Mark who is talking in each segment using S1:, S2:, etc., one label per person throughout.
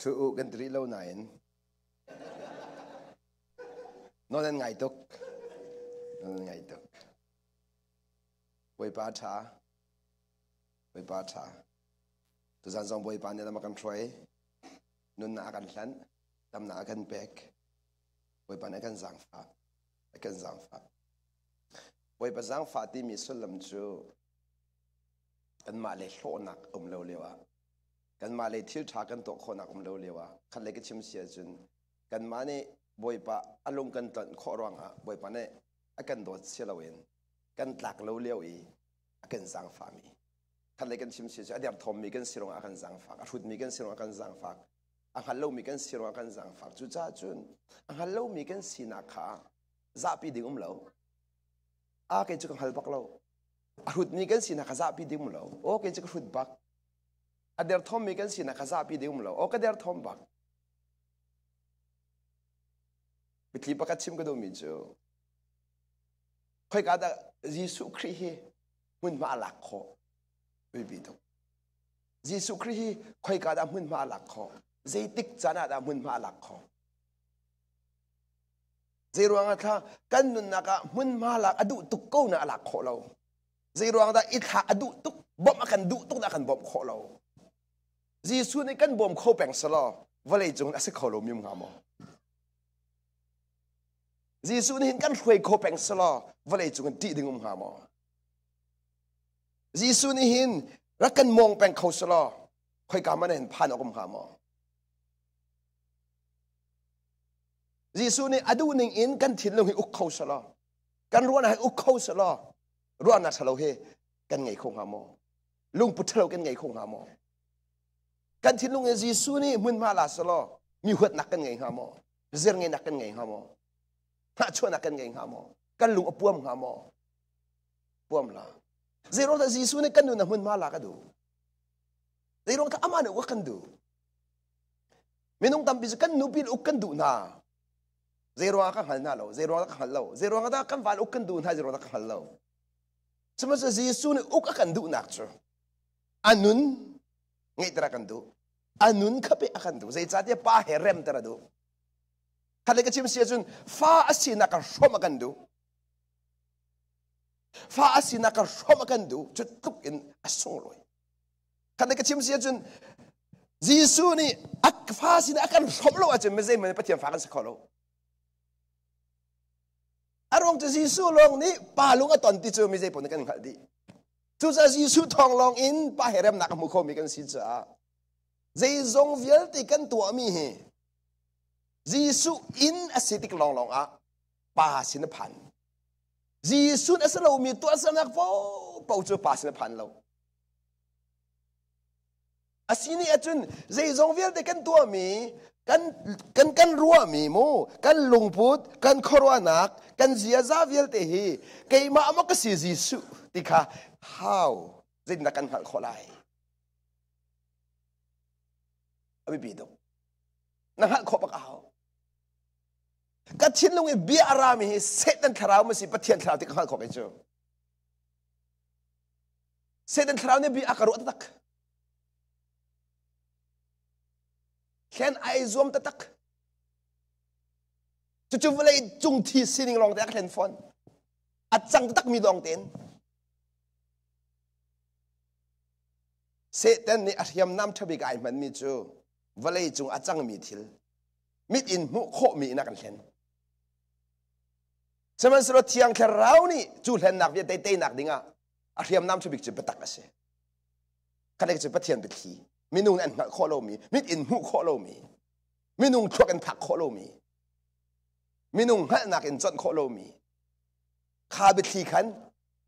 S1: thu kan tri lâu nine nó nên ngày tục bồi ba cha tu san song bồi ba này là makan troy nun na akan hlan tam na akan bek bồi ba này akan zang fa bồi ba zang fa ti mi sulam chu kan ma le hlo nak lo lewa kan ma le thil tha kan to kho nak lo lewa khan le ke chim sia chun kan ma ne bồi ba alung kan tan kho rang a bồi ba ne akan dot sia lawen kan tlak lo lewi akan zang fa mi khan le kan chim sia adiam thom mi kan sirong akan zang fa a thut mi kan sirong akan zang fa ang halo mi kan sirong akan zang fa chu cha chun ang halo mi kan sina kha za pi ding lo a ke chu kan hal bak lo a thut mi kan sina kha za pi ding lo o ke chu ka thut bak a der thom mi kan sina kha za pi ding lo o ka der thom bak bitli pakat chim ka do mi chu khoi ka da Jesu Khrih hi mun ma lak kho bi do Jesu Khrih hi khoi ka da mun ma lak kho zaitik chana da mun ma lak kho zairuang tha kan nun na ka mun ma lak adu tuk ko na lak kho lo zairuang da i tha adu tuk bom akan du tuk da kan bom kho lo Jesu ni kan bom kho peng salo vale jung ase kho lo mim ngamo Jesu ni hin kan hroi kho peng salo vale jung ti dingum ngamo Jesu ni hin rakan mong peng kho salo khoi ka man hen phan okum ngamo Jesu ni adu ning in kan thin lo hi uk kho salo kan ruan hai uk kho salo ruan na thalo he kan ngai kho ngamo lung put thalo kan ngai kho ngamo kan thin lung Jesu ni mun ma la salo mi huat nak kan ngai ngamo zer ngai nak kan ngai ngamo ha chua nak kan ngai ngamo kan lung apuam ngamo puam la zero ta Jesu ni kan nu na mun ma la ka du zero ta amana wa kan du minung tampi kan nu pil uk kan du na zero ka hal na lo zero ka hal lo zero ka kan val uk kan du na zero ka hal lo cuma sa Jesu ni uk akan du nak chu anun ngai tra kan du anun khape akan du zai cha te pa herem tra du khale ka chim sia chun fa asina ka shoma kan du fa asina ka shoma kan du chu tuk in asung loi khale ka chim sia chun Jesu ni ak fa asina akan shom lo achen me zai me pathian fa kan sa kholo arong tu Jesu long ni pa lung aton ti chu mi zai pon kan khal di tu sa Jesu thong long in pa herem nak mu kho mi kan si cha zai zong vial ti kan tua mi he Jesu in asitik long long a pa sin phan Jesu asalo mi tu asanak po pau chu pa sin phan lo asini achun zai zong vial ti kan tua mi kan ruwa mi mo kan lungput kan khorwanak kan zia zavial te hi keima amok si Jesu tikha how zin na kan hal kholai abi bido na hal kho baka how ka chin lung e bi arami hi setan tharau ma si pathian tharau ti hal kho ke chu setan tharau ne bi akaru atak khen ai zoom tatak chu vale chung thi sining long ta khen phone at chang tak mi long ten se ten ni athiam nam thabi gai man mi chu vale chung achang mi thil mit in mu kho mi na kan khen seman sro thiang kharau ni chu hlen nak ve te nak dinga athiam nam thabi chu patak ase kanek chu pathian bi thi minung an kho lo mi mit in mu kho lo mi minung thok an phak kho lo mi minung hal nak in chon kho lo mi kha bi thi khan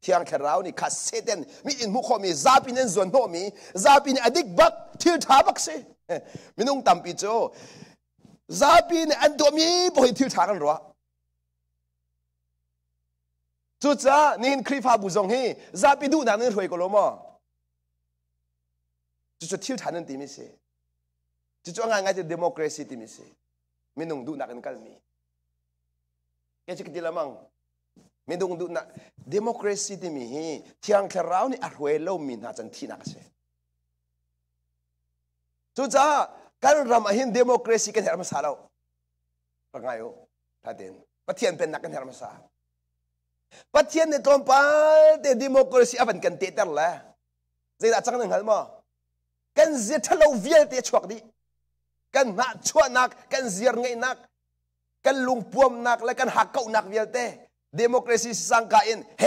S1: thiang kharau ni kha seten mit in mu kho mi zapin en zon no mi zapin adik bak thil tha bak se minung tampi cho zapin an do mi bo thil tha kan ro chu cha nin Khrih pha bu zong he zapi du na nin roi ko lo mo chu thil tha nan ti mi se chu nga nga democracy ti mi se minung du na kan kal mi ke chi ti lamang minung du na democracy ti mi hi thiang kharau ni a roi lo mi na chan thi na ka se chu cha กันรำหินเดโมคราซีกันเฮรมาซาเราปังไงโอ้ท่าเด่นปะเทียนเป็นนักกันเฮรมาซาปะเทียนในตอนป้าเดเดโมคราซีอันกันเตะตลอดใจดัจังหนึ่งหันมากันเสียทะเลวิลเตะชวกดีกันหน้าชั่วนักกันเสียงไงนักกันลุงปวมนักและกันหักเก้านักวิลเตะเดโมคราซีสังกัดเฮ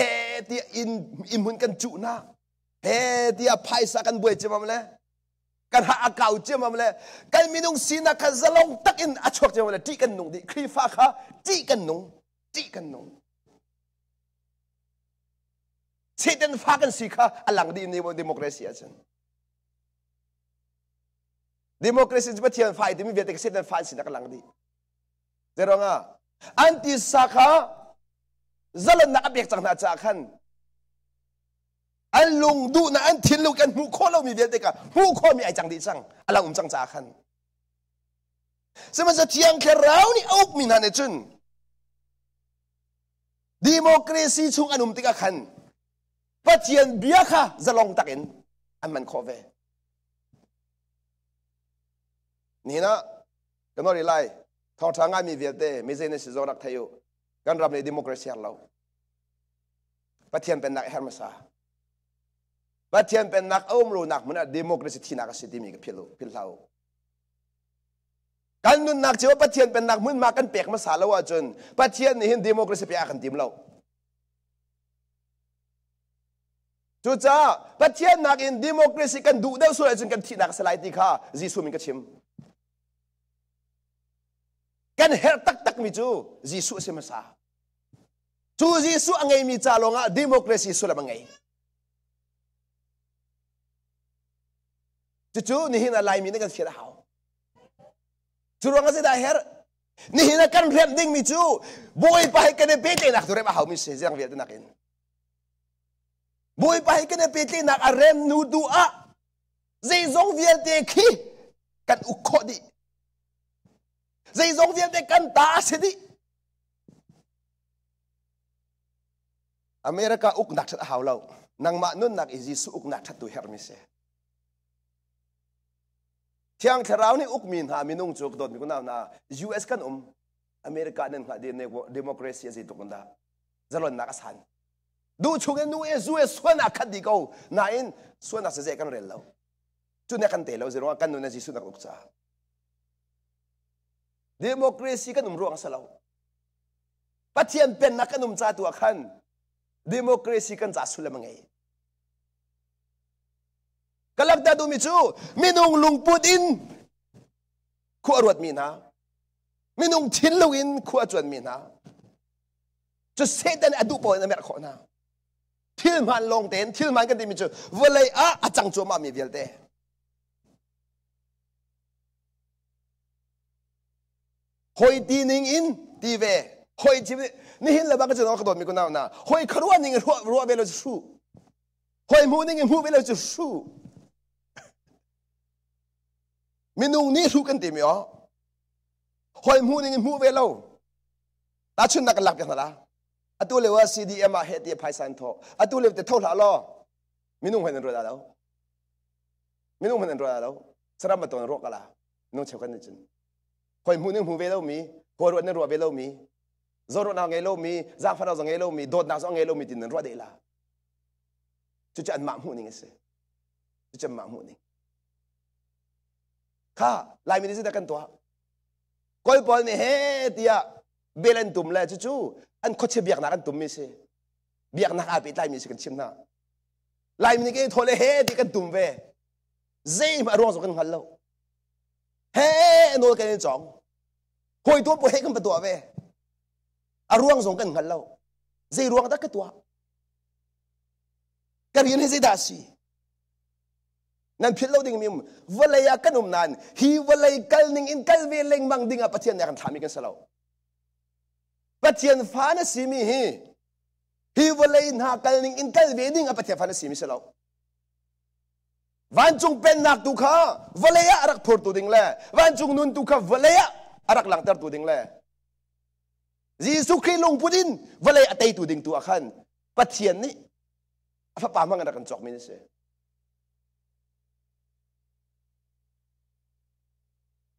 S1: ตีอินมุนกันจุนักเฮตีอภัยสักกันบวยเจมาเลยกันหาอากาศเจมาเลยกันมีนุ่งสีนักกันจะลงตักอินอชวกเจมาเลยจีกันนุ่งดิครีฟ้าค่ะจีกันนุ่งเช่นฟ้ากันสีค่ะอลังดีในเดโมคราซีอาจารย์เดโมคราซีจะเป็นเทียนไฟที่มีเวทีเช่นฟ้าสีนักอลังดีเจ้าหน้าอันที่สักค่ะจะลงนักเบียกจังหน้าจากขันอันลุงดูนะอันทิ้งลูกกันหูโคเรามีเวทีกันหูโคมีไอจังดีจังอลังจังจากขันสมัยจะเที่ยงแค่เรานี่อุกมีนันเอจุนเดโมคราซีช่วงอนุมติกาขันปัจจัยเบียค่ะจะลงตักอินอันมันโคเวนี่นะกันว่าอะไรท้องทางงานมีเวทีไม่ใช่ในสิจรักไทยอยู่กันรับในดิโมคราซีเราปัจจัยเป็นนักเฮร์มาซาปัจจัยเป็นนักอุ้มรู้นักมันดิโมคราซีที่นักสิทธิมีกับพิลากันนุนนักเจ้าปัจจัยเป็นนักมันมากันเปียกมาสาลว่าจนปัจจัยนี่เห็นดิโมคราซีเปียกันทีมเราจุดจ้าปัจจัยนักอินดิโมคราซีกันดูเดาส่วนจนกันที่นักสลายตีข้าจีซูมินกับชิมกันเฮร์ตักมิจูจีซูเสมาซาจูจีซูอังไงมีจาลงอ่ะดิโมคราซีสุลบังไงจูนี่หินอะไรมีนักเสียดาวจูรังก็จะได้เฮร์นี่หินกันเรียนดิ้งมิจูบอยไปกันในเป๊ะนักตัวเรบ้าเขามีเสียงเวียดนักอินบอยไปกันในเป๊ะนักอาเรมนูดูอ่ะใจจงเวียดเด็กขี้กันอุกขดีใจจงเวียดเด็กกันตาสิดิอเมริกาอุกนักชัดหาวเรานางมานุนนักอิจิสุอุกนักชัดตัวเฮร์มิเซเที่ยงเช้านี่อุกมินหามินุ่งจุกโดนมีคนน่า US กันอเมริกาเนี่ยเดโมคราซีสิตุกันดาจะล้นนักสันดูชุกันนู่จูส่วนนักขัดดีกูนายส่วนนักเสียกันเร็วแล้วจุดนักกันเตะแล้วจะรู้ว่ากันนู่นจิสุนักอุกจ้าเดโมคราซีกันรวงสลาวปัจจัยเป็นนักกันจ้าตัวขันเดโมคราซีกันจ้าสุลมังไงกลับตาดูมิจูมินุงลุงปูดินขั้วรวดมีนะมินุงทินลุกินขั้วจวนมีนะจะเสด็จอดูปอยนั่นแม่ขอนะทิลมันลงเต็นทิลมันกันดีมิจูวันเลยอาจังจัวมามีเดียลเต้หอยตีนิงอินตีเวหอยจีนี่เห็นแล้วบ้างก็จะน้องกระโดดมีคนน่านะหอยครัวนิงรัวเวลาจะสู้หอยมูนิงมูเวลาจะสู้มินุงนี่รู้กันตีมั้ยอ๋อหอยมูนี่มูเวลาตาชุนนักหลักกันละอัตุเลว่า CDM มาเฮตีไพสันโตอัตุเลวแต่เท่าหล่อล้อมินุงเป็นรัวแล้วมินุงเป็นรัวแล้วสระมาตัวรัวกันละนุ่งเชี่ยวกันจริงหอยมูนี่มูเวลามีหัวรัวนี่รัวเวลามีจอร์นาวไงโลมีจางฟ้าเราไงโลมีโดดนาวไงโลมีตินรัวเดล่าจุดจะอันมามูนี่ไงสิจุดจะมามูนี่ข้าลายมินิสิตกันตัวก้อยบอลนี่เฮตียเบลันตุ่มเลยจู่ๆอันเขาเชื่อเบียกนักกันตุ่มมิเสเบียกนักอาบิดลายมินิสิกันชิมน่ะลายมินิกันโทเลเฮตีกันตุ่มเวเซ่มาร่วงสกันหันเราเฮโน่กันนี่จ่องหอยตัวปวยกันประตัวเวอาร่วงสกันหันเราเซ่ร่วงตักตัวการเรียนให้เซ่ดาสีนั่นพิลเราดิ่งมีวัลยากันนั่นฮีวัลยกัลนิงอินกัลเวลงมังดิ่งปัจจัยเนี่ยกันทำมีกันสลาวปัจจัยฟ้านะสิมีฮีวัลยนากัลนิงอินกัลเวดิ่งปัจจัยฟ้านะสิมีสลาววันจงเป็นนักตุข้าวัลยารักพูดตัวดิ่งแหละวันจงนุนตุข้าวัลยารักหลังตัดตัวดิ่งแหละยิสุขีลงพูดินวัลยาตัยตัวดิ่งตัวขันปัจจัยนี้ฟ้าป่ามังกันจอกมินิเส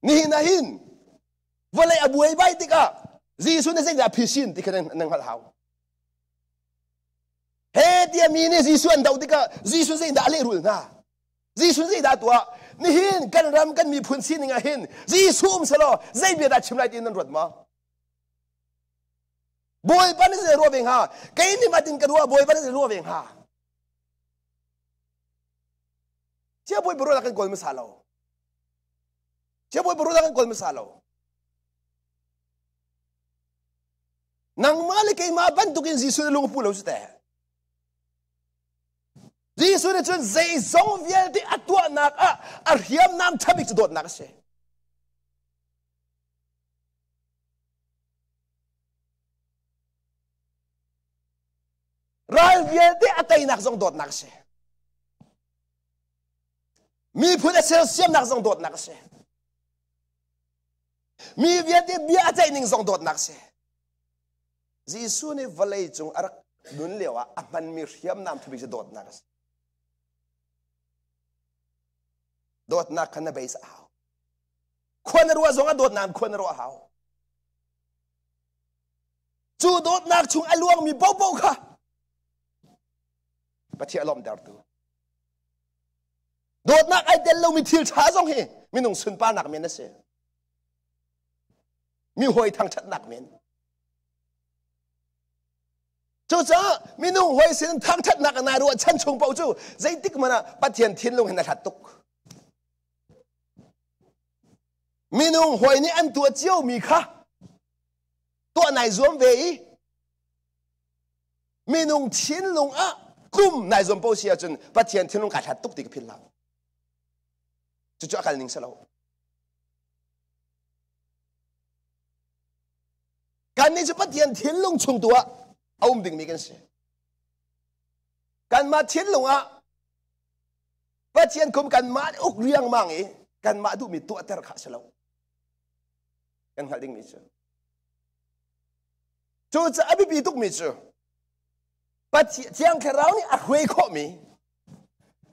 S1: ni na hin vale abuai bai tika Jisu na zeng apisin tika nang halhaw he dia mi ni Jisu an daw tika Jisu zeng da ale rul na Jisu zeng da tua ni hin kan ram kan mi phun sin nga hin Jisu salo zai bia da chimlai tin nan rot ma boy pan se ro veng ha kai ni matin ka ro boy pan se ro veng ha chia boy bro la kan gol masalo chia boy bro la kan gol masalo nang mali kay ma bantukin Jisu na lung pulaw sa te Jisu na chun zay zong viel di atwa nak arhiyam nam tabik sa dot nak siya ral viel di atay nak zong dot nak siya mi puna sel siyam nak zong dot nak siya mi viel di biya atay ning zong dot nak siya Jisu ni valay chung arak dun lewa aman mirhiyam nam tabik sa dot nak siya dot nak kan na base ahaw kwan na ruwa zonga dot nak kwan na ruwa ahaw chu dot nak chung aluang mi bow bow ka pati alom dar tu dot nak ay del lo mi til cha zong he mi nung sun pa nak men na se mi hoi thang chat nak men chu cha mi nung hoi sin thang chat nak na ruwa chan chung bow chu zai tik mana pathian thin lung hen na that tuk Minung hoi ni an tua chiêu mi kha tua này zuom về Minung thiên lung kum này zuom bao xia chun bắt thiên thiên lung cả hạt túc thì cái pin lao chú chú akal ning salo kan ni chú bắt thiên lung chung tua ông đừng mi cái gì kan ma thiên lung bắt thiên kum kan ma uk riang mang kan ma du mi tua ter kha salo kan hal ding mi chu chu cha abi bi tuk mi chu pa tiang kharau ni a hwei kho mi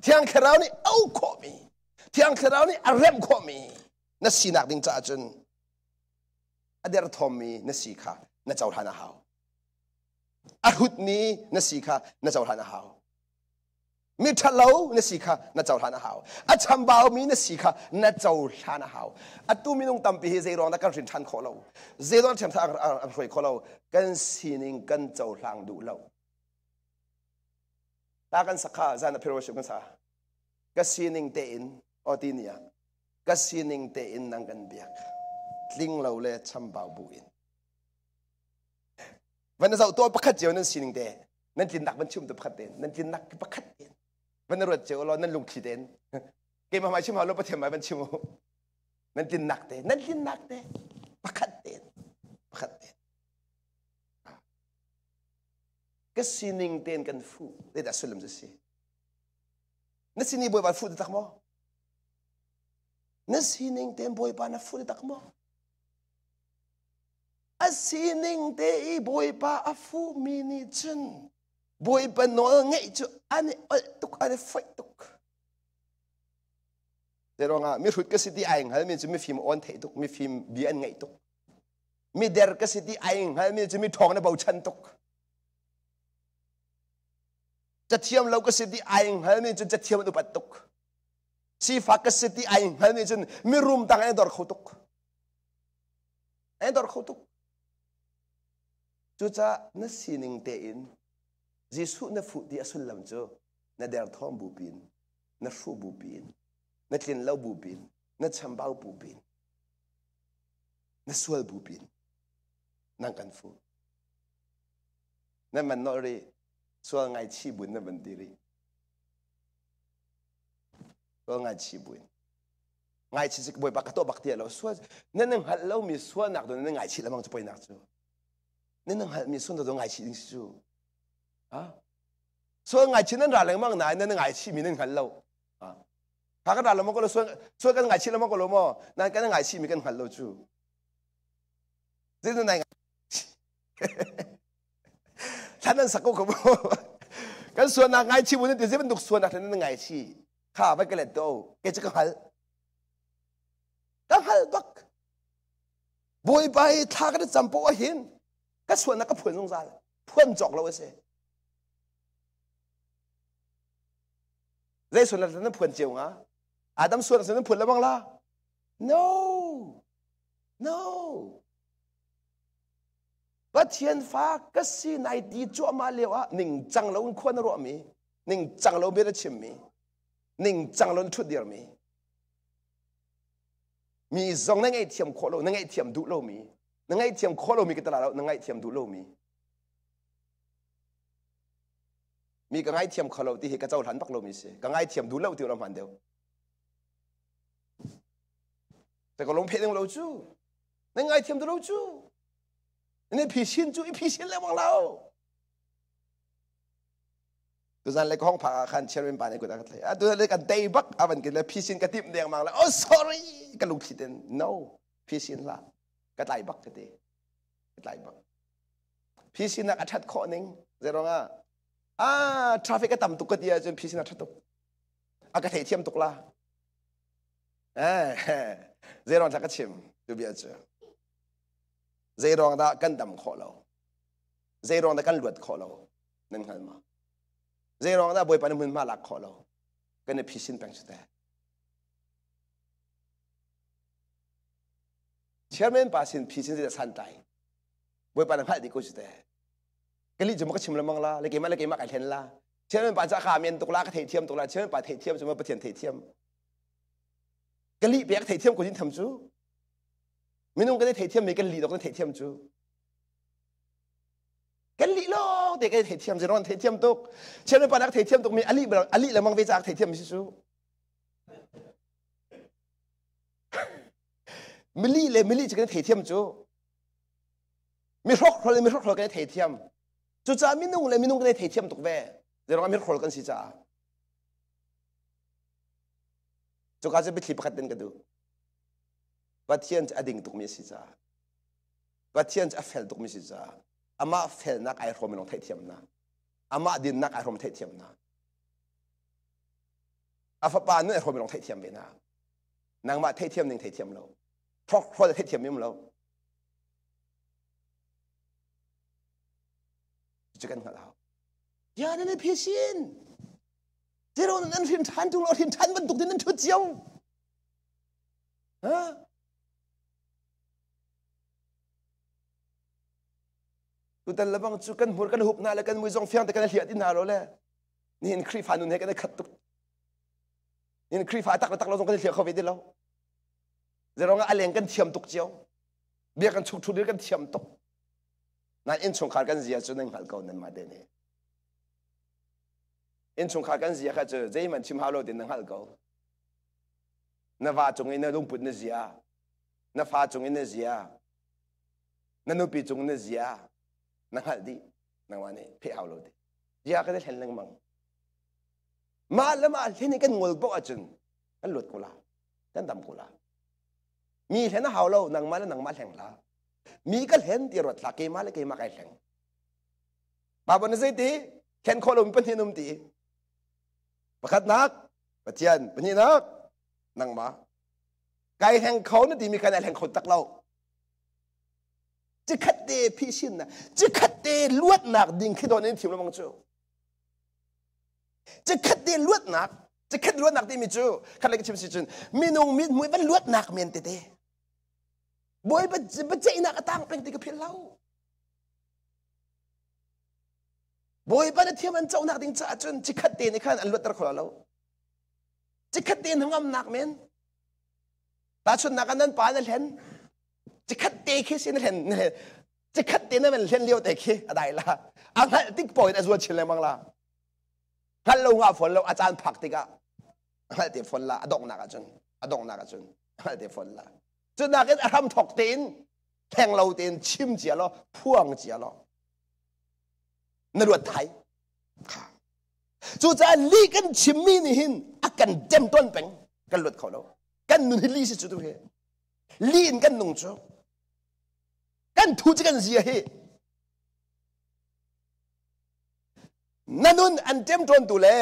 S1: tiang kharau ni au kho mi tiang kharau ni a rem kho mi na sinak ding cha chun ader thom mi na si kha na chaw hana haw a hut ni na si kha na chaw hana haw mi thalo na sikha na chaw hana haw a chambao mi na sikha na chaw hana haw a tu mi nong tampi he zeirong na kan rin than kholo zeirong them tha ang roi kholo kan sining kan chaw hlang du lo ta kan sakha zana phero kan sa ka sining te in otinia ka sining te in nang kan biak tling lo le chambao bu in van zau to pakhat jew nan sining te nan tin nak ban chum to pakhat ten nan tin nak pakhat tenวันรถเจ้าเรานั่นลุงขีดเด่นเกมมาชิมหาลูกประเทศมาเป็นชิมนั่นจินนักเด่นนั่นจินนักเด่นประคัดเด่นประคัดเด่นก็สิ่งเด่นกันฟูเด็ดสุลมจะสินั่นสิ่งนี้บ่อยบ้านฟูได้ตักมั้งนั่นสิ่งเด่นบ่อยบ้านฟูได้ตักมั้งอันสิ่งเด่นบ่อยบ้านฟูมีนิจุนboy pa no ngay chu ane tuk ane fight tuk pero nga mi hut kasi ti aing hal mi chu mi film on thei tuk mi film bi an ngay tuk mi der kasi ti aing hal mi chu mi thong na bau chan tuk chathiam lo kasi ti aing hal mi chu chathiam nu pat tuk si fa kasi ti aing hal mi chu mi room tang ai dor khutuk ai dor khutuk chu cha na sining te in Jisu na fu di asul lam cho na der thom bu pin na fu bu pin na tlin lau bu pin na chambao bu pin na sual bu pin nang kan fu na man no ri sual ngai chi bun na ban diri sual ngai chi bun ngai chi sik boy ba ka to bak tia lo sual na nang hal lo mi sual nak do na ngai chi lamang cho poi nak cho na nang hal mi sun do ngai chi ding chu so ngai chi nan ra leng mang nai nan ngai chi mi nan hal lo ka ka ra lo mo ko lo so kan ngai chi lo mo ko lo mo nan kan ngai chi mi kan hal lo chu zin naiท่านนั้นสักก็บอกกันส่วนนายชีบุญนี่จะเป็นดุกส่วนนั้นนายชีข้าไปกันเลยโตแกจะก็หัล bak boy bai tha ka champo a hin ka suan na ka phun jong zal phun jok lo se dây suan na phun chiu nga Adam suan na phun la bang la no bất thiên phá cái gì này đi chỗ mà liệu á ninh chẳng lâu khuôn nó rõ mi ninh chẳng lâu biết nó chìm mi ninh chẳng lâu chút điểm mi dòng nó ngay thiềm khó lâu nó ngay thiềm đủ lâu mi nó ngay thiềm khó lâu mi cái ta là nó ngay thiềm đủ lâu mi cái ngay thiềm khó lâu thì cái cháu hắn bắt lâu mi sẽ cái ngay thiềm đủ lâu thì làm hoàn đềuแต่ก็ลงเพลงเราจู้นั่งไงเทียมตัวเราจู้นี่ผีชินจู้ผีชินแล้วมองเราตัวนั้นเลยห้องพักคันเชื่อเป็นป่านในกุฏิกันเลยตัวนั้นเลยกันเตยบักอาวันกินเลยผีชินกระติบเดียงมองแล้วโอ้ sorry กันลูกผิดเอง no ผีชินละกระไตบักกระเตยกระไตบักผีชินนักอัดข้อหนึ่งเจ้าร้องทราฟิกก็ต่ำตุกกระเดียจนผีชินอัดตุกกระเทียมตุกละเจรองทักชิมดูเบียจ้ะเจรองได้กันดำขอเราเจรองได้กันหลุดขอเรานั่นไงมาเจรองได้บอยปานมือมาหลักขอเรากันในพิชินแปลงสุดแต่เชื่อมั้ยป่าสินพิชินจะสันใจบอยปานพัดดีกูสุดแต่กันลีจะมันก็ชิมละมังละเลยเกมาไก่เห็นละเชื่อมั้ยป่าจะขาเมียนตุกละก็เทียมตุกละเชื่อมั้ยป่าเทียมจะมาประเทียนเทียมกันลีเปียกเทียมกูยิ่งทำจูไม่นุ่งกันได้เทียมมีกันลีดอกกันเทียมจูกันลีโลเด็กกันเทียมจะร้อนเทียมตุกเชื่อในปานักเทียมตุกมีอลีละมังเวจากเทียมมิซูมิลีจะกันเทียมจูมีรกเรากันเทียมจูจ้าไม่นุ่งกันได้เทียมตุกเวจะร้อนมีรกเรากันสิจ้าจุกอาจจะไปที่ประกันกันดูวัดเทียนจะอดิ่งตุกมีสิจ้าวัดเทียนจะเฟลตุกมีสิจ้าอามาเฟลนักไอโรมลงเทียมนะอามาดินนักไอโรมเทียมนะอาฟปานนั่นไอโรมลงเทียมไปนะนางมาเทียมหนึ่งเทียมเราเพราะจะเทียมยิ่งเราจะกันกับเราอย่านั่นพิชินเจ้านั่นทินทันจุงเราทินทันมันตุกที่นั่นชุดเจียวฮะตุแต่ละบางจุกันหัวกันหุบนาแล้วกันมือจงเฟียงแต่กันเหลียดที่นาเราเลยนี่เห็นครีฟ้านุ่นให้กันได้ขัดตุกนี่เห็นครีฟ้าตักเราจงกันเหลียดเข้าไปได้แล้วจะร้องอะไรกันเทียมตุกเจียวเบี้ยกันชุดเดียวกันเทียมตุกนั่นอินชงขาดกันเสียจนนั่งหันเก่านั่นมาเดนี่อินชงขากันเสียข้าเจอใจมันชิมฮาโลเดินนั่งฮัลโกน้าฟ้าจงอินน้าลุงปุ่นเสียน้าฟ้าจงอินเสียน้านุปีจงอินเสียนั่งฮัลดีนั่งวันนี้เพ่ฮาโลดิเสียก็ได้เห็นนั่งมังมาแล้วมาเห็นกันงอลบอกอาจารย์กันหลุดกูละกันดำกูละมีเห็นฮาโลนั่งมาแล้วนั่งมาแข่งละมีก็เห็นที่รถละเกมาแล้วเกมาไกลแข่งบาบนสิตีเข็นโคลมเป็นที่นุ่มตีประคัดนักประเจียนเป็นนี่นักนั่งมาไก่แห่งเขานั่นดีมีคะแนนแห่งคนตักเราจะขัดเดพี่ชินนะจะขัดเดลวดหนักดิ่งขึ้นโดนนี่ถิ่มละมังจูจะขัดเดลวดหนักจะขัดลวดหนักที่มีจูขัดอะไรก็ชิมสิจุนมีนงมีมวยเป็นลวดหนักเมียนเตเตบอยเป็นเจ้าหนักตั้งเป็นตีกับเพี้ยนเล่าบอยปานเทียมันเจ้าหนักดิ่งจ้าจนจิขัดเตนในขั้นอันลวดตะขอเราจิขัดเตนทั้งอำนักเมนตาชนนักนั้นปานนั่นเห็นจิขัดเตะขี้สินั่นเห็นจิขัดเตนนั่นมันเห็นเลี้ยวแต่ขี้อะไรล่ะอันนั้นติ๊กปอยแต่ส่วนเฉลี่ยมั้งล่ะฮัลโหลงาฝนเราอาจารย์ผักติ๊กอะฮัลโหลฝนละอดองนักจนฮัลโหลฝนละจนนักก็ทำถกเตนแข่งเราเตนชิมเจียเราพ่วงเจียเรานรวดไทยจู่จะลีกันชิมมีนี่หินอากันเต็มต้นเป็นกันหลุดเขาเรากันนุ่นลีสิจุดเฮลีนกันนุ่งจูกันทูจกันเสียเฮนั่นนุ่นอันเต็มต้นตัวเล่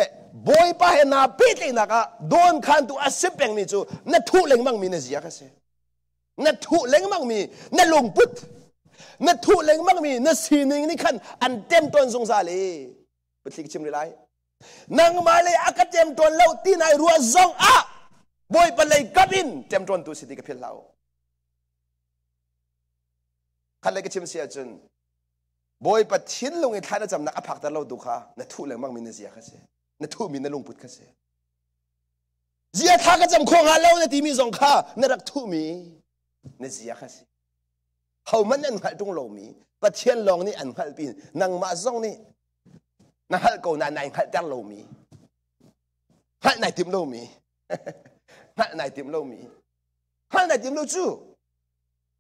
S1: บอยป้าเห็นนาปีตินักะโดนขันตัวอาศิเป็นนี่จูนั่นทูเล็งมั่งมีเนเสียกันเสีย na thu leng mang mi na long put na thu leng mang mi na sining ni khan an tem ton zong za le patlik chim lai nang ma le akatem ton lo tin ai ruwa zong a boy palai kapin tem ton tu siti ka phil lao khalai ka chim sia chun boy pathin longi thana jam na aphak ta lo du kha na thu leng mang mi na zia kha se na thu mi na long put kha se zia tha ka jam khong ha lo na ti mi zong kha na rak thu mi na zia kha se hau man an hal tung lo mi pathian long ni an hal pin nang ma zong ni na hal ko na nai hal tang lo mi hal nai tim lo mi hal nai tim lo mi hal nai tim lo chu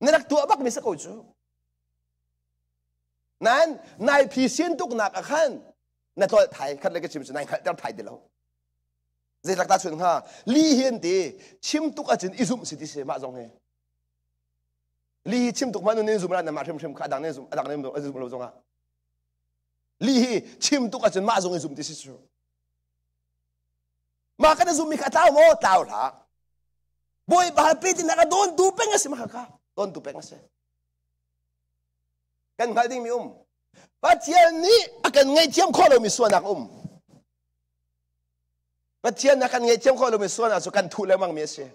S1: na rak tu bak mi sa ko chu nan nai phi sin tuk nak a khan na tol thai khat le ka chim chu nai hal tar thai de lo zai lak ta chun ha li hian ti chim tuk a chin izum si ti se ma zong he li chim tuk manu ne zum ra na ma threm kha dang ne zum lo zong a li chim tuk a chen ma zong zum ti si chu ma ka na zum mi kha taw mo taw la boy ba pi ti na ka don tu peng as ma ka don tu peng as kan ngal ding mi pathian ni akan ngai thiam kho lo mi suanak pathian na kan ngai thiam kho lo mi suanak so kan thu le mang mi se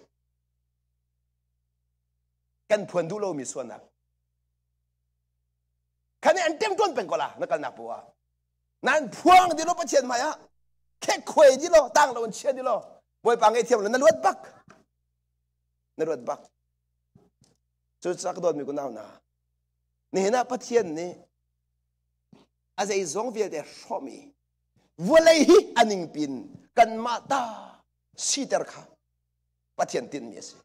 S1: kan phuan du lo mi suanak kan an tem ton peng ko la na kan nak puwa nan phuang di lo pathian ma ya ke khoi di lo tang lo chen di lo boy pa ngai thiam lo na luat bak chu chak don mi ko naw na ni na pathian ni azai zong vial de shomi volai hi aning pin kan mata sitar kha pathian tin mi se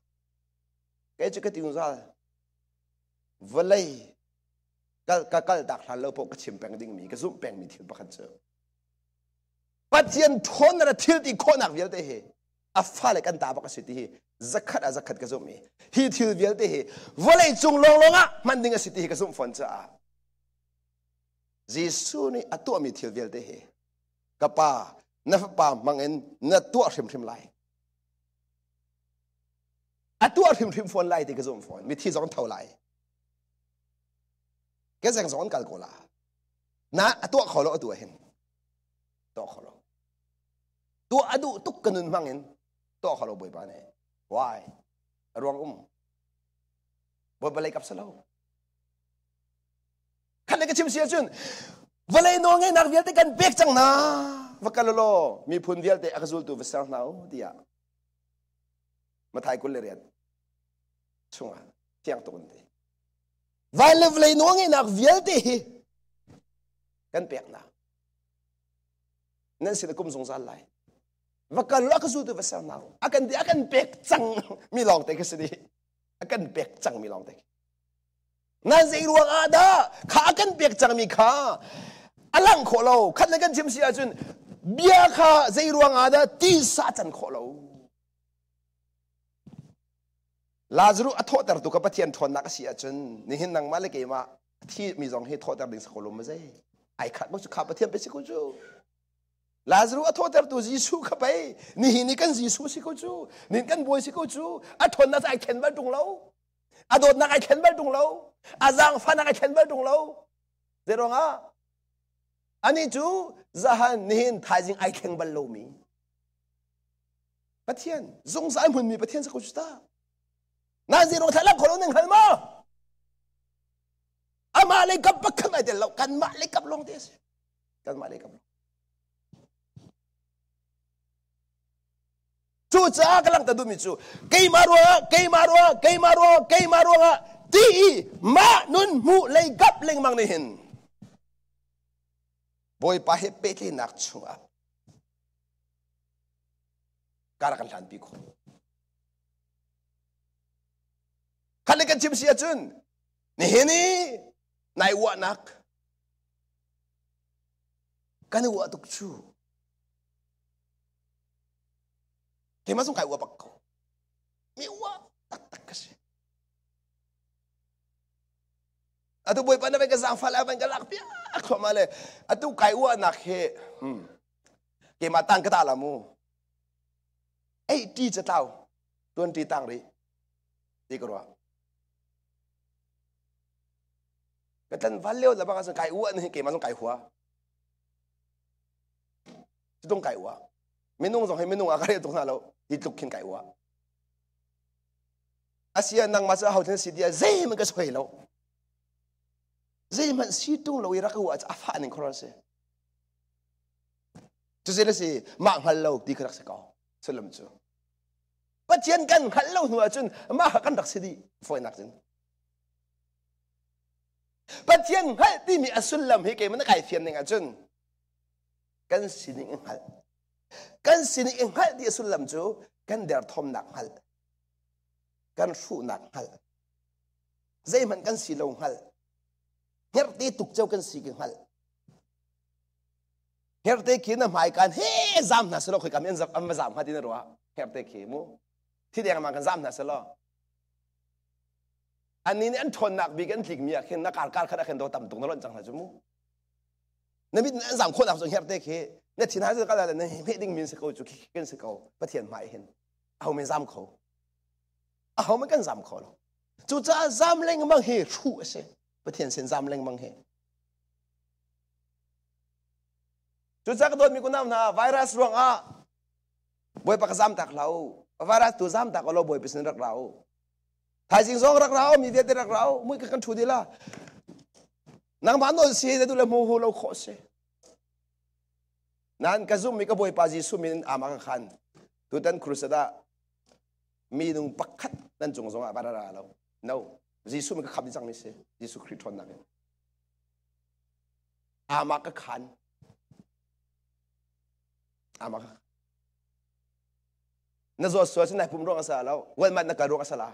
S1: cái chữ cái tiếng ra volai kal dak hlan lo po ka chim peng ding mi ka zum peng mi thil pakhat chu pathian thon ra thil ti khonak vial te he a fa le kan ta ba ka siti hi zakhat ka zum mi hi thil vial te he volai chung long longa man ding a siti hi ka zum fon cha jisu ni atu mi thil vial te he ka pa na fa pa mangen na tu hrim lai atua hrim phone lai te ka zum phone mi thi zong thau lai ke zang zong kal ko la na atua kholo atua hen to kholo tu adu tuk kanun mangin to kholo boy ba ne why ruang boy balai kap salo kan le ka chim sia chun balai no ngai nak vial te kan bek chang na vakalolo mi phun vial te Khrih Zultu vesang nau dia ma thai kul le riat chunga tiang to nte vai le vlei no ngai nak vial te hi kan pek na nan sila kum song sal lai vakalolo Khrih Zultu vesang nau akan pek chang mi long te kasini akan pek chang mi long te nan zai ruang ada kha akan pek chang mi kha alang kholo khat le kan chim sia chun bia kha zai ruang ada ti sa chan kholo Lazarus atho tar tu ka pathian thon nak sia chun ni hin nang ma le ke ma thi mi jong he tho tar ding sa kolom ma zai ai khat mo chu kha pathian pe si ko chu Lazarus atho tar tu Jisu kha pai ni hi ni kan Jisu si ko chu ni kan boy si ko chu a thon na ai khen ba tung lo a dot na ai khen ba tung lo a jang fa na ai khen ba tung lo zero nga ani chu zahan ni hin thajing ai khen ba lo mi pathian zong sai mun mi pathian sa ko chu ta na zero thala kholo nang halma ama le kap pakhan ai de lo kan ma le kap long des kan ma le kap chu cha ka lang ta du mi chu ke marwa ti ma nun mu le kap leng mang ne hin boy pa he pe ke nak chunga karakan lan pi ko Kalikan chim sia chun ni hini nai wa nak kan wa tuk chu ke ma sung kai wa pak ko mi wa tak kasi atu boy pa na ba ka sang fala ban ka lak pia ko male atu kai wa nak he ke ma tang ka ta la mu ai ti cha tao tuan ti tang ri ti ko cái tên văn liêu là bao giờ cái uất này cái mà trong cái hoa trong cái hoa mình nung rồi hay mình nung à cái đó nào lâu đi tục kinh cái hoa Asia nang masa hậu thiên sĩ dia dễ mình cái xoay lâu dễ mình sĩ tung lâu ira cái hoa à phá nên khó rồi cho nên là gì mạng hal lâu đi cái đặc sẽ có sẽ làm chưa bắt chiếnกันhal lâu nữa chun mà cái đặc sẽ đi phơi nạc chun bắt chiến hal đi mi asul làm hi cái mình cái phiền này chunกันxin những halกันxin những hal đi asul làm chúกันder thom nạc halกันphụ nạc hal dễ mìnhกันxin lâu hal nhớ đi tục châuกันxin cái hal Hẹp tế khí nằm hai can hê giảm nà sơ lo khởi cảm nhận âm giảm hai tin rồi hẹp tế khí mu thì đèn mà can giảm nà sơ lo anh nín anh thôn nạc bị cái lịch miệng khi nó cào khát khen đồ tầm tung nó lẫn chẳng là chú mu nên biết anh giảm khôn nào rồi hẹp tế khí nên thì hai giờ cái là nên hết định mình sẽ câu chú cái sẽ câu bắt thiền mãi hen hậu mình giảm khẩu hậu mình can giảm khẩu lo chú cha giảm lên mang hê chu sẽ bắt thiền sen giảm lên mang hê chú chắc cái đôi mi cũng nằm na virus ruộng à bồi bạc giam tạc lâu virus tu giam tạc lâu bồi bison rắc rau thái sinh song rắc rau mi việt rắc rau mũi cái con chú đi la nang bán đồ xí để tu làm mồ hôi lâu khó xí nan cái zoom mi cái bồi pa gì zoom mi à mà cái khăn tu tên crusada mi nung bắc khát nên chung song à bà ra lâu no gì zoom mi cái khắp đi chẳng mi xí gì zoom Khrih thon nè à mà cái khăn ama na zo so sin na pum ro asa lo wan mat na ka ro asa la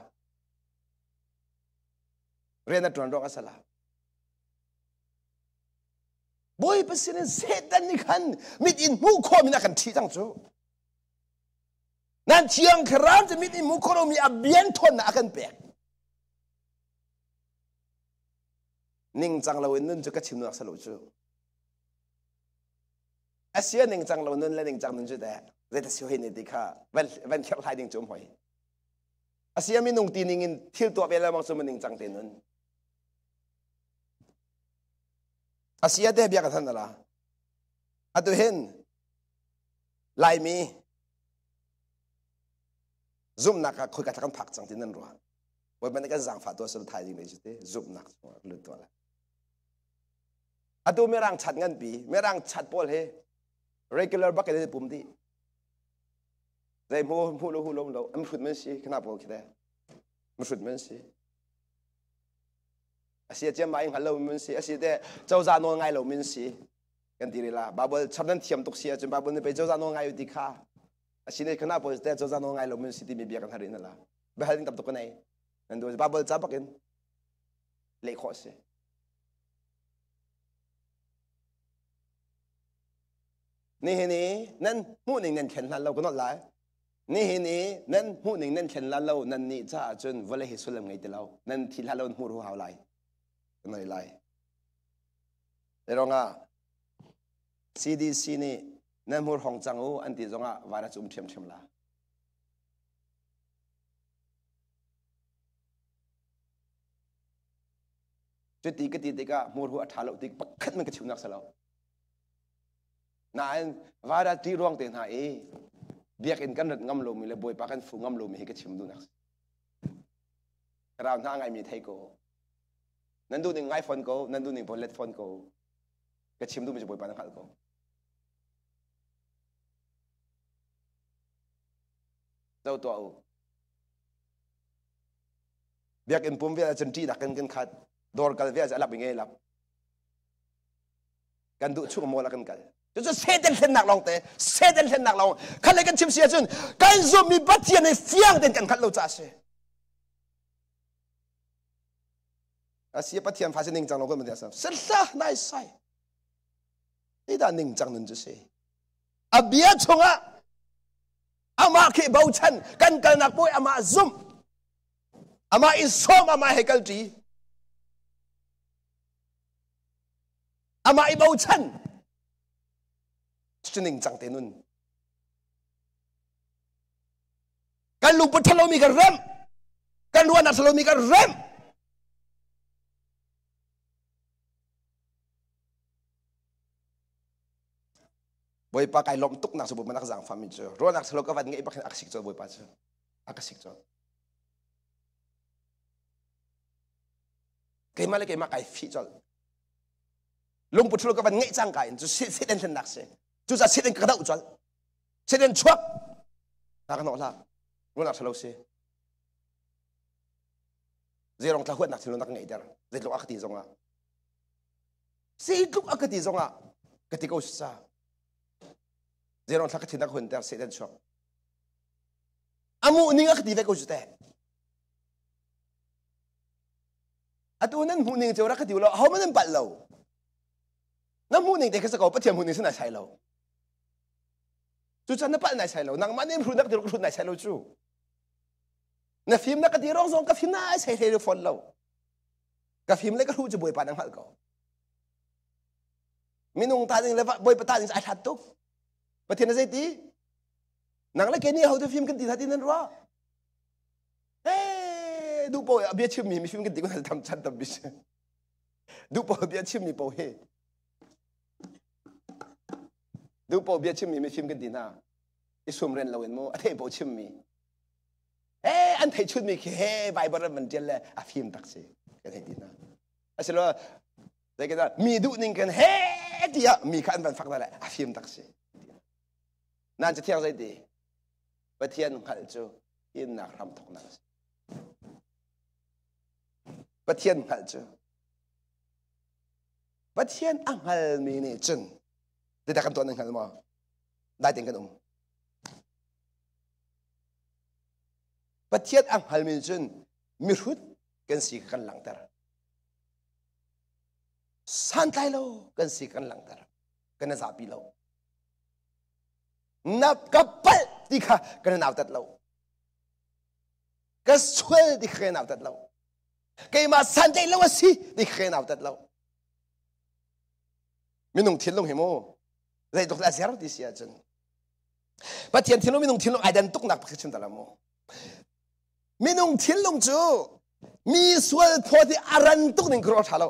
S1: re na tron ro asa la boy pasin setan ni khan mit in mu kho mi na kan thi jang chu nan chiang khram je mit in mu kho mi abien thon na kan pek ning chang lo nun chu ka chim na sa lo chu Asia ning chang lo nun le ning chang nun chu da zeta siu hin ni kha van khel hai ding chum hoi Asia mi nung ti ning in thil to be la mang su ning chang te nun Asia de bia ka than la atu hen lai mi zoom nak ka khoi ka kan phak chang tin nan ro boi ban ka jang fa to sul thai ding le chu te zoom nak lu to la atu merang chat ngan pi merang chat pol he regular bucket de pum di dai mo hu lo am phut men si khna pol khide mo phut men si asia chem mai halo men si asia de chau za no ngai lo men si kan ti la babel chapdan thiam tok sia chem babel ne pe chau za no ngai ti kha asia ne khna pol de chau za no ngai lo men si ti mi bia kan harin la ba halin tap tok nei and do babel cha bakin le kho seนี่นี่นั่นหูหนึ่งนั่นเข็นลันเราก็นอดหลายนี่นี่นั่นหูหนึ่งนั่นเข็นลันเรานั่นนี่จ้าจนวันเลยเหตุสุดลำไงแต่เรานั่นที่ลันเราหูรู้หาวไหลก็นอดไหลแต่เราอ่ะ CDC นี่นั่นหูห้องจังหูอันที่เราอ่ะวาระจุ่มเทียมละจุดตีก็ตีติกะหูรู้อัฐาเราตีปักขัดมันก็ชิวนักสลาวนั่นว่าเราที่ร่วงเต็นหายเบียกอินกันรถงำลมมีเลยบอยปากันฟูงำลมมีให้กระชิมดูนักเราหน้าไงมีไทยโกนั่นดูหนึ่งไอโฟนโกนั่นดูหนึ่งพอเล็ตโฟนโกกระชิมดูมันจะบอยปานักขัดโกเจ้าตัวเบียกอินปุ่มเวียจันจีดักกันขัดดอร์กันเวียจะหลับยังไงหลับกันดูชุ่มโมละกันกันจะเสด็จเส้นหนักลงเตะเสด็จเส้นหนักลงขันเลยกันชิมเสียจนกันซุ่มมีบัตรเทียนในเฟียงเดินกันขัดเราจ่าเสียอาเสียบัตรเทียนฟ้าเส้นหนึ่งจังลงก็มันเดียวกันเสร็จละนายใส่ไอ้ด้านหนึ่งจังนั่นจะเสียอาเบียชงอ่ะอามาเขบ่าวชันกันกันนักป่วยอามาซุ่มอามาอินซ้อมอามาให้กันจีอามาอิบ่าวชันจะหนึ่งจังเตนุนการลุกพุทธโลมีการเริ่มการวันอัศโลมีการเริ่ม boy pa kai lom tuk nak sebut mana zang family jo ro nak selo ka wat ngai pak aksik jo boy pa jo akasik jo kai male kai ma kai fi jo lung pu thlo ka wat ngai chang kai jo sit den ten nak se jo za sit den ka dau jo sit den chuak nak no la ro nak selo se zerong tla huat nak selo nak ngai dar zelo akati zonga si luk akati zonga katiko sa zerong tla ka thinak hun dar sit den chuak amu ning akati ve ko jute atunan hu ning chora ka diulo how man bal lo na mu ning de ka sa ko pathiam hu ning sa na sai lo chu chan na pal na sai lo nang man nim hu nak dir hu na sai lo chu na film na ka di rong song ka film na sai sai fon lo ka film le ka hu ju boy pa nang hal ko minung ta ding le boy pa ta ding sai that tu pathian na sai ti nang la ke ni how to film kan ti tha ti nan ro du po bia chim mi film kan ti ko na tham chan tam bis du po bia chim mi po he du po bia chim mi film kan ti na isum ren lawen mo athe po chim mi an thai chut mi ke bible man tel le a film tak se kan ti na aselo dai ke da mi du ning kan dia mi kan ban fak da le a film tak se nan cha thiang sai ti pathian khal chu in nak ram thok na pathian khal chu pathian anghal mi ni chun de da kan to nang hal mo dai ting kan pathian anghal mi chun mi hut kan si kan lang tar san tai lo kan si kan lang tar kan za pi lo nap kapal di kha kan naw tat lo ka swel di kha naw tat lo kai ma san tai lo si di kha naw tat lo minung thil long hemo dai dok la zero di sia chen pathian thil minung thil ai dan tuk nak pa chen dala mo minung thil long chu mi swel photi aran tuk ning gro thalo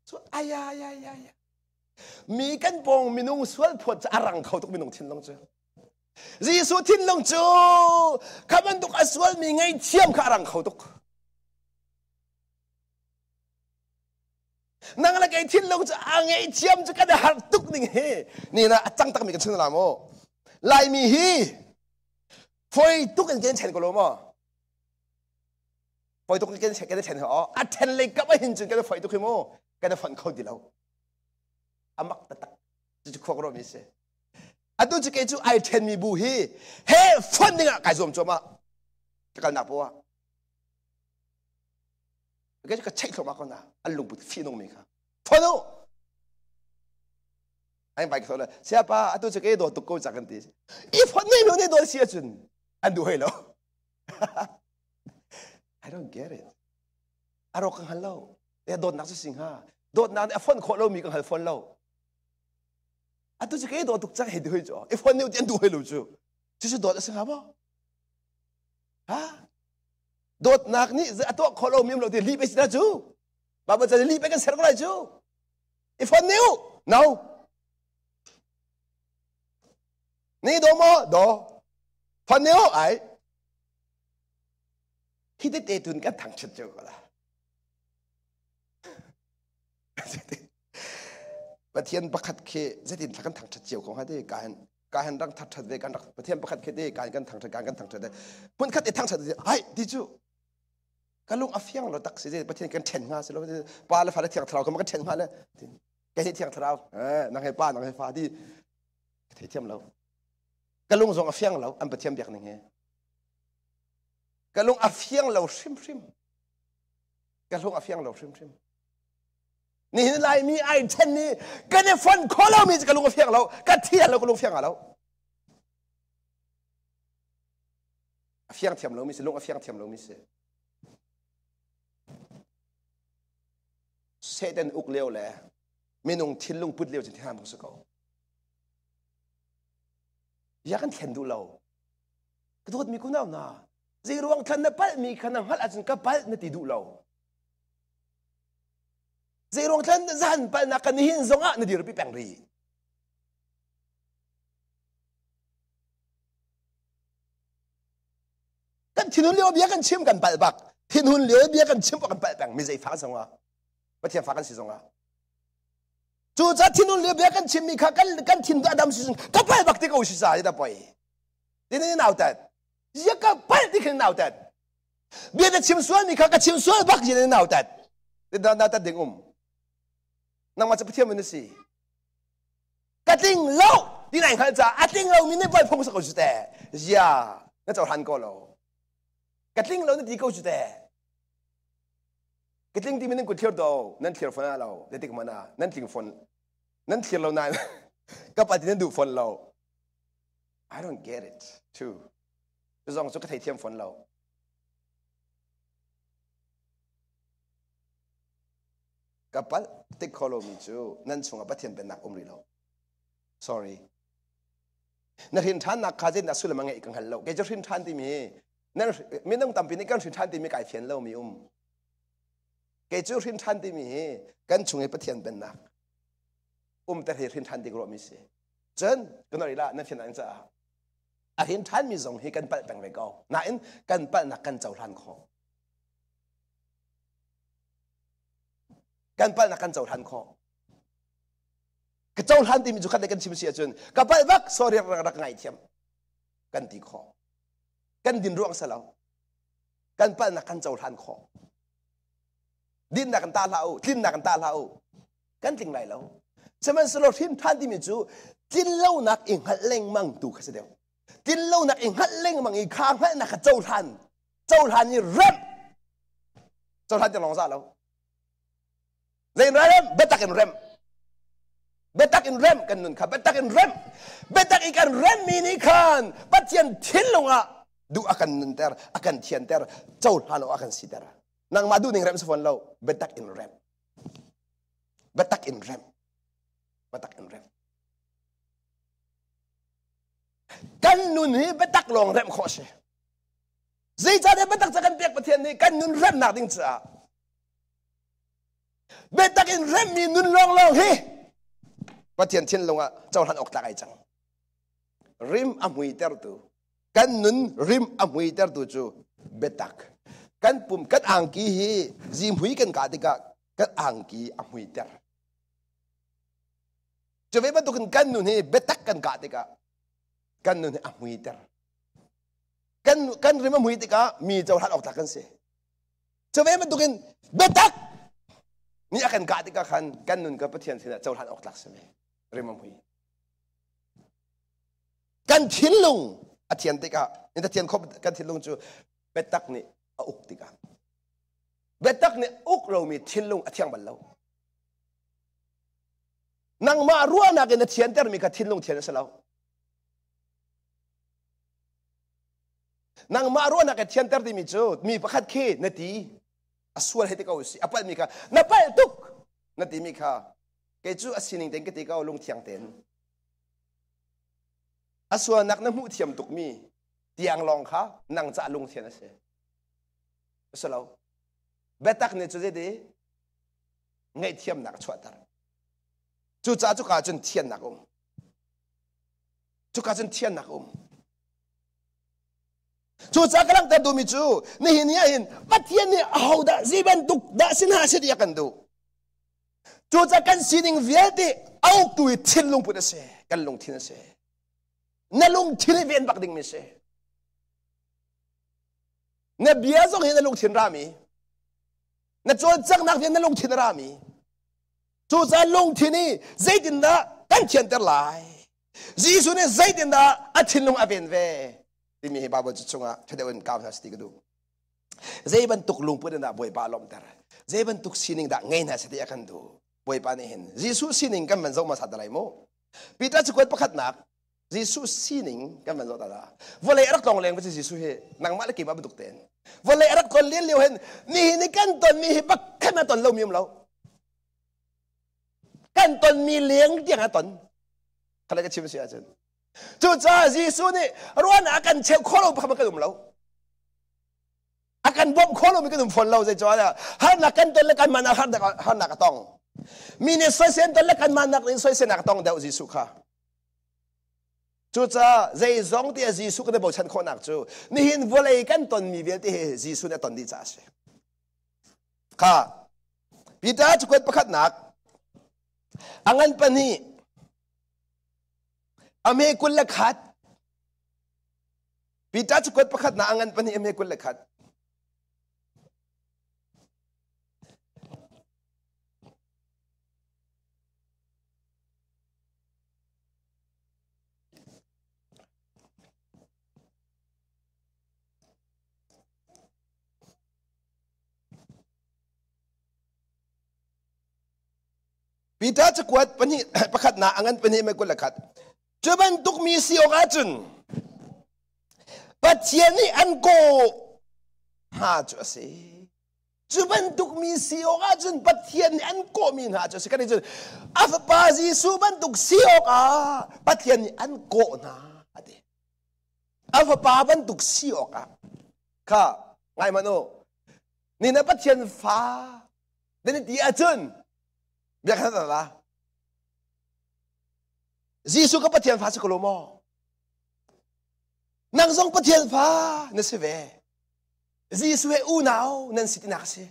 S1: so aya ya ya ya mi kan pong minung swel phot arang khau tuk minung thil long chu Jisu thil long chu kaman tuk aswal mi ngai thiam kha arang khau tuk nang la kai thil long chu angai thiam chu ka da har tuk ning he ni na achang tak mi kan chun la mo lai mi hi foi tuk kan gen chen ko lo mo foi tuk kan chen ho a then le ka ba hin chu ka foi tuk hi mo ka da fan khau di lo amak ta tak chu khok ro mi se adu chu ke chu ai then mi bu hi he fon ninga kai zom choma ka na po a cái check thọ mà con nào anh lùng bụt phi nông mình cả phun đâu anh bài cái là siapa tôi chỉ cái đồ tục câu chắc cái gì ít phun này nó này đồ xia chun anh đuổi lo I don't get it anh rồi càng hal lâu để đồ nát sinh ha đồ nát phun khó lâu mình càng hal phun lâu tôi chỉ cái đồ tục chắc hay đuổi cho ít phun này anh đuổi lo chứ chứ đồ sinh ha bao ha dot nak ni ato kholo mim lo ti li pe sida chu ba ba cha li pe kan ser ko lai chu if on new no ni do mo do phon new ai hi te te tun kan thang chet chu ko la pathian pakhat khe zetin thakan thang chet chu ko ha de ka han rang that that ve kan pathian pakhat khe de kan thang that de pun khat e thang that ai di chu kalung afiang lo tak se pathian kan then nga se lo pa la fa la thiang thrau ka ma kan then nga le cái gì thiang thrau nang he pa nang he fa di the thiam lo kalung zong afiang lo am pathiam biak ning he kalung afiang lo shim shim kalung afiang lo shim shim ni lai mi ai then ni kan ne fon kholo mi kalung afiang lo ka thia lo kalung afiang lo afiang thiam lo mi se long afiang thiam lo mi se Satan uk leo le minung thil lung put leo chin tham ko sako ya kan thlen du lo ka dot mi ku naw na ji ruang thlan na pal mi khanang hal ajin ka pal na ti du lo ji ruang thlan zan pal na kan hin zonga na dir pi pang ri ทินุนเลี้ยวเบี้ยกันชิมกันปัลบักทินุนเลี้ยวเบี้ยกันชิมกันปัลแบงมีใจฟังสงอ่ะไม่เทียมฟังกันสิสงอ่ะจู่จ้าทินุนเลี้ยวเบี้ยกันชิมมีข้ากันทินตัวดำสิสงก็ปัลบักที่เขาสิสายได้ไปทีนี้น่าแต่ยังก็ปัลที่เขาน่าแต่เบี้ยจะชิมส่วนมีข้าก็ชิมส่วนบักยังน่าแต่เดี๋ยวน่าแต่ดึงนั่งมาจะไปเที่ยวมันสิกระดิ่งเล่าที่ไหนเขาจะกระดิ่งเล่ามีในบ้านพงศกรจุดแต่ยานั่นจะทันก็เล่ากระดิ่งเล่านั่นที่เขาจุดแต่กระดิ่งที่มันนั่งกุดเที่ยวดูนั่นเที่ยวฝนเราเด็กมันนั่นทิ้งฝนนั่นเที่ยวเรานั่นก็ปฏิทินดูฝนเรา I don't get it too จะส่งสุขไทยเที่ยวฝนเรากับปัลติดคอลมีจูนั่นส่งกับปฏิทินเป็นนักริโล sorry นั่นหินท่านนักข้าเจนนักสุลมังเงยกังหันเราแกจะหินท่านที่มีนั่นไม่ต้องตามปีนี้กันหินท่านที่มีไก่เทียนเรามีแกจะหินท่านที่มีกันส่งกับปฏิทินเป็นนักแต่หินท่านที่กลัวมีเสียจนกันอะไรล่ะนั่นหินนั่นจะหินท่านมีส่งให้กันปัลแบ่งไปก็นั่นกันปัลนักกันเจ้าท่านของกันปัลนักกันเจ้าทันคอกเจ้าทันที่มีจุดขัดในกันชิมเสียจนกับปัลบักสอรีรักไงเทียมกันตีคอกันดินร่วงสลาวกันปัลนักกันเจ้าทันคอดินนักกันตาเล่าดินนักกันตาเล่ากันติงไรเล่าฉะนั้นสโลทินทันที่มีจุดดินเล่านักเองหัดเล่งมั่งตูข้าเสียเดียวดินเล่านักเองหัดเล่งมั่งอีกข้างให้นักเจ้าทันนี่เริ่มเจ้าทันจะลองซะแล้วZain rem, betak in rem kan nun ka, betak ikan rem mini kan, patian tilunga du akan nunter, akan tianter, jauh hano akan sitar. Nang madu ning rem sefon lau, betak in rem. Kan nun hi betak long rem khose. Zai jade betak jakan piak patian ni kan nun rem nak ding ca. Betak in rem mi nun long hi patian chin longa จ้าทันออกตาไกจังริมอมวยเตอร์ตูกันนุนริมอมวยเตอร์ตูจูเบตักกันปุ่มกันอ่างกีฮีจิมหุยกันกาติกากันอ่างกีอมวยเตอร์จะเว้ยมันตุกันกันนุนฮีเบตักกันกาติกากันนุนฮีอมวยเตอร์กันริมอมวยติกามีเจ้าทันออกตากันเสียจะเว้ยมันตุกันเบตักนี่อาการกาติกากันนุนกับpatianเสียเจ้าทันออกตาเสียริมอมวยกันทิ้งลงอาเทียนติกานี่อาเทียนครบกันทิ้งลงจูเบตักนี่อุกติกาเบตักนี่อุกเรามีทิ้งลงอาเทียนบัลลังนางมารัวนักเงินอาเทียนแต่มีการทิ้งลงเทียนเสลานางมารัวนักอาเทียนแต่ที่มีจูมีประคัดขี้นาทีอสวรให้ติกาอุสิอภัยมีค่ะนับไปตุกนาทีมีค่ะเกจูอสินิงเต็งกิติกาลงเทียงเต็นอสวนักน้ำมูเทียมตุกมีเตียงลองค่ะนั่งจะลงเทียนเสียสลาวเบตักเนี่ยจุดเดียไงเทียมนักชวดตาจุดจ้าจุกาจนเทียนนักจุกาจนเทียนนักจุดจ้ากำลังแต่ดูมิจูนี่เห็นยังเห็นปัทเทียนเนี่ยเอาด่าจีบันตุกด่าสินหาเสียกันดูจุดจ้ากันสินิงเวียดเอาตัวทิ้งลงปุ่นเสียกันลงทิ้งเสียนั่นลงทิ้งเวียนบักดิ่งมิเสียนั่นเบียร์ส่งเห็นนั่นลงทิ้งรามีนั่นจุดจ้านักเวียนนั่นลงทิ้งรามีจุดจ้าลงทิ้งนี่ใจดินด่ากันเทียนแต่ลายจีสุเนี่ยใจดินด่าอัดทิ้งลงอเวนเวที่มีบาบจุดชงอ่ะที่เดินก้าวหน้าสติกดูใจบรรทุกลุงพูดน่ะบอยปาลมแต่ใจบรรทุกสินิงด่าไงน่ะสติอากันดูบอยปานี่เห็นจีสุสินิงกันมันจะมาสัตว์อะไรมั้งปีตาจะกวดประคัดนักจีสุสินิงกันมันจะอะไรวันเลยรักตองเลี้ยงไม่ใช่จีสุเฮนางมาเล็กกี่บาบรรทุกเต็นวันเลยรักคนเลี้ยงเลี้ยวเห็นนี่กันตอนมีบักแค่มาตอนเรามีมั้งเรากันตอนมีเลี้ยงเดียงตอนทะเลก็ชิมเสียจนจุดจ้าจีสุนี่ร้อนอาการเชี่ยวโคลมันก็ดุมเราอาการบ่มโคลมันก็ดุมฝนเราใจจ้าเนี่ยหันนักกันตัวเล็กกันมานักหันนักต้องมีเนี่ยสวยเส้นตัวเล็กกันมานักสวยเส้นนักต้องเดาจีสุค่ะ chú cha dây giống tia Giêsu cái bộ chân khó nặng chú ni hin vô lấy căn tuần mi việt tia Giêsu này tuần đi trả sẽ cả Peter chú quên bắt nặng angan pani ame kul lekhat Peter chú quên bắt nặng angan pani ame kul lekhat Peterจะกวดปนิประคัดนาอันปนิไม่กุลขัดจะบรรทุกมีสิโอกาจุนปัจเจียนี่อันโกหาจุสิจะบรรทุกมีสิโอกาจุนปัจเจียนี่อันโกมีหาจุสิกันนี่จุนอัฟปาจีสุบรรทุกสิโอกาปัจเจียนี่อันโกนะอะดิอัฟปาบรรทุกสิโอกาค่ะไงมันโนนี่นะปัจเจียนฟ้าเดี๋ยวนี้ตีอาจุนเบียกันอะไรGiêsu có bắt thiên phá sự cầu mò nàng dòng bắt thiên phá nên sẽ về Giêsu hệ u nào nên sẽ tin nạc sẽ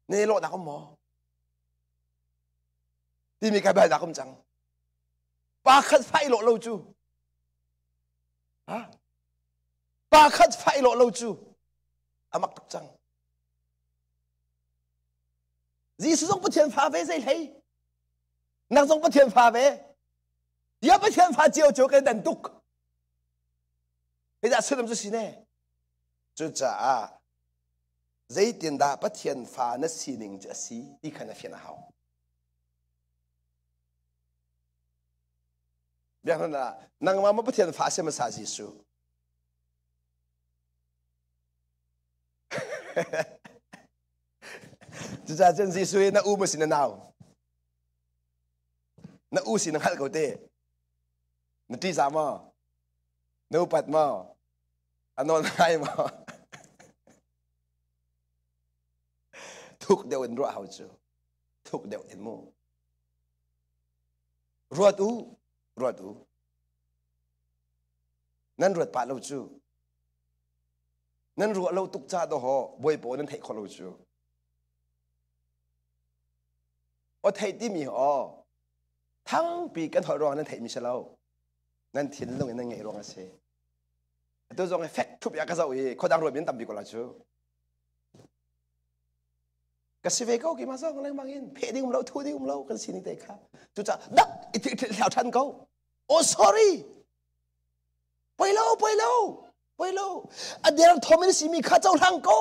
S1: nên lộ đã không mò thì mình cái bài đã không chẳng ba khát phải lộ lâu chú ba khát phải lộ lâu chú mặc tục chẳng Giêsu dòng bắt thiên phá về dây thấy nàng dòng bắt thiên phá về ya bắt thiên phá chiều chiều cái đàn tục bây giờ làm gì nè chú cha dây tiền đã bắt thiên phá nó xì ninh cho xí đi khai nó phiền hảo biết không là nàng mà bắt thiên phá xem mà sao Giêsu chú cha chân Giêsu nó u mà xin nào na usi nang hal ko te na ti sa mo na upat mo ano nai mo thuk deu en ro hau chu thuk deu en mo ruat u nan ruat pa lo chu nan ruat lo tuk cha do ho boi po nan thei kho lo chu o thei ti mi hoทั้งปีกันถอยรองนั้นเห็นมิเชลเอานั่นทิ้งลงในไงรองเสียตัวจงเอฟเฟกต์ทุบยากระเซาอีคนดังรวยเป็นต่ำปีกว่าจูกระสิเวก็กี่มาซ่องอะไรบางอย่างเพดดิ้งเราทูดิ้งเรากันสิ่งนี้แต่ค่ะจู่จ้าดักอิทธิฤทธิ์เหล่าทันเขาโอ้ sorry ไปแล้วอันเดียวทอมนี่สิมีข้าเจ้าทางเขา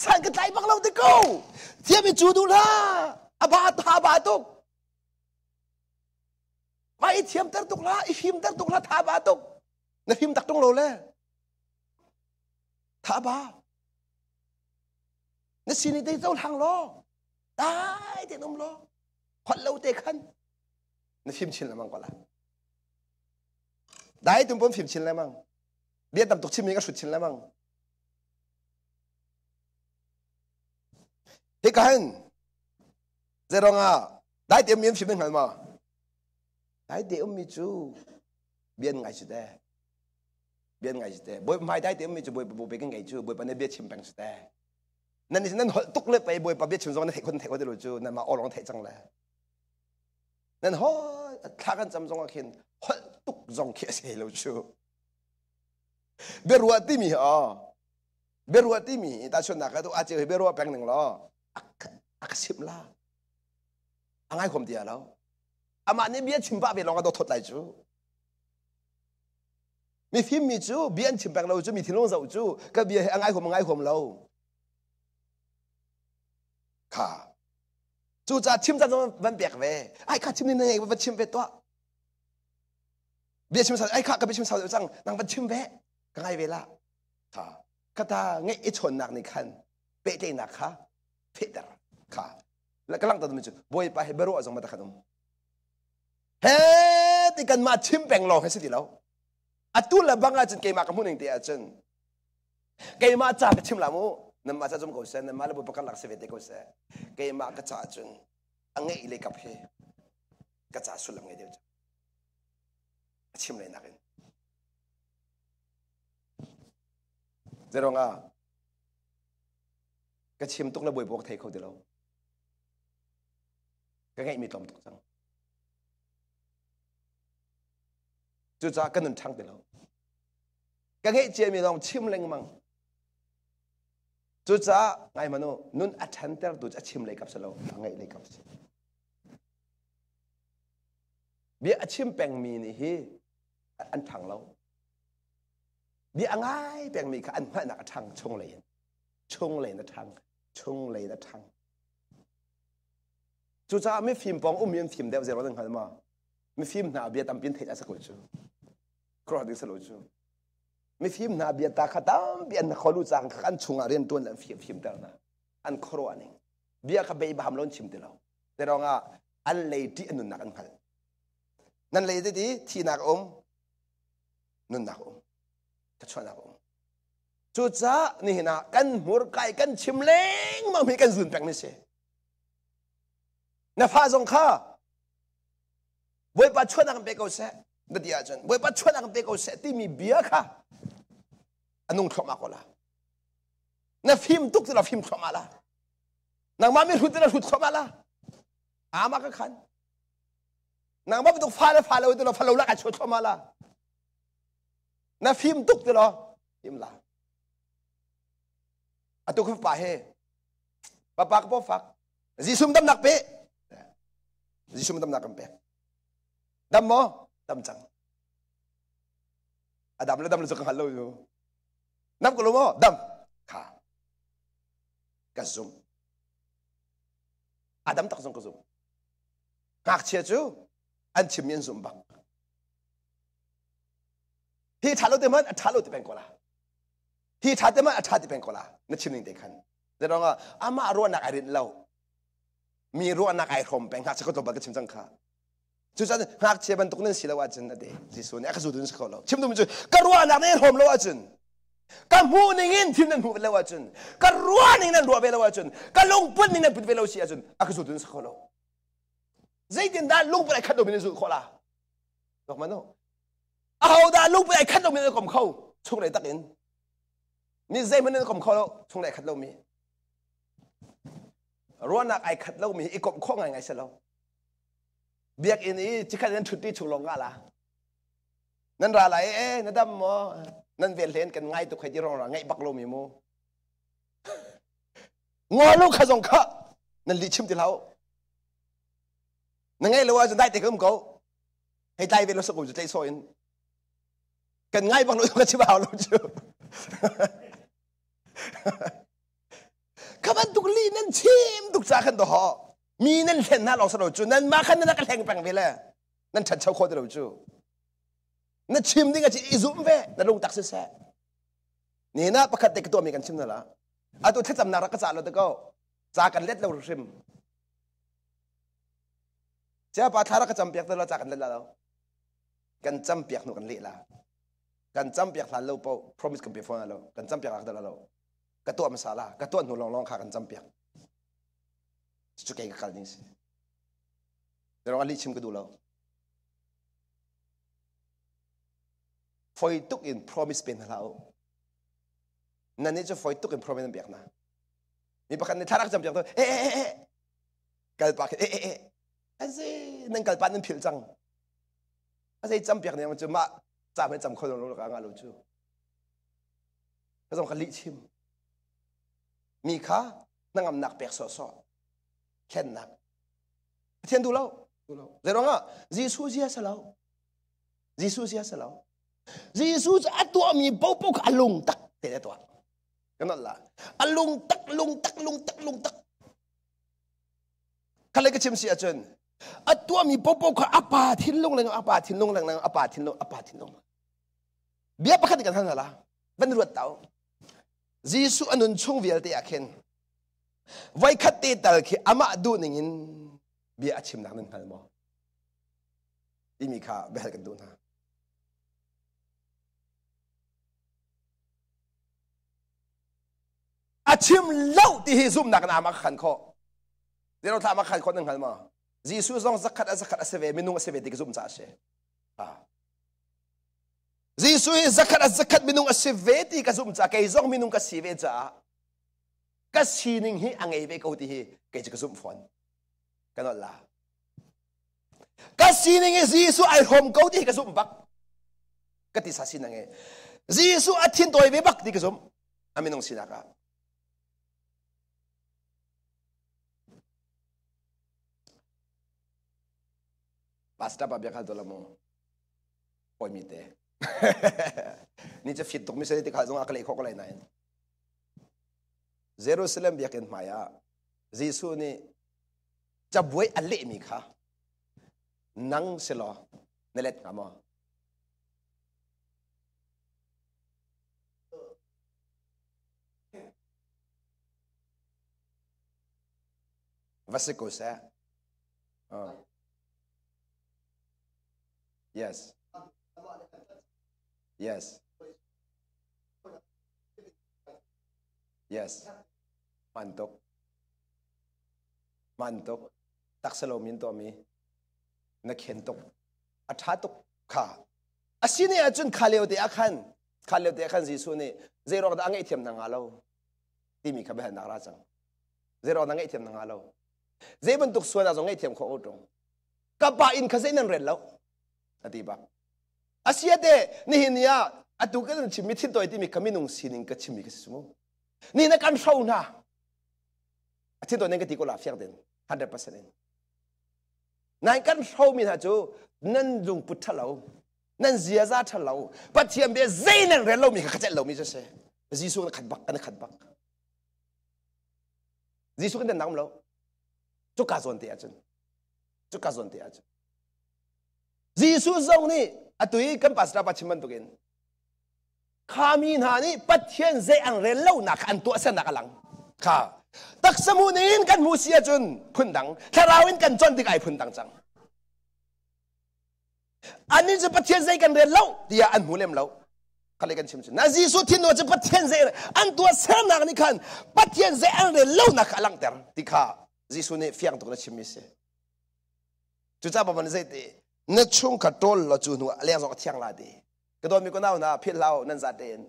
S1: สั่งกันใจบังเราติเขาเทียบไปจูดูละอาบาตุกไม่เทียมตักตุกละอีฟิมตักตุกละทาบาตุกในฟิมตักตรงโลเลยทาบาในสิ่งนี้ได้เจ้าทางล้อได้เด็กนมล้อพอเราเตะขันในฟิมชินละมั่งก็ละได้ตุ้มปมฟิมชินละมั่งเบียดตับตุกชิมนี้ก็สุดชินละมั่งเฮ้ยกันเจ้ารองได้เตรียมมีนฟิมเป็นไงมาได้เตรียมมีจูเบียนไงสุดแต่บ่อยไม่ได้เตรียมมีจูบ่อยไปกันไงจูบ่อยไปในเบียดชิมแปงสุดแต่นั่นตุกเลยไปบ่อยไปเบียดชิมซองนั่นเทคนได้รู้จูนั่นมาออลองเทจังเลยนั่นฮอท้ากันจำซองกันฮอตุกซองเขียเสียรู้จูเบรัวที่มีแต่ชนนักตัวอาจจะเบรัวแปงหนึ่งล้ออักษิมล่าอังไงคมเดียแล้วอามาเนี่ยเบียชิมบ้าไปลองกันตัวทดไหลจูมีฟิล์มมีจูเบียชิมแปงเราจูมีที่ลงเสาจูก็เบียอังไงคมเราค่ะจูจะชิมจะต้องวันเปียกเว้ไอ้ข้าชิมนี่ไงวันชิมเวตัวเบียชิมสาวไอ้ข้าก็ไปชิมสาวจังนางวันชิมเวก็ไงเวล่ะค่ะก็ตาไงไอ้ชนหนักในคันเป๊ะใจหนักค่ะเฟดร์ค่ะแล้วก็ลังตัวมันจูบ่อยไปเบรัวจังมาตะขนมเฮ้ที่กันมาชิมแปงลองให้สิทีแล้วอัตุลบังอาจจะเกี่ยมากับผู้หนึ่งเดียจนเกี่ยมาจ่าไปชิมละมูนั่นมาจะจมกูเสนั่นมาแล้วบุปการหลักเสวตกูเสเกี่ยมากระจ่าจนอังเงยเลยกับเฮกระจ่าสุดละไงเดียว ชิมเลยนักจะร้องก็ชิมตุกระบวยบวกไทยเขาเดียวก็ไงมีตอมตุกจังจุดจ้ากันนุ่นช่างเดียวก็ไงเจียมีลองชิมเล็งมังจุดจ้าไงมันนุ่นอัดฉันเตอร์ดูจะชิมเลยกับสโลไงเลยกับสิเบี้ยชิมแปงมีนี่ฮีอันทางเราเบี้ยง่ายแปลงมีค่ะอันพระนักทางชงเลยนะทางชงเลยนะทางจู่จ้าไม่ฟิล์มปองมีฟิล์มเดียวเจอเราตั้งขนาดมาไม่ฟิล์มหน้าเบี้ยตามพินเทจัสกุลจูครอดิสโลจูไม่ฟิล์มหน้าเบี้ยตาขัดตามเบี้ยนักขลุ่ยจังขันชงอาเรียนตัวนั้นฟิล์มเดียวนะอันครัวนี่เบี้ยขับไปบ้ามล้นชิมเดียวแต่เราอันเลยที่อันนุ่นนักอันพันนั่นเลยที่นักนุ่นนักก็ชวนนักจุดจ้านี่นะกันหัวไก่กันชิมเล้งมันมีกันสุ่นแปลงนี่เสียนะฟ้าสงข้าบวยปัดชวนนักเบกเอาเสะนั่นดีอาจารย์บวยปัดชวนนักเบกเอาเสะที่มีเบียร์ค่ะอันนุ่งทอมาก็ละนะฟิล์มตุกที่เราฟิล์มทอมาละนักมาไม่รู้ที่เรารู้ทอมาละอามาก็ขันนักมาไม่ต้องฟ้าเลยที่เราฟ้าเราละกันชวนทอมาละนะฟิล์มตุกที่เราฟิล์มละอะตุกฟ้าเฮป้าป้าก็ฟักจิซุมดำนักเปจิซุมดำนักกันเปดำโมดำจังอะดำเลยสุขหันโลอยู่น้ำกุลโมดำข้ากระซุมอะดำตักซุมกระซุมหักเชียจูอันชิมยันซุมบังที่ทารุเตมันทารุเตเป็นกว่าที่ทาเตมันทาเตเป็นกว่านั่นชิมนิ่งเด็กขันแต่เราอามารัวนักไอรินเรามีรัวนักไอรมเป็นหักเชก็ตัวบักชิมจังข้าจุดนั้นหักเชียบันตุกนั่นสิละว่าจันนั่นเองจิสุเนี่ยก็สุดที่สุดเขาชิมดูมันจุก็รัวนักนี่รมละว่าจันก็หูนิ่งทิมนั่นหูเป็นละว่าจันก็รัวนิ่งนั่นรัวเป็นละว่าจันก็ลงปุ่นนิ่งนั่นปุ่นเป็นละว่าเสียจันก็สุดที่สุดเขาใจดินด้านลงไปขัดดมินสุดเขาละดอกมันโน่เอาด้านลงไปขัดดมินกลมเขาช่วงไหนตักอินนี่ใจมันนั่นกลมเขาช่วงไหนขัดเรามีรัวนักไอขัดเรามีอีกกลมข้องไงเสร็จแล้วเบียกอินนี้จิขัดนั้นชุดที่ชุลงกะละนั่นอะไรนั่นดำมอนั่นเวลเลนกันไงตัวใครที่ร้องไงบักโลมีโมงอลูกขจงข้านั่นลิชิมที่เรานั่นไงเราว่าจะได้แต่ก็มึงเขาให้ใจเป็นเราสกุลจะใจโซนกันไงบักโลก็ชิบเอาเราจูข้ามันตุกลีนั่นชิมตุกจากขันตัวหอมีนั่นเห็นหน้าเราสนุกจูนั่นมาขันนั่นก็แหงแปลงไปเลยนั่นฉันเช่าโคตรเราจูนั่นชิมดิ้งก็จะอิซุมเวนั่นลงตักเสียนี่นะประคัตเด็กตัวมีกันชิมนั่นละอ่ะตัวที่จำนารักษาเราตะก็จากกันเล็ดเราชิมเจ้าปาทารักจำเปียกตัวเราจากกันเล็ดเรากันจำเปียกหนูกันเละละกันจำเปียกหลานเราเปล่า promise กันเปียกฟ้อนเรากันจำเปียกรักตัวเรากระตัวมาสาลากระตัวหนูลองขากันจำเปียกจุกเองกับกันนี่สิเดี๋ยวเราลิชิมกันดูเราฝอยตุกอิน promise เป็นเรานั่นนี่จะฝอยตุกอิน promise เป็นเปียกนะมีประกันในทารักจำเปียกตัวกัลปากอันนี้นั่งกัลปากนั่นผิวจังอันนี้จำเปียกเนี่ยมันจะมาจำให้จำคนเราการงานเราจูก็ต้องกันลิชิมมีข้านั่งอำนักเปียกสอแค่นักเทียนดูเราเดี๋ยวเราจีซูเสียสลาวจีซูเสียสลาวจีซูจะอัดตัวมีปุ๊บอลุงตักเตะตัวกันนั่นละอลุงตักเขาเลยก็ชิมเสียจนอัดตัวมีปุ๊บเขาอาปาทิ้งลงเลยอาปาทิ้งลงเลยอาปาทิ้งลงเบี้ยประคันกันท่านละเป็นรวดเต่าจีซูอันนั้นช่วงเวลาที่อยากเห็นไว้คัดตีตาคืออามาดูนิ่งเบียชิมนักนั่นพันมออีมีข้าเบลกันดูนะอาชิมเล่าที่ฮิซุมนักนามาขันข้อเดี๋ยวเราทำมาขันข้อนั่นพันมอจีซูต้องสักขัดเสวมินุงเสวติกซุมจ่าเช Jisu zakat minung asiveti kasum cha kay zong minung kasive cha kasining hi angay ve ko ti hi kay kasum phone kanot la kasining Jisu ay hom ko ti kasum bak kati sasin nange Jisu athin toy ve bak ti kasum aminong sinaka basta pa biakal dolamo poimite niจะฟิตตกไม่ใช่ที่ข้าจงอักเลขเขาอะไรนั่นเยรูซาเล็มเบียกันมาอ่ะยิสุนี่จะบวยอัลเลมีค่ะนังเสลอเนเล็ดงามวัสดุเซ่yes yes yes mantok taksalomin to mi nakhentok athatok kha asine achun khaleu te akhan jisu ni zero da angai them nang alo timi kha ba na ra chang zero da ngai them nang alo zebun tuk suana zong ngai them kho otong ka ba in kha zenan ren lo atiba Asia de ni hinia atu ka chimi thin toy ti mi kaminung sining ka chimi ka sumo ni na kan shau na athin to ne ka ti ko la fiak den 100% nai kan shau mi ha chu nan jung put thalo nan zia za thalo pathiam be zainan re lo mi ka khachal lo mi se jisu ka khat bak jisu kan nam lo chu ka zon te achun jisu zong ni atui kan pasra pachiman tukin khamin hani pathian ze ang relo nak an tu asa nakalang kha taksamunin kan musia chun phundang tharawin kan chon dik ai phundang chang anin je pathian ze kan relo dia an mulem lo khale kan chim na jisu thin no je pathian ze an tu asa nak ni khan pathian ze ang relo nak alang ter tikha jisu ne fiang to na chim mi se chu cha ba ban ze te na chung ka tol la chu nu leng zo thiang la de ka do mi ko naw na phil lao nan za ten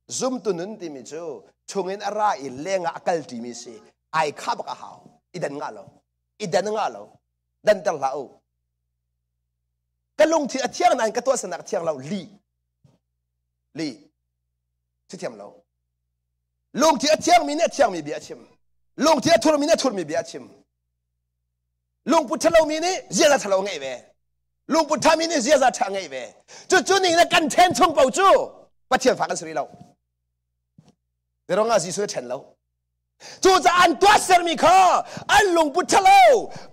S1: zum tu nun ti mi chu chungin ara I lenga akal ti mi se ai kha ba ka haw idan nga lo dan tal lao ka lung thi athiang nan ka to sa nak thiang lao li chi thiam lo lung thi athiang mi ne thiang mi bi achim lung thi athur mi ne thur mi bi achim lung pu thalo mi ni zia la thalo ngai veลุงปุถามินี่เสียจะทางไงเว้จู่ๆนี่นะกันเทนชงเป่าจู่ปัจเจียนฝากกันสิเราเดี๋ยวเราจีสุดเทนเราจู่จะอันตัวเสร์มีข้าอันลุงปุถาเรา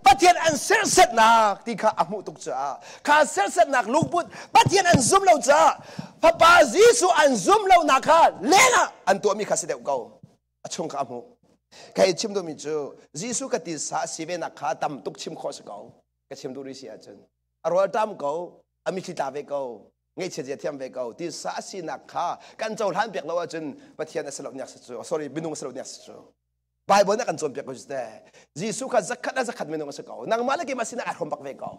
S1: ปัจเจียนอันเสร์เสร็จนักที่ข้าอามุตุกจ้าข้าเสร์เสร็จนักลุงปุถปัจเจียนอันซุ่มเราจ้าพระปาจีสุอันซุ่มเรานักข้าเล่นะอันตัวมีข้าเสด็จเก่าชงข้าอามุใครชิมดูมิจู่จีสุกติสาสิเวนักข้าตำตุกชิมข้อสเก่าก็ชิมดูริเสียจนอรวตามเขาอมิคิตาเวเขาไงเฉยๆเทียมเวเขาที่สาสินักข้ากันโจรหันเปียกเราจนปะเทียนสลบเนี่ยสุด sorry บินุงสลบเนี่ยสุดไบเบิลนักกันโจรเปียกก็จะได้ยิสุข้าจะขัดบินุงสุดเขานางมาเลกิมาสินักอาหารปักเวเขา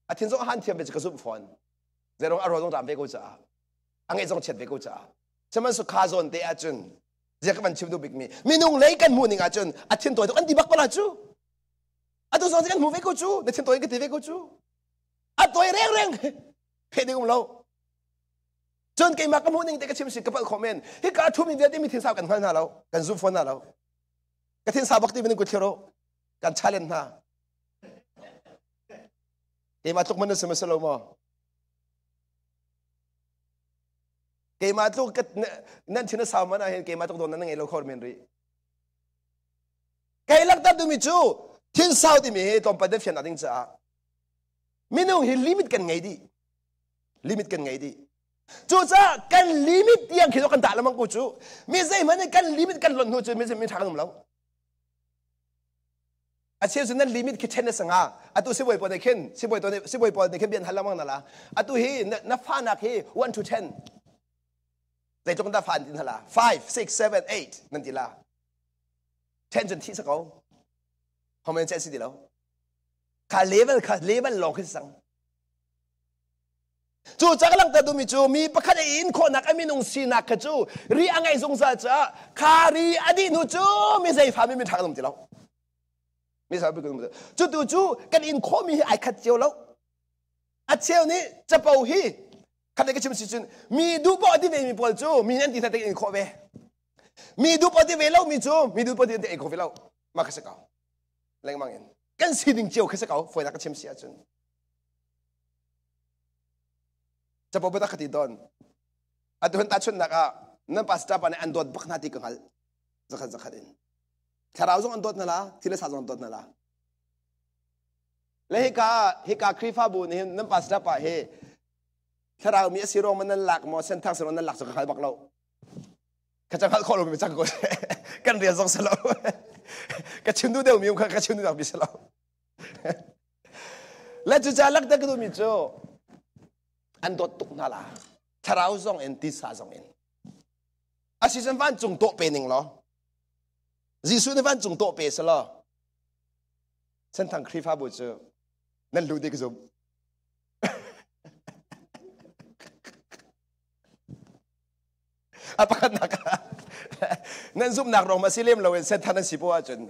S1: อาทิตย์สองหันเทียมเวจะกระสุนฟอนเดี๋ยวอรวต้องตามเวเขาจ้าอังไงต้องเช็ดเวเขาจ้าจะมันสุขาโจรเตะจนเจ้าก็มันชิมดูบิ๊กมีนุงเล็กกันมูนิงอาจนอาทิตย์ตัวอันดีบักปลาจูatau soal kan move ko chu ne chen toy ke tv ko chu atoy reng he de gum lo chon ke ma ka mu ning te ka chim si ka pa comment he ka thu mi de mi thin sa kan hal na lo kan zoom phone na lo ka thin sa bak ti bin ko thero kan challenge na ke ma tuk man se ma selo mo ke ma tuk nan thin sa ma na he ke ma tuk don na ngai lo khor men ri ke lak ta du mi chu thiên sao thì mình tóm bắt được phiền nào tính cha mình nói hi limit cần ngay đi chú cha cần limit yang khi đó cần tạo làm ăn của chú mình dạy mà nên cần limit cần luận thôi chú mình dạy mình thằng làm lâu à chứ nên limit khi chen sang à tu sẽ bồi bồi này khen sẽ bồi bồi này khen biến hal làm ăn là à tu hi na pha nak hi 1 to 10 dạy chúng ta pha tin là 5 6 7 8 นั่นทีละ 10 จนที่สักเอาพอมันจะสิเดียวข้าเลเวลลงขึ้นสัง จูจักลังแต่ดูมีจูมีประคันอินคนนักมีนุ่งสีนักจูรีอังไงสงสารจ้าคารีอดีนูจูมีใจฟ้ามีทางลงจีแล้วมีสาวไปกันจูดูจูกันอินโคมีไอขัดเจียวแล้วอัดเจียวนี้จะเป่าฮีขัดในกระชิมสิจุนมีดูปอดีเวมีปอลจูมีนั่นที่ทำอินโคเวมีดูปอดีเวแล้วมีจูมีดูปอดีอินโคเวแล้วมาขัดเกาแรงมากเองกันสีดิ่งเจียวขัดเกาฝอยนักกระชิมเสียจุนจะพบตักติดอนอันทุนตัดชนนักนั่นปัสตาปานอันโดดบักนาติกังหัลจะขัดอินถ้าเราส่งอันโดดนั่นละที่เราส่งอันโดดนั่นละแล้วเฮกาครีฟ้าบุญนี่นั่นปัสตาปะเฮถ้าเรามีสิโรมันนั่นหลักมอเส้นทางสิโรนั่นหลักสุขขัดบักเราข้าจะขัดข้อลงไปจักก็กันเรียนส่งสลาวกระชิมดูเดียวมีอุ้งกระชิมดูเดียวมีสลาวแล้วจุดจ้าลักตะก็ดูมีโจอันโดดตุกนั่นละถ้าเราส่งเอ็นติสาส่งเอ็นอาศิสันฟันจงโตเป็นหนึ่งหรอจีสุนฟันจงโตเป็นสละเส้นทางครีฟ้าบุญเจอนั่นรู้ดีก็จบอาปกันนักนั่นซุ่มนักรองมาซิเลมเราเส้นทางนั้นสิบัวจน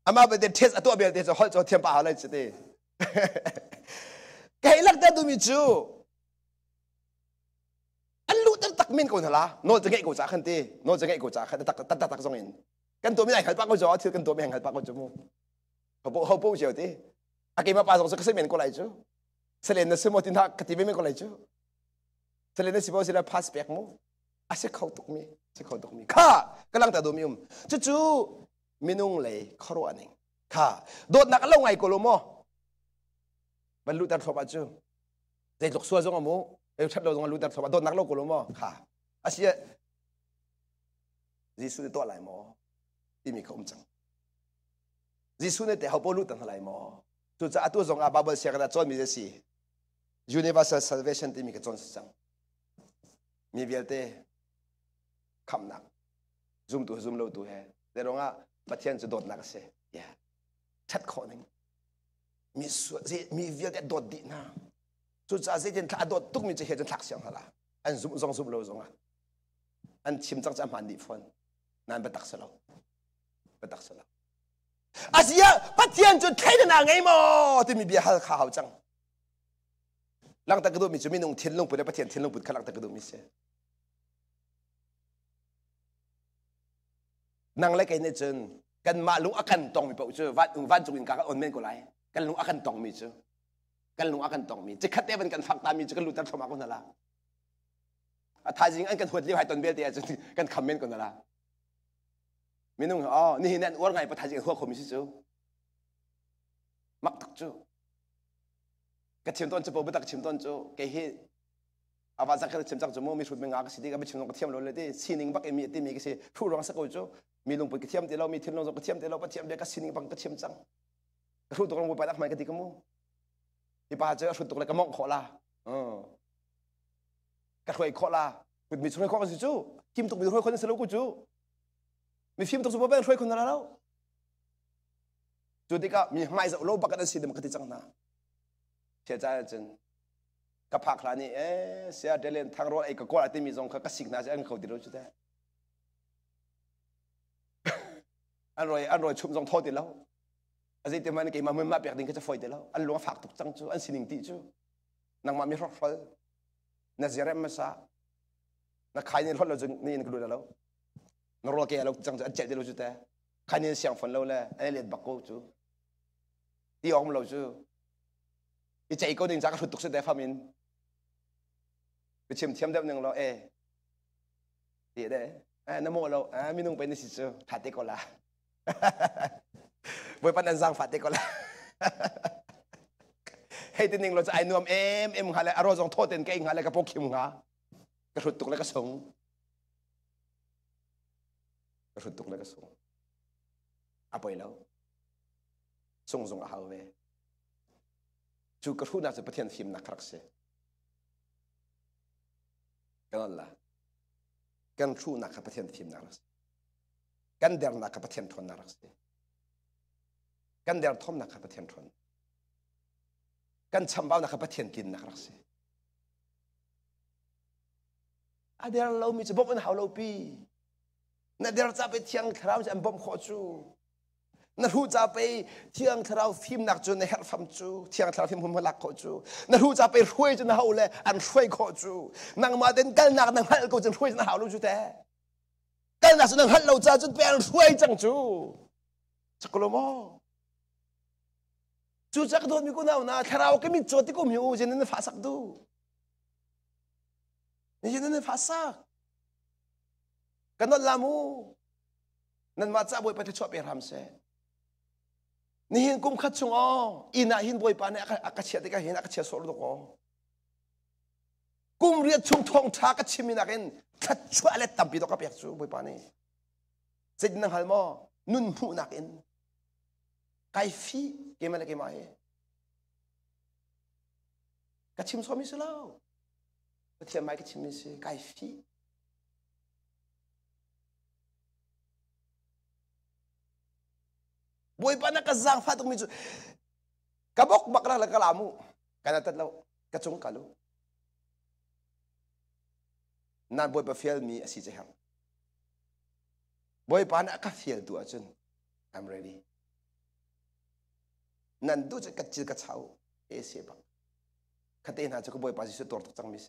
S1: อามาเป็นเทสตัวเบียร์เทสฮอลจะเทียมป่าอะไรจะได้แกลักแต่ดูมิจูอันรู้ตั้งตักมินกูนั่นละโน้ตจะเงี้ยกูจ่าขันตีโน้ตจะเงี้ยกูจ่าขันตักส่งอินกันตัวไม่ได้ขัดปากกูจ่อที่กันตัวไม่แข่งขัดปากกูจ่อมูเขาพูดเชียวตีอากิมาป่าส่งสักเส้นเมียนกูไหลจูเสลียนนั่นสมมติทักกติไม่มีกูไหลจูเสลียนนั่นสิบวันสิละพาสเปียกมูอาศัยเขาตุกมีอาศัยเขาตุกมีข้ากำลังแต่ดูมีจู่มินุ่งเลยขรัวนึงข้าโดดนักลงไงกูรู้มั้งบรรลุแต่ทบจูแต่หลอกซัวจงมูชัดเราต้องรู้แต่ทบโดดนักลงกูรู้มั้งข้าอาศัยยิสุตัวอะไรมั้งที่มีเขาจังยิสุเนี่ยแต่เขาพูดตั้งอะไรมั้งจู่จะตัวจงบาเบิลเสียกันจนมีเจสี universal salvation ที่มีกันจนจังมีเวลเต้คำนักzoom ตัว zoom เราตัวเฮแต่เราว่าประเทศจะโดดนักเสียชัดข้อนึงมีเวลเต้โดดดีนะจู่จะเส้นทางโดดทุกมีจะเห็นจนทักเสียงฮะละอัน zoom เราจงอันชิมจังจะมันดีฟันนั่นเป็นตักสลาวเป็นตักสลาวอาเซียประเทศจะใครจะนั่งไงมั้งที่มีเบียร์ข้าวจังหลังตะกระดูมีจะมีนุ่งเทียนลงไปในประเทศเทียนลงไปข้างหลังตะกระดูมีเสียนั่งเล็กไอ้เนี่ยจนกันมาลุงอากันตองมีเปล่าเจอวันจุกินกากอนเมนก็ไรกันลุงอากันตองมีเจอกันลุงอากันตองมีจะคัดเต้เป็นกันฝักตามีจะกันลุงตัดสมาคนนั่นละท้ายจริงอันกันหัวเลี้ยวให้ตนเบี้ยเตี้ยจนกันคอมเมนต์คนนั่นละมีนุ่งอ๋อนี่เนี่ยว่าไงประท้ายจริงหัวคมมีสิเจอมักตักเจอกระเทียมต้นจะปลูกไม่ตักกระเทียมต้นเจอแกเฮอาว่าสักกระเทียมจักจะมั่วมีชุดเป็นงากสิที่ก็ไม่ชิมลงกระเทียมเราเลยที่ซีนิงบักเอมีที่มีก็สิผู้ร้องสักคนเจอมีลงไปกระเทียมที่เรามีทิ้งลงกระเทียมที่เรากระเทียมเด็กก็ซีนิงบักกระเทียมจังรู้ตัวลงไปตักไม่กระติกมั่วที่ป้าเจอรู้ตัวเลยก็มองขอละกระถวยขอละคุณมีช่วยขอกันสิจูคิมตุกมีช่วยคนสรุปกูจูมีฟิล์มตุกสุภาพเป็นช่วยคนนั้นแล้วจูที่ก็มีไม่จะโลบักกันสิเดมันกระติจังนะเชื่อใจจนกับผักหลานี่เสียเดลนทางรถไอ้ก็กว่าที่มีทรงก็สิ่งนั้นจะอันเขาดีรู้จุดได้อร่อยชุ่มทรงโทษดีแล้วอันนี้ที่มันกี่มาเมื่อมาเปียกดิ้งก็จะฝอยดีแล้วอันหลวงฝากตุกจังจูอันสิ่งที่จูนางมามีรถไฟน่าจะเริ่มมาซะนักขายนี่รถเราจึงนี่นึกดูแล้วนรกแกเราจังจะเจ็ดดีรู้จุดได้ขายนี่เสียงฝนเราเลยอันนี้เล็ดบักโก้จูที่ออกมาเราจูอีใจก็ดึงจากรถตุกเสด็จฟ้ามินไปชิมเทียมเด็บหนึ่งเราดีได้น้ำโมเรามีนุ่งไปในสิจูฟาติโกลาบอยปันนันซังฟาติโกลาให้ทีหนึ่งเราจะไอ้นวมเอ็มหาเลยอารมณ์ทรงโทษเต็นเก่งหาเลยกระโปงคิมหากระสุนตุกแล้วก็ส่งกระสุนตุกแล้วก็ส่งอาไปแล้วส่งอาหารเวจูกระทุนอาจจะประเทศฟิล์มนักรักเสียกันนั่นละกันชูนักประเทศฟิล์มนักรักเสียกันเดินนักประเทศทนนักรักเสียกันเดินทอมนักประเทศทนกันชำบ่าวนักประเทศกินนักรักเสีย Ada lau mi sebab mana halau pi. Na der capai tiang terau jam bom khoju. Na hu capai tiang terau film nak ju na her fam ju. Tiang terau film hum lak khoju. Na hu capai ruai ju na haule an ruai khoju. Nang ma den kal nak nang hal ko ju ruai na halu ju te. Kal nak nang hal lau cha ju pe an ruai chang ju. Sakolo mo. Chu chak don mi ko na terau ke mi choti ko mi u jen na fa sak du. Ni jen na fa sak. Kanot lamu. Nan ma cha boy pa te chop pe ram se. Ni hin kum khat chung o. Ina hin boy pa ne aka chia te ka hin aka chia so lo ko. Kum ria chung thong tha ka chimi na ken khat chwa le tam pi to ka pek chu boy pa ne. Sed nang hal mo nun hu na ken. Kai fi ke ma le ke ma he. Ka chim so mi se lo. Ka thiam mai ka chim mi se kai fi. Boy pa na kazang fatung mi chu. Kabok bakra la kalamu. Kana tatlaw kachung kalu. Nan boy pa fiel mi asi jeham. Boy pa na ka fiel tu achun. I'm ready. Nan du che kachil ka chau e se bang. Khate na chu boy pa si tor tok chang mi.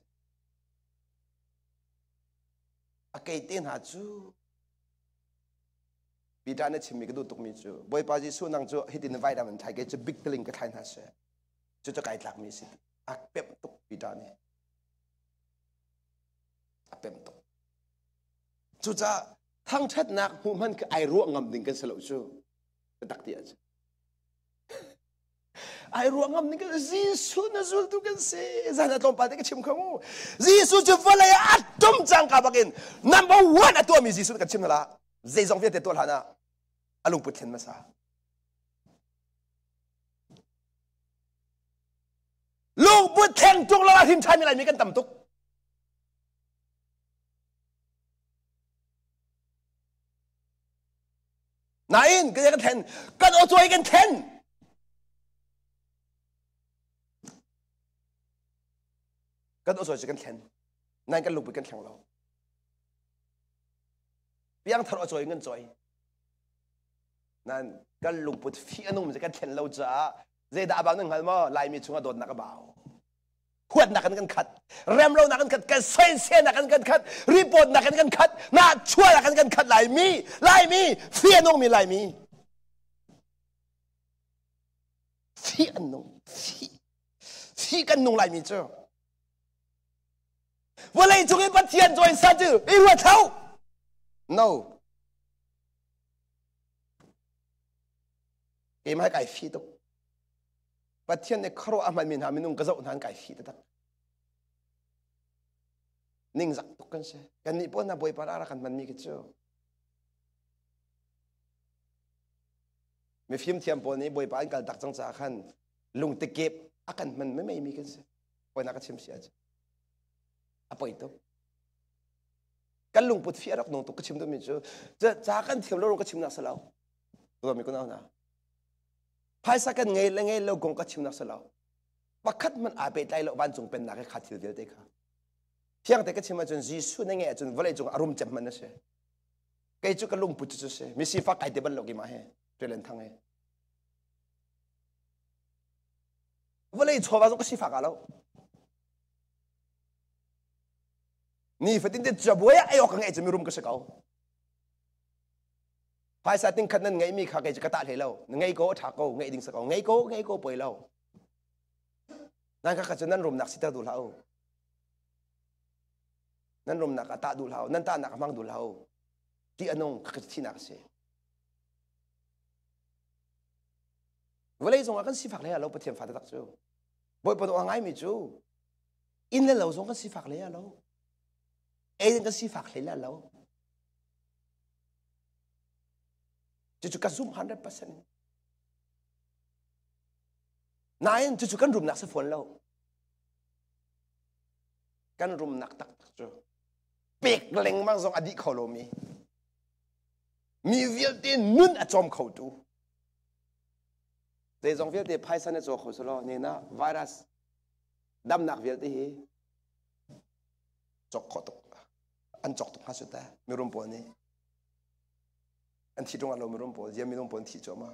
S1: Akai ten ha chu. Bidana chimmi ka du tuk mi chu. Boy pa ji su nang chu hitin vitamin thai ke chu big tiling ka thai na se. Chu chu kai tlak mi si. Ak pem tuk bidane. A pem tuk. Chu cha thang chat nak hu man ka ai ruak ngam ding kan selo chu. Tak ti aja. Ai ruak ngam ding kan Jisu na Zultu kan se. Zana tom pa te ka chim khamu. Jisu chu vala ya atom chang ka bakin. Number 1 atom mi Jisu ka chim na la. Dây dòng Việt tôi là na, alung bút thiên mà sa. Lung bút thiên chung lo hình thái mi lại mi kan tam tuk. Nain cái kan thiên, kan ô trôi kan thiên. Kan ô trôi chỉ kan thiên, nain kan lung bút kan thiên lo. Biang thar ojoi ngan joy nan kal lungput fi anum je kan thlen lo cha je da bang nang halmo lai mi chunga dot na ka baw huat na kan khat rem lo na kan khat ka sen sen na kan khat report na kan khat na chua na kan khat lai mi fi anum mi lai mi fi anum fi kan nung lai mi chu wo lai chung pa tian join sa chu i wa thau. No. Em hai cái phi tục. Bắt thiên này khâu amal min ham minung gazau nan cái phi tak. Ning zak tục kan se. Kan ni pon na boy para kan man mi kitcho. Me film thiam pon ni boy pa an kal tak chang cha khan lung te kep akan man me mi kan se. Pon na ka chim si aja. Apa itu? Kan lung put fiarak nong tu kachim tu mi chu cha kan thiam lo kachim na salau ro mi ko na phaisa kan ngei lo gong kachim na salau pakhat man a pe tai lo ban chung pen na ka khathil vel te kha thiang te kachim ma chun Jisu na nge chun vale chung arum cham man na se kai chu ka lung put chu se mi si fa kai te ban lo ki ma he Tial Lian Thang he vale chowa zo ka si fa ka lo ni fatin de jaboya ayo ka ngai chumi rum ka sakau phai sa ting khat nan ngai mi kha kai ka ta le lo ngai ko tha ko ngai ding sakau ngai ko poi lo nan ka chanan rum nak sita du lao nan rum nak ta du lao nan ta nak mang du lao ti anong ka thi nak se wala zong kan si fak le lo pathiam fa ta tak chu boy pa do ngai mi chu in le lo zong kan si fak le lo ấy cái si phạt lấy là lâu, chỉ chụp cái zoom 100%, nãy chỉ chụp cái room nạc sẽ phun lâu, cái room nạc tắc chứ, bẹt lên mang dòng adi khẩu lô mi viết tên nun ở trong khẩu tu, để dòng viết tên phai san ở trong khẩu số lo, nên na virus, đâm nạc viết tên hi, chọc khẩu tu. อันจอกตรงข้าสุดแต่ไม่รวมปนนี่อันที่ตรงเราไม่รวมปนยังไม่รวมปนที่จอมา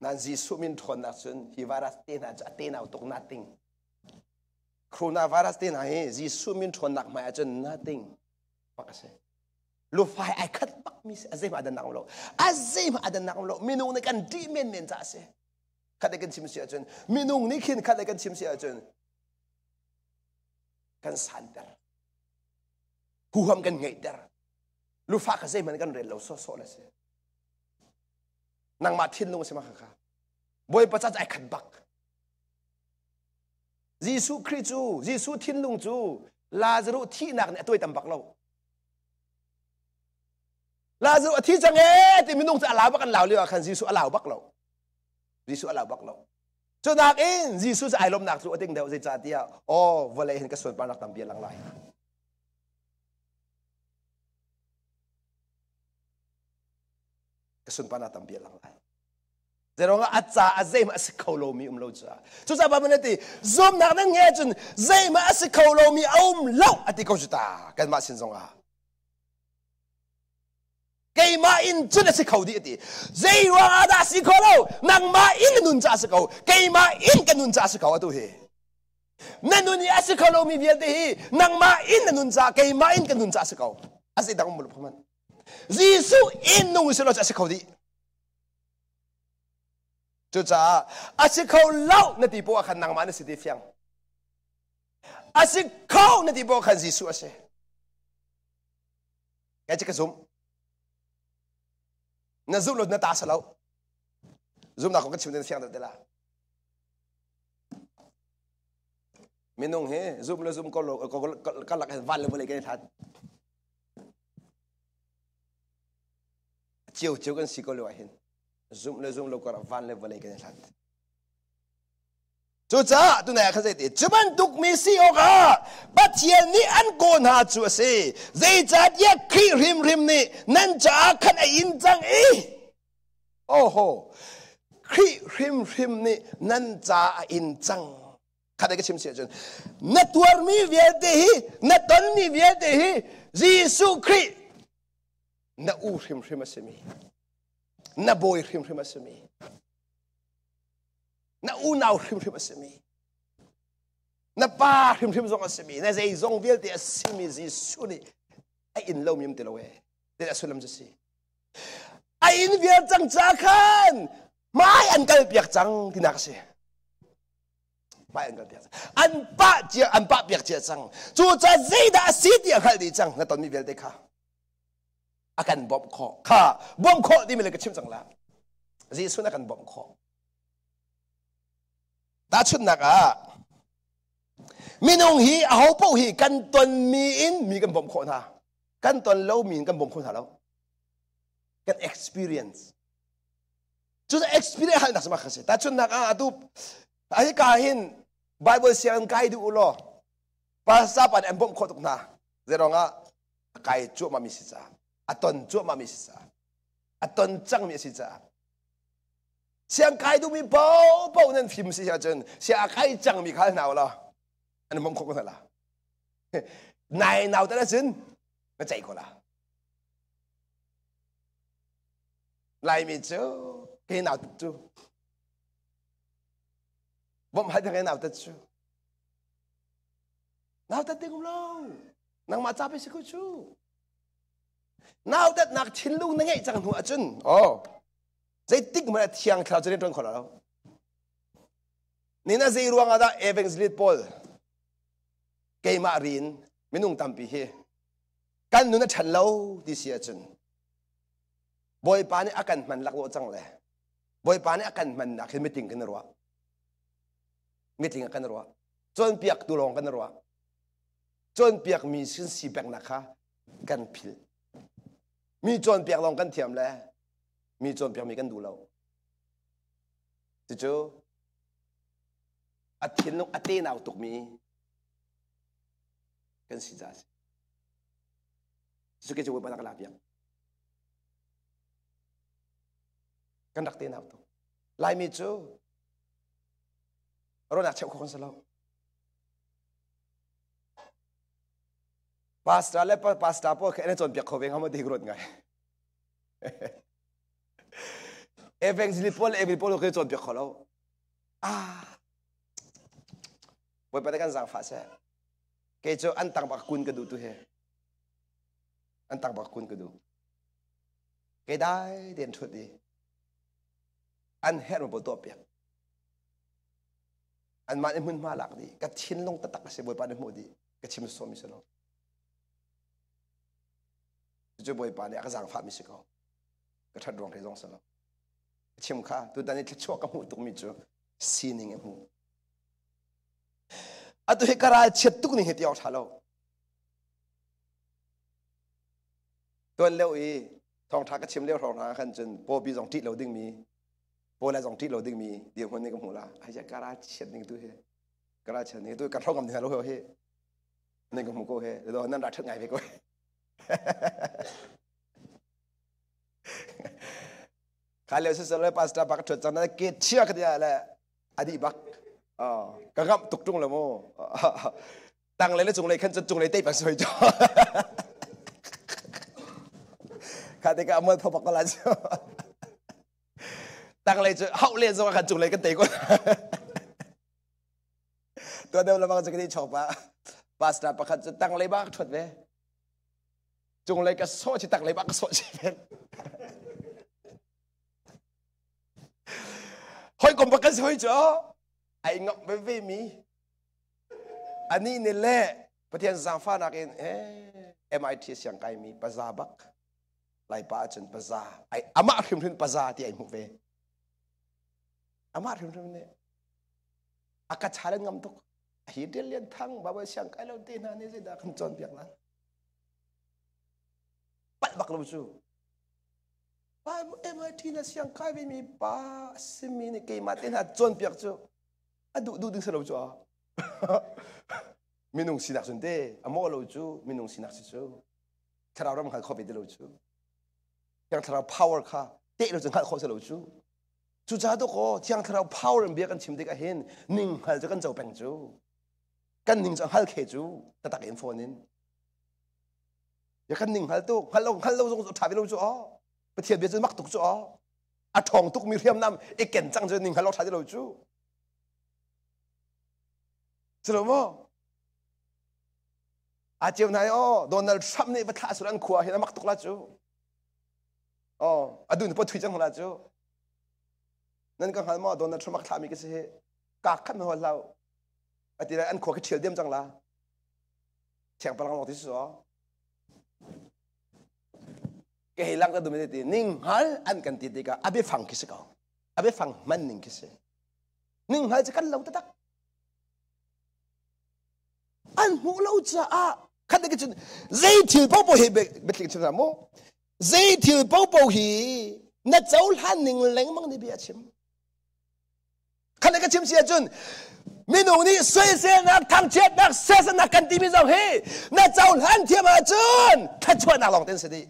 S1: นั่นจีสุมินทนนักจนฮิวารัสเตน่าจะเตน่าตกนัดติงโครนาวารัสเตน่าเฮจีสุมินทนนักมาจนนัดติงปักเสลูกไฟไอ้ขัดปักมิสอาเซมาดันนักเราอาเซมาดันนักเรามินุงในกันดีเมนเนนจ้าเสขัดในกันชิมเสียจนมินุงนี่ขินขัดในกันชิมเสียจนกันสันเตอร์หูหำกันไงเตอร์ลูกฟ้าก็เซมันกันเรียนเราโซ่เลยเสนางมาทิ้งลงเสมาค่ะบอยประจักษ์ไอ้ขัดบักยิสุคริจูยิสุทิ้งลงจูลาซารุที่นักเนี่ยตัวตั้มบักเราลาซารุที่จังเอ๋ที่มินุงจะอาลาวบักกันเหล่าเรียกว่าคันยิสุอาลาวบักเรายิสุอาลาวบักเราจนนักเองยิสุจะไอ้ลมนักจูอติงเดียวจะจ่าเดียวโอ้วันเลยเห็นกระสุนปานักตั้มเบียร์หลังไหลกระสุนปานักตั้มเบียร์หลังไหลแต่เราอาจารย์อาเซมาสิเขาโลมีเราจ้าจุดจะบ้านมันที่zoomนักนั่งเงี้ยจนเซมาสิเขาโลมีเราอติเขาจุดากันมาสินทรงอ่ะเกยมาอินจุดสิเขาดีที่เซว่าอาดาสิเขาโลนังมาอินนุนจ้าสิเขาเกยมาอินกันนุนจ้าสิเขาตัวเฮนั่นนุนยาสิเขาโลมีเวียนที่นังมาอินนุนจ้าเกยมาอินกันนุนจ้าสิเขาอาศัยดังมุลพมันยิสุอินนุนสิเราจ้าสิเขาดีจุดจ้าอาศัยเขาเล่าในที่พวกขันนังมาในสิทธิเฟียงอาศัยเขาในที่พวกขันยิสุอาศัยแกจะกระซุ่มนั่นซุ่มเราในตาสลาวซุ่มนักของกันชิมในเฟียงเด็ดละไม่นุ่งเฮซุ่มเลยซุ่มก็หลักวันเลยกันทัดเจียวกันสิก็เลยเห็นzoom เลย zoom เราก็รับวันเลยวันเลยกันทันจุดจ้าตัวไหนข้าเสด็จจุบันตุกมีสิโอกาบัดเทียนนี่อันโกนหาจัวเสใจจัดแยกขี้ริมนี่นั่นจะขันไออินจังอีโอ้โหขี้ริมนี่นั่นจะอินจังข้าได้ก็ชิมเสียจนนัดตัวมีเวียดฮีนัดตนมีเวียดฮียิสุครินัดอูริมมาสมีนับบ่อยริมมาสมีนับอูนาวริมมาสมีนับป้าริมซงมาสมีนับใจซงเวียดที่สมีจิสุนี่ไออินเล่ามีมติลเวเดี๋ยวสุลมจะสิไออินเวียดจังจักขันไม่อันกัลเปียกจังที่นักสิไม่อันกัลเปียกอันป้าเจียอันป้าเปียกเจียจังจู่จะใจด่าสิเดียขันดีจังนับตอนมีเวียดได้ค่ะอาการบ่มคอค่ะบ่มคอที่มีอะไรก็ชิมจังละจีสุนักการบ่มคอตาชุดนักอ่ะมีน้องฮีเอาปูฮีกันตนมีอินมีกันบ่มคอนะกันตนเรามีกันบ่มคอนะเรากัน experience จุด experience หันนักสมัครเสียตาชุดนักอ่ะตุไอ้การเห็น Bible เสียงไกด์ดูอุโลภาษาปันเอ็มบ่มคอตุกนะเรื่องอ่ะไกด์จู่มามีสิจ้าอัตนจวบมามีสิจ้าอัตนจังมีสิจ้าเสียงใครดูมีเบานั่นฟิล์มสิจ้าจนเสียงใครจังมีใครหนาวล่ะอันนั้นมันคงกันละนายหนาวแต่ละจนไม่ใจก็ละลายมีจูแค่หนาวจูบ่มให้ทั้งหนาวแต่จูหนาวแต่เด็กของเรานังมาจับไปสิกูจูนาวแต่นักชินลุงนั่งไงจังหัวจุนโอ้ใจติ๊กมันเที่ยงคราวจะเรียนตรงคนเรานี่น่าจะรวงอะไรเอเวนส์ลิทพอลเกย์มารินไม่นุ่งตั้มปีเฮกันนู่นฉันเล่าดิเสียจุนบอยปานี่อาการมันหลักโลจังเลยบอยปานี่อาการมันนักเห็นไม่ติงกันหรอไม่ติงกันหรอจนเปียกตุลงกันหรอจนเปียกมีสิ่งสีแปลกนะคะกันพิลมีจนเปียกลองกันเทียมแล้วมีจนเปียกมีกันดูเราจู่อาทิตย์นู้นอาทิตย์หนาวตุกมีกันสิจ้าสุดที่จะวิ่งไปนักลาเปียกกันรักเต้นหนาวตุกลายมีจู่เราหนักเช่าคนสลาว pastor le pastor po kene chon piak khoweng hama digrot ngai evangelist Paul ke chon piak kholo boy patakan zang fa se ke cho an tang bak kun ka du tu he an tang bak kun ka du ke dai den thut di an her mo to piak an man mun ma lak di ka thin long ta tak se boy pa ne mo di ka chim so mi se lo jo boy pa ne ka zang fa mi se ko ka that rong ke jong se lo chim kha tu dan ni chok ka mu tu mi chu sining e mu atu he kara chet tu ni he ti aw thalo ton leo e thong tha ka chim leo thong tha khan chen po bi jong ti lo ding mi po la jong ti lo ding mi di hon ni ka mu la ai ja kara chet ning tu he kara chet ni tu ka thong kam ni lo he ni ka mu ko he do nan ra thak ngai ve ko kale se sele pastor bak thot chana ke chia ka dia la adi bak ka gam tuk tung la mo tang le chung le khan chung le tei pa soi jo ka te ka mo phok la jo tang le chu hau le zo ka chung le ka tei ko to de la bak ka ni chok pa pastor pa khan tang le bak thot ve chung le ka so chi tang le bak so chi ve hoi kom pa ka soi jo ai ngọc với mi anh ấy nên lẽประเทศสังฟ้านักMIT เสียงไกมีภาษาบักไล่ป้าจนภาษาไอ้อามาถึงภาษาที่ไอ้หมู่เวอามาถึงเนี่ยอากาศชาลงำตุกฮิเดเลียนทั้งบ่าวเสียงไกเราเต้นนี่สิดาขันจนเปียกนั้นปัดบักเราจู่ป้า MIT น่ะเสียงไกไม่มีป้าซิมีนี่เกี่ยมาเต้นจนเปียกจู่ดูดึงสลบจ้ามินุงสินักสุนเดอโมโลจูมินุงสินักสิจูถ้าเรารำคาญข้อเป็นเดโลจูยังถ้าเรา power ค่ะเตะเราจะขัดข้อสลบจูจูจ้าตัวก็ยังถ้าเรา power เบียกันชิมได้ก็เห็นนิ่งหันจะกันเจ้าแปงจูกันนิ่งจะหันเขจูแต่ตักอินโฟนินอย่ากันนิ่งหันตัวหันเราจงถ่ายไปเราจูอ๋อประเทศเบียจะมักตุกจูอ๋ออาทองตุกมีเทียมน้ำเอกเก่งจังจะนิ่งหันเราถ่ายได้เราจูสรุปว่าอาเจียวนายโดนัลด์ทรัมป์นี่ประธานสุรันขวาเห็นมักตุกลาจูอดูนี่พอถุยจังหัวลาจูนั่นก็หันมาโดนัลด์ทรัมป์มักทำมีกี่สิกากขันหัวเราอดีตอันขวาก็เฉียวเดียมจังละเฉียงพลังหลอกที่สุดแกเห็นลังก็ดูไม่ได้ตีนิ่งหันอันกันตีกาอาเบฟังกี่สิก่อนอาเบฟังมันนิ่งกี่สินิ่งหันจะกันเราตักอันหูเราจะขัดกันจนใจที่พ่อพ่อเห็นเบ็ดลิงชิมนะโมใจที่พ่อพ่อเห็นน่าจะหันหนึ่งเล้งมังนี่เบียชิมขัดกันชิมเสียจนมินุนี่สวยเสียนักทางเช็ดนักเสียนักกันตีมิจาวเฮน่าจะหันเทียมจนขัดชวนนักลองเต้นสิดี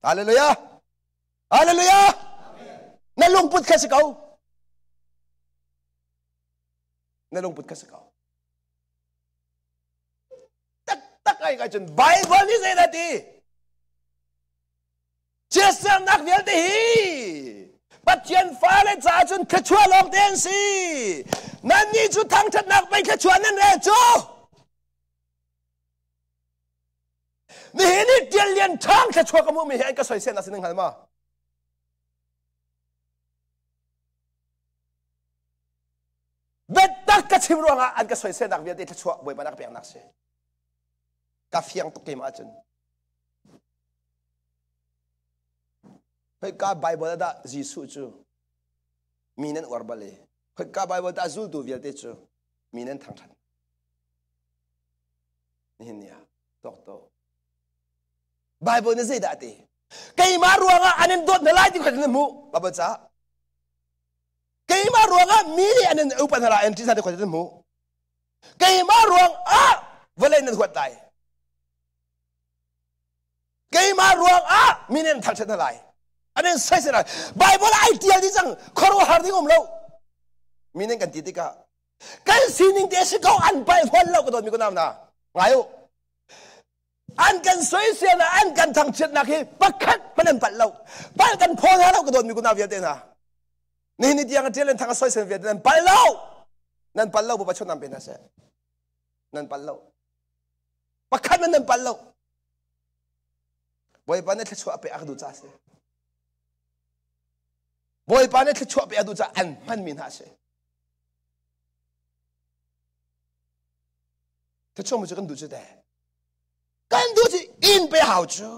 S1: ฮาเลลูยาฮาเลลูยานั่นลงพุทธแค่สิเขานั่นลงพุทธแค่สิเขาไอ้กันจนไบเบิลนี่เสียนาทีเชื่อเสียนักเวียนที่ปัจเจียนฟ้าเลยจ่าจนขชัวลงเต้นสินั่นนี่จุดทางชัดนักไปขชัวนั่นแหละจูนี่เห็นนี่เดียเลียนทางขชัวก็มุ่งมีเห็นก็สวยเส้นน่ะสิหนึ่งหันมาเบ็ดตักกระชิมรวงอันก็สวยเส้นนักเวียนที่ขชัวบ่อยมานักเปียงนักเสียกาเฟียงตุกเกมอาจารย์เฮ้ยกาไบเบิลด้าจีสุจูมีนั่นอวบาเลยเฮ้ยกาไบเบิลด้าซูลตูเวียลเตจูมีนั่นทางทันนี่เนี่ยตอกโตไบเบิลนี่สิดาตีเกมารวงอันนั้นโดนทลายที่คนนั้นมูบาเบิลจ้าเกมารวงมีอันนั้นอุปนัยอันที่สันติคนนั้นมูเกมารวงเวลานั้นหัวใจเกมารวงมีเน้นทางเช่นไรอันนี้ใช่สินะไบเบิลไอเดียที่จังคอร์วฮาร์ดิ้งอมเรามีเน้นกันติดติกากันสิ่งนี้เดี๋ยวสิเขาอันไปพ้นเราก็โดนมีคนนำนะไงอยู่ อันกันสวยเสียนะอันกันทางเชิดนักที่ปักขัดมันนั่นปัดเราปัดกันพอนะเราก็โดนมีกุนาเวียดนะนี่ที่ยังเจริญทางสวยเสียเวียดนั่นปัดเรานั่นปัดเราบุปผาชนนั่นเป็นอะไรนั่นปัดเราปักขัดมันนั่นปัดเราบ่อยปานนี้ชั่วไปอักดูจ้าเสบ่อยปานนี้ชั่วไปอักดูจ้าอันมันมีหาเสถ้าชั่วมันจะกันดูจะได้กันดูจะอินไปหาวจู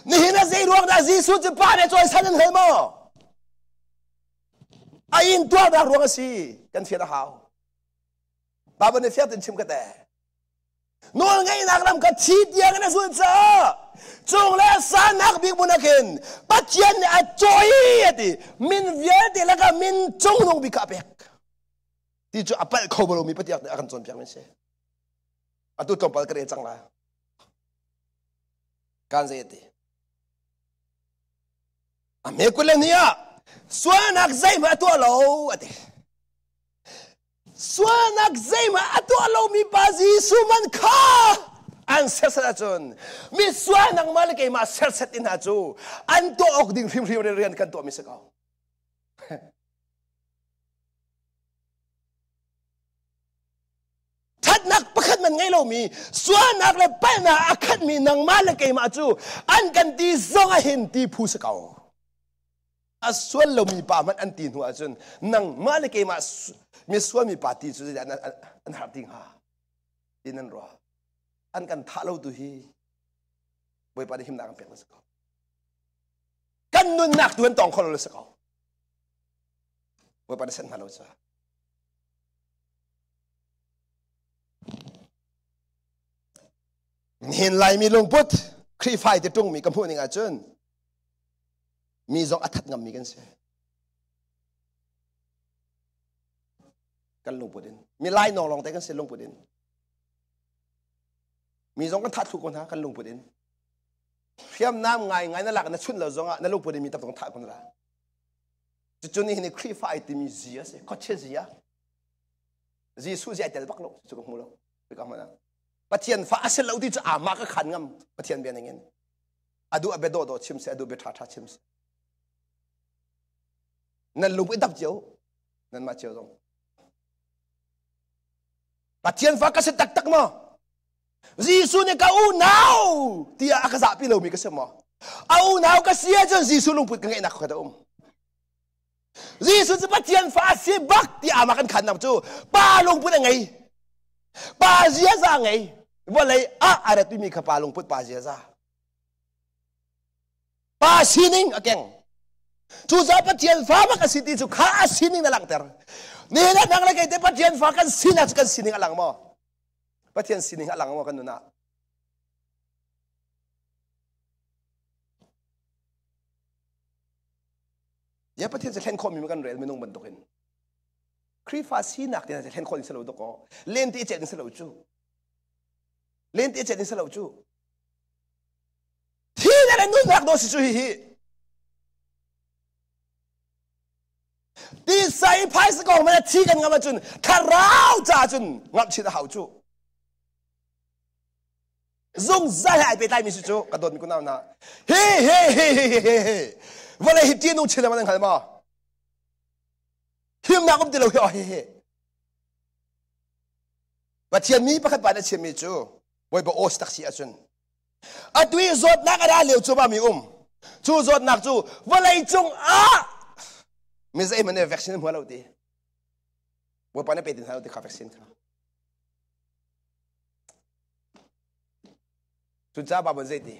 S1: นี่นะใจรวงนะจีสุจะป้าเนี่ยจอยสันนั่นเหรอมั้งอินตัวนักรวงสิกันเฟียร์หาวบาบันเนี่ยเฟียร์เป็นชิมกันแต่โน่นไงนักรำก็ชีดยังนะส่วนเจ้าจงแล้วสานักบิ๊กบุญนักเห็นปัจเจียนเนี่ยจอยดิมินเวียดแล้วก็มินจงลงบิ๊กอาเปกที่จะอัปเปิลเขาบลูมีปฏิยัติอาการจนเพียงไม่ใช่อัตุตงปัลกระเรจังละการเสียดีอเมริกาเนี่ยส่วนนักใจมาตัวเราส่วนนักใจมาตัวเรามีบาซีสุมันข้าอันเสร็จแล้วจนมีส่วนนักมาเลยกี่มาเสร็จตินหาจูอันตัวออกดิ่งริมเรียนกันตัวมิสกาวทัดนักประคัดมันไงเรามีส่วนนักเลยไปนะอาคัดมีนักมาเลยกี่มาจูอันกันตีซงเห็นตีผู้สกาวส่วนเรามีป่ามันอันตีนหัวจนนังมาเลยกี่มามีส่วนมีป่าตีจุดอันหาดิ่งหาดินันรัวอันกันท่าเราดูฮีบ่อยป่าได้หิมนักเปียกเลยสกาวกันนุนนักตัวนั้นต้องคนเราเลยสกาวบ่อยป่าได้เส้นมาเราจ้าเห็นไรมีลงพุทธครีไฟที่ตรงมีกำพูดยังไงจนมีจงอัฐงมีกันเสียกันลงพุทธินมีไล่นองลองแต่กันเสียลงพุทธินมีจงกันทัดทุกคนฮะกันลงพุทธินเพียมน้ำไงนั่นหลักนั่นชุนเราจงอ่ะนั่นลงพุทธินมีแต่ต้องทัดคนละจุดนี้เห็นครีไฟที่มีเสียเสียก็เชื่อเสียจีสู้ใจแต่บักลงจุกมูลไปกันมานะปะเทียนฟ้าเสลาที่จะอามาก็ขันงำปะเทียนเบียนอย่างเงี้ยอดูอเบโดโดชิมเสอดูเบทาทาชิมเสนั่นลุงไปดับเจียวนั่นมาเจียวตรงปะเทียนฟ้าก็เสตักตักมาจีซูเนี่ยก็อูนาวที่อากาศพิโลมีก็เสมาเอาอูนาวก็เสียจนจีซูลุงพูดกันไงนักขัดจีซูจะปะเทียนฟ้าเสียบักที่อามากันขันนำจูป้าลุงพูดยังไงป้าเสียจังไงว่าเลยอะไรที่มีข้าพาลงพุทธป้าเสียซะป้าสินิงอะแกงจู่จะปะเทียนฟ้ามันก็สิที่จู่ข้าสินิงนั่นหลังเตอร์นี่นะนักเลยที่ปะเทียนฟ้ากันสินะจะกันสินิงหลังมั้งปะเทียนสินิงหลังมั้งกันนู่นนะอย่าปะเทียนจะเล่นคนมีมันกันเรียนไม่นุ่งบรรทุกเห็นครีฟ้าสินักเนี่ยจะเล่นคนอิสระอุตโกเล่นที่เจ็ดอิสระอุจูเล่นที่เจ็ดนี่สลาวจูที่นั่นนู่นนักโดสิจูฮีที่ใส่ไพ่สกองมันที่กันงามาจุนคาราวจ่าจุนงับชิดหาวจูซงใจหายไปใต้มิสิจูกระโดดมีกุนเอาหน้าเฮ้เฮ้เฮ้เฮ้เฮ้เฮ้วันนี้ฮิตจีนุ่งชิดมันยังไงมาฮิมนักก็ติดเราเฮ้เฮ้ว่าเทียนมีประคับปานเทียนมีจูบ่อยบ่โอสตักซีอาจุนอัดวิจดนักอะไรเหลียวจูบามีจูจดนักจูวันไหนจงไม่ใช่มันเนี่ยวัคซีนหัวเราดีบ่อยปานเป็นหัวเราดีข้าวัคซีนครับจุดจ้าบาบันเจดี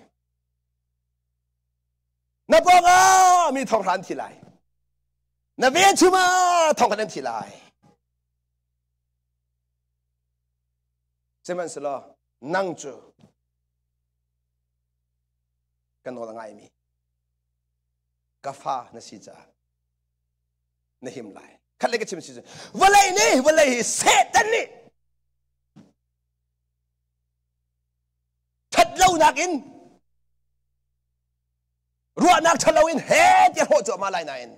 S1: นับบอกมีทองทันทีไรนับเวียนชูมาทองกันทีไรเซมันสลอนั่งจูกันโนละไงมีกาฟ้าในสิจ้าในหิมไลขันเล็กชิมสิจ้าวันไรนี่วันไรเซตันนี่ทัดเล่านักอินรัวนักทัดเล่าอินเฮ็ดยังโหดจ่อมาไลน์อิน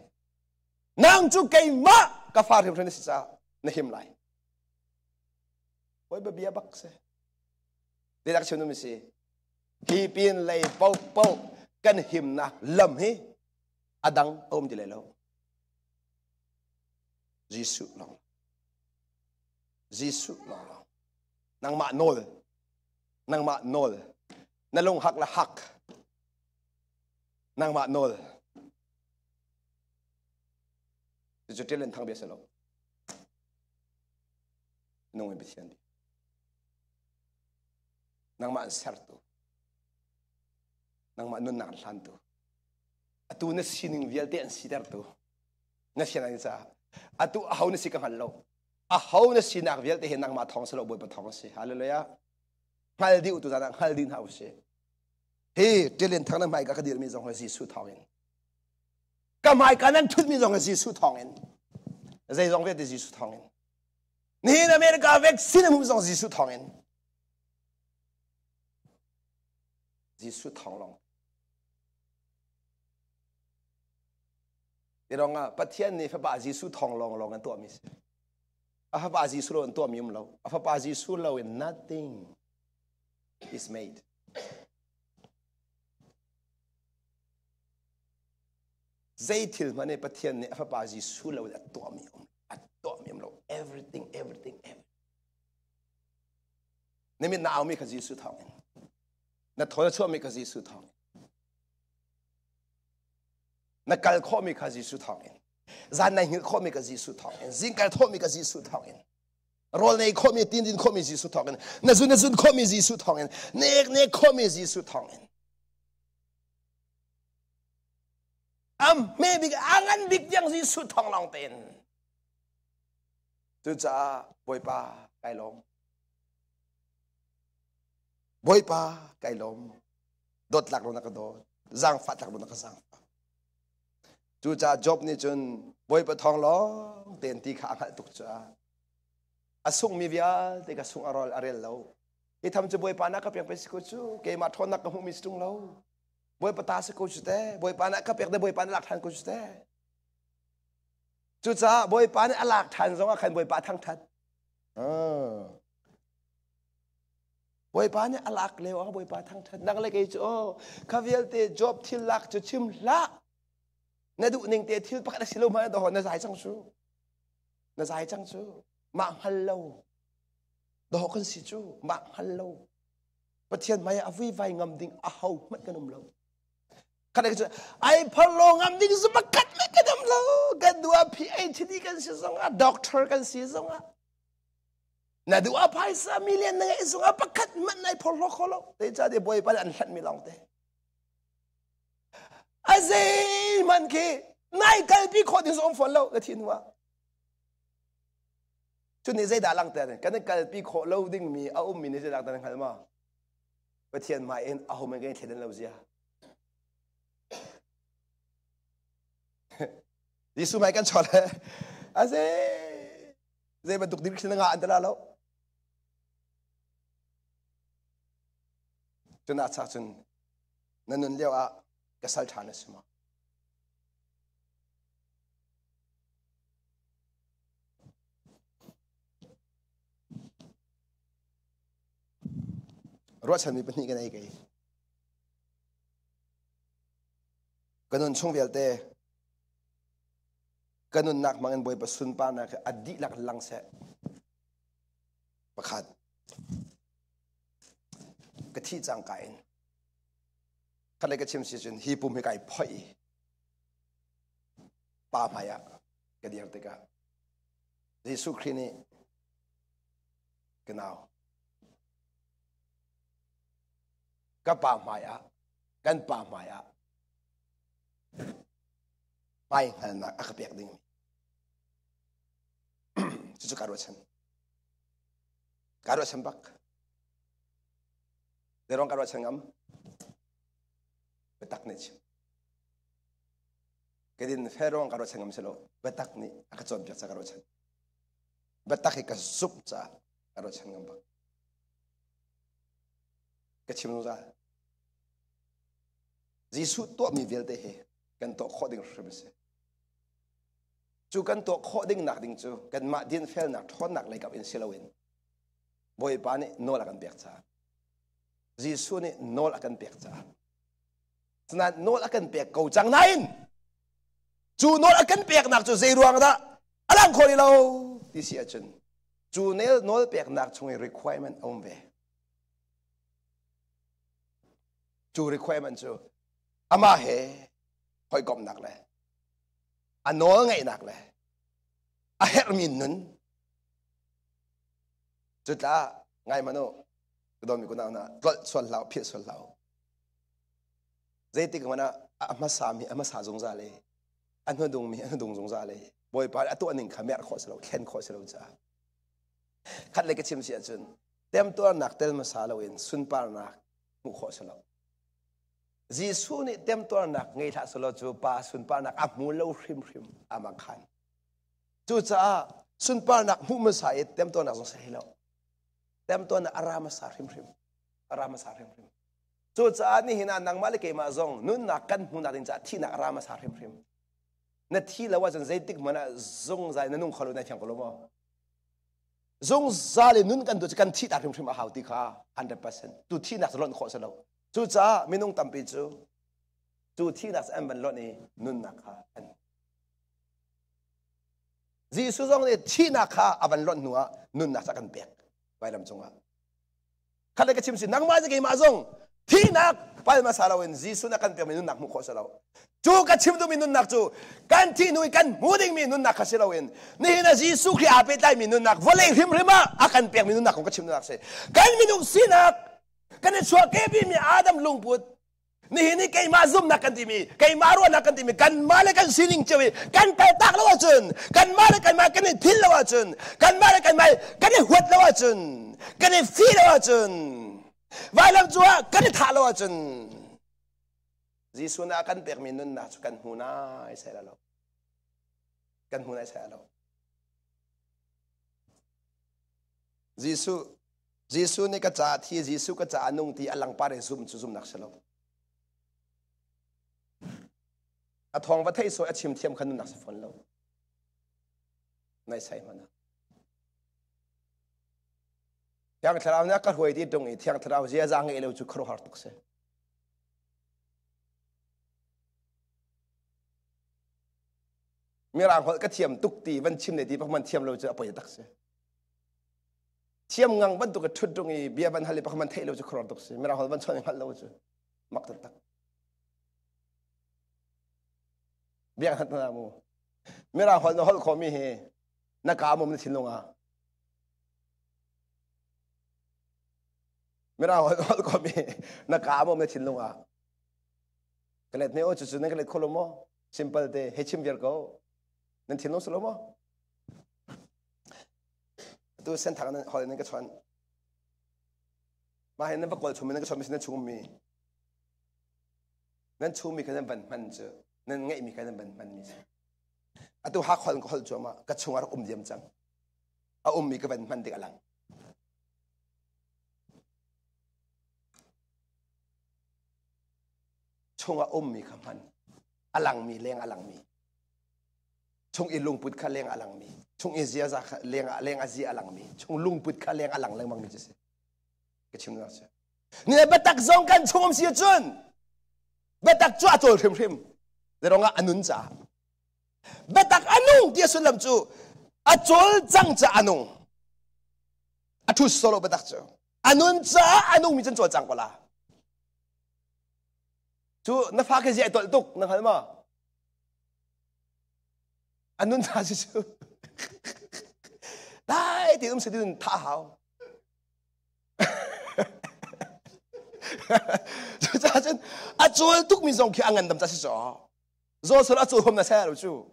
S1: นั่งจูเกยมะกาฟ้าเรียบร้อยในสิจ้าในหิมไลไว้แบบเบียบักเซ่เด็กชนนุ่มสิ hi pin lei pau pau kan him na lam hi adang om di lelo Jesus long Jesus long nang ma nol na long hak la hak nang ma nol ju Tial Lian Thang be selo nong be sian nang ma ser tu nang ma nun nang hlan tu atu na sining vial te an sidar tu na sian sa atu hau na si ka halo a hau na sinak vial te he nang ma thong selo boy pa thong si hallelujah hal di utu jana hal din hau se he Tial Lian Thang na mai ka dir mi jong si su thawin ka mai ka nan thut mi jong si su thawin zai jong ve de si su thawin ni na America vaccine mu jong si su thawin si su thawng long di rong a pathian ni fa ba si su thawng long long an to mi se a fa ba si su lo an to mi um lo a fa ba si su lo in nothing is made zai thil mane pathian ni fa ba ji su lo a to mi lo everything nemi na mi kha ji su thang na thoya chu mi kha ji su thang na kal kho mi kha ji su thang zan na hil kho mi kha ji su thang zing kal tho mi kha ji su thang rol nei kho mi tin din kho mi ji su thang na zun kho mi ji su thang ne kho mi ji su thang maybe angan big yang si su thong long ten tu cha boy pa kai lom dot lak lo na ka dot zang fat lak lo na ka zang tu cha job ni chun boy pa thong long ten ti kha ngal tuk cha asung mi via te ka sung arel lo I tham chu boy pa na ka pek pe ko chu ke ma thon na ka hu mi stung lo boy pa ta se ko chu te boy pa na ka pek de boy pa na lak than ko chu te chu cha boy pa na alak than zong a khan boy pa thang that boy pa na alak le wa boy pa thang that nang le ke chu ka vial te job thil lak chu chim la na du ning te thil pa ka silo ma do na zai chang chu ma hal lo do kan si chu ma hal lo pathian mai avi vai ngam ding a hau mat kanum lo kada chu ai phalo ngam ding zu bakat me kanum lo kan dua PhD kan si zonga doctor kan si zonga na dua paisa million na zonga bakat mat nai phalo kholo te cha de boy pa an hlat mi long te azai man ke nai kal pi kho din zong pholo la thin wa chu ni zai da lang te kan kal pi kho lo ding mi a mi ni zai lang ta khal ma pathian mai en a hom ngai thlen lo zia Yesu mai kan chole ase zai ba duk dik thlen nga an ta lo chuna cha chun nanun leo a kasal thana suma Ruat mi pani kan ai kai kanun chung velte kanun nak mangan boy pasun pa na adi lak lang se pakhat kathi chang kain khalai ka chim si chun hi pum he kai phoi pa phaya ka diar te ka Jesu Khrih ni genau ka pa maya kan pa maya pai hal na akapek ding chu karo chan bak derong karo chan ngam betak ne chi kedin ferong karo chan ngam selo betak ni akachon pya karo chan betak ka sup cha karo chan ngam bak ka chim no za Jesu to mi velte he kan to khoding shrimse chu kan to khoding nak ding chu kan ma din fel nak thon nak lai kap in silawin boy pa ni no la kan bek cha Gisu ni nol akan pek cha sana nol akan pek kau chang nain chu nol akan pek nak chu zeiruang da alang kholi lo ti sia chun chu nol pek nak chung requirement om ve chu requirement chu ama he hoi kom nak le anol ngai nak le a her min nun chu ta ngai mano don mi ko na tol sol lao phi sol lao zaitik mana ama sami ama sa jong za le an hodung mi an hodung jong za le boy pa atu aning khamer kho selo khen kho selo cha khat le ke chim sia chun tem to nak tel ma sa lo in sun par nak mu kho selo Jisu ni tem to nak ngai tha selo chu pa sun par nak amu lo hrim hrim ama khan chu cha sun par nak mu ma sa e tem to nak jong sa helo tem to na arama sa hrim hrim arama sa hrim hrim chu cha ni hina nang malik ke ma zong nun na kan mu na din cha thi na arama sa hrim hrim na thi la wa jan zaitik mana zong zai na nung khalo na thang ko lo mo zong zale nun kan do kan thi ta hrim hrim a hauti kha 100% tu thi na lon kho sa lo chu cha minung tampi chu thi na sa ban lon ni nun na kha an Jisu zong ni thi na kha aban lon nuwa nun na sa kan pek vai lam chunga khale ka chimsi nang ma je ke ma zong thi nak pal ma salawin Jisu na kan pe minun nak mu kho salaw chu ka chim du minun nak chu kan thi nui kan muding minun nak khasilawin ni na Jisu khi ape tai minun nak vole him rima akan pe minun nak ko ka chim nak se kan minung sinak kan chua ke bi mi adam lungput ni kay ma zoom na kan timi kay maro na kan timi kan male kan sining chewi kan kay tak lawa chun kan male kan ma kan thil lawa chun kan male kan mai kan huat lawa chun kan fi lawa chun vai lam chua kan tha lawa chun Jisu na kan pek minun na chu kan huna sai la lo kan huna sai la lo Jisu ni ka cha thi Jisu ka cha anung ti alang pare zoom chu zoom nak selo a thong va thei so a chim thiam khan nak sa phone lo nai sai mana yang tharaw na ka hoi ti tung i thiang tharaw zia jang e lo chu khro har tuk se mirang hol ka thiam tuk ti van chim ne ti pa man thiam lo chu apoi tak se thiam ngang ban tu ka thut tung i bia ban hali pa man thei lo chu khro tuk se mirang hol ban chon hal lo chu mak tak biang hat na mo mera hol no hol khomi he na ka mo ni thinlonga mera hol khomi na ka mo ni thinlonga kalet ne o chu ne kalet kholomo simple de hechim ver ko nan thinlong solomo tu senthang nan hol ne ka chon ma he na ba kol chumi ne ka chon mi ne chumi nan chumi ka nan ban man chu nan ngai mi kan ban mi se atu ha khol khol choma ka chungar diam chang a mi ka ban man de alang chunga mi ka man alang mi leng alang mi chung ilung put kha leng alang mi chung izia za leng azi alang mi chung lung put kha leng alang leng mang mi se ka chim na se ni batak zong kan chungom si chun batak chua tol hrim Derong anun cha betak anung dia sulam chu achol chang cha anung athu solo betak chu anun cha anung mi chen chol chang kola chu na fa ke ji tol tuk na hal ma anun cha chu dai ti se din tha hao chu cha chen achol tuk mi zong ki angan dam cha si so zo sala chu hom na sa lo chu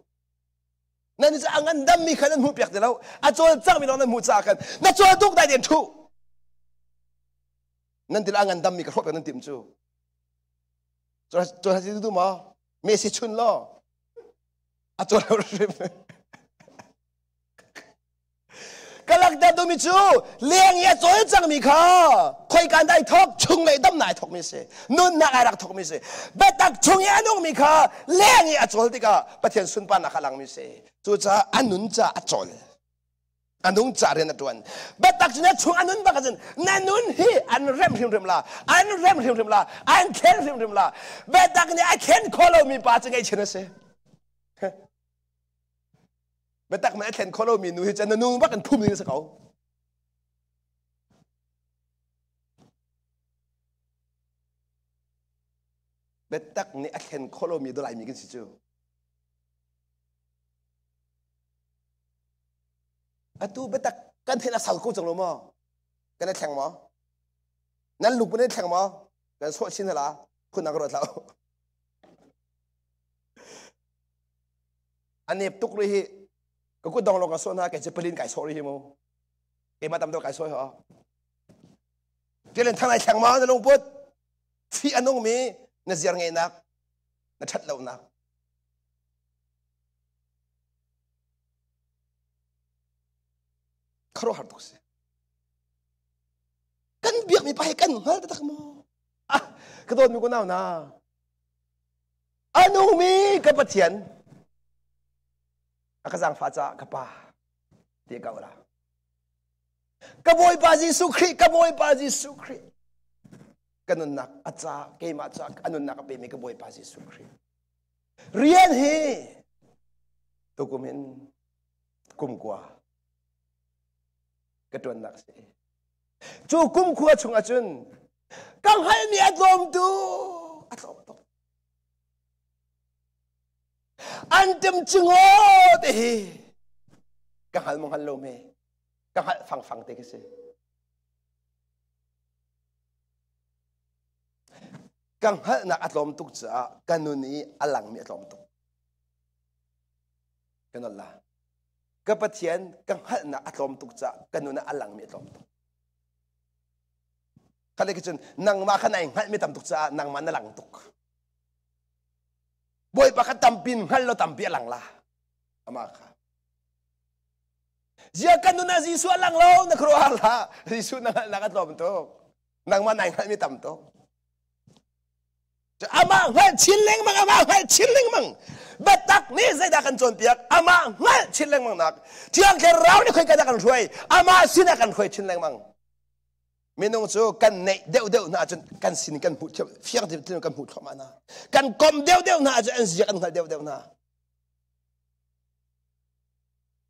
S1: nan ni angan dam mi khanan mu pek de lo a chol chang mi lo nan mu cha kan na chol tuk dai den thu nan til angan dam mi ka khot nan tim chu cho ha ji du ma me si chun lo a chol kalak da du mi chu leng ya chol chang mi kha khoi kan dai thok chung le dam nai thok mi se nun na arak thok mi se betak chung ya nong mi kha leng ya chol ti ka pathian sun pa na khalang mi se chu cha anun cha a chol anung cari na tuan betak jena chung anun bakajen nanun hi an rem la an rem la an ken rem la betak ni I can follow me pa chengai chena se betak ma I can follow me nu hi chen nu bakan phum ni sa kau betak ni I can follow me do lai mi kin si chu atu betak kan thena sal ko chang lo mo kan thang mo nan lu pun thang mo kan so chin la phun na ro tla anep tuk ri hi ko ku dong lo ka so na ke chepelin kai so ri hi mo e ma tam do kai so ho telen thang ai thang mo na long put thi anong mi na ziar ngai nak na that lo nak kharo har tuk se kan biak mi pai kan hal tak mo ka don mi ko naw na anu mi ka pathian akazang fa cha ka pa ti ka ora ka boy pa Jesu Khrih ka boy pa Jesu Khrih kanun nak acha ke ma cha anun nak pe mi ka boy pa Jesu Khrih rian he dokumen kum kwa ketuan nak se cukum kuat chung achun kang hal ni atlom tu antem chingo te kang hal mong hal lo me kang hal fang te kese kang hal na atlom tuk cha kanuni alang mi atlom tuk kanalla kapathian kang hal na atlom tuk cha kanuna alang mi atlom tuk kale kichun nang ma khanai hal mi tam tuk cha nang man na lang tuk boy pa ka tampin hal lo tampi alang la ama kha zia kanuna Jesu alang lo na kro ala Jesu na atlom tuk nang man nai hal mi tam tuk ama hal chileng mang ama hal chileng mang betak ni zai da kan chon piak ama hal chileng mang nak tiang ke raw ni khoi ka da kan roi ama sina kan khoi chileng mang minung chu kan nei deu na chun kan sin kan hu fiak de kan hu thoma na kan kom deu na chu an zia kan hal deu na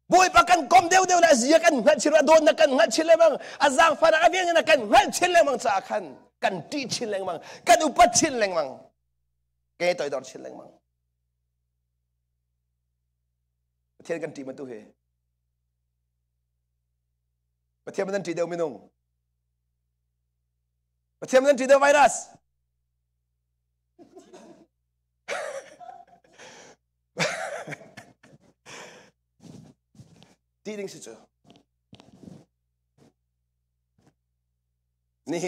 S1: boy pa kan kom deu na zia kan hal chira don na kan hal chileng mang azang fa na avian na kan hal chileng mang cha kan ti chileng mang kan upat chileng mang ke toy dor chileng mang thiên kan ti ma tu he pathian man ti deu minung pathian man ti deu virus ti ding si chu ni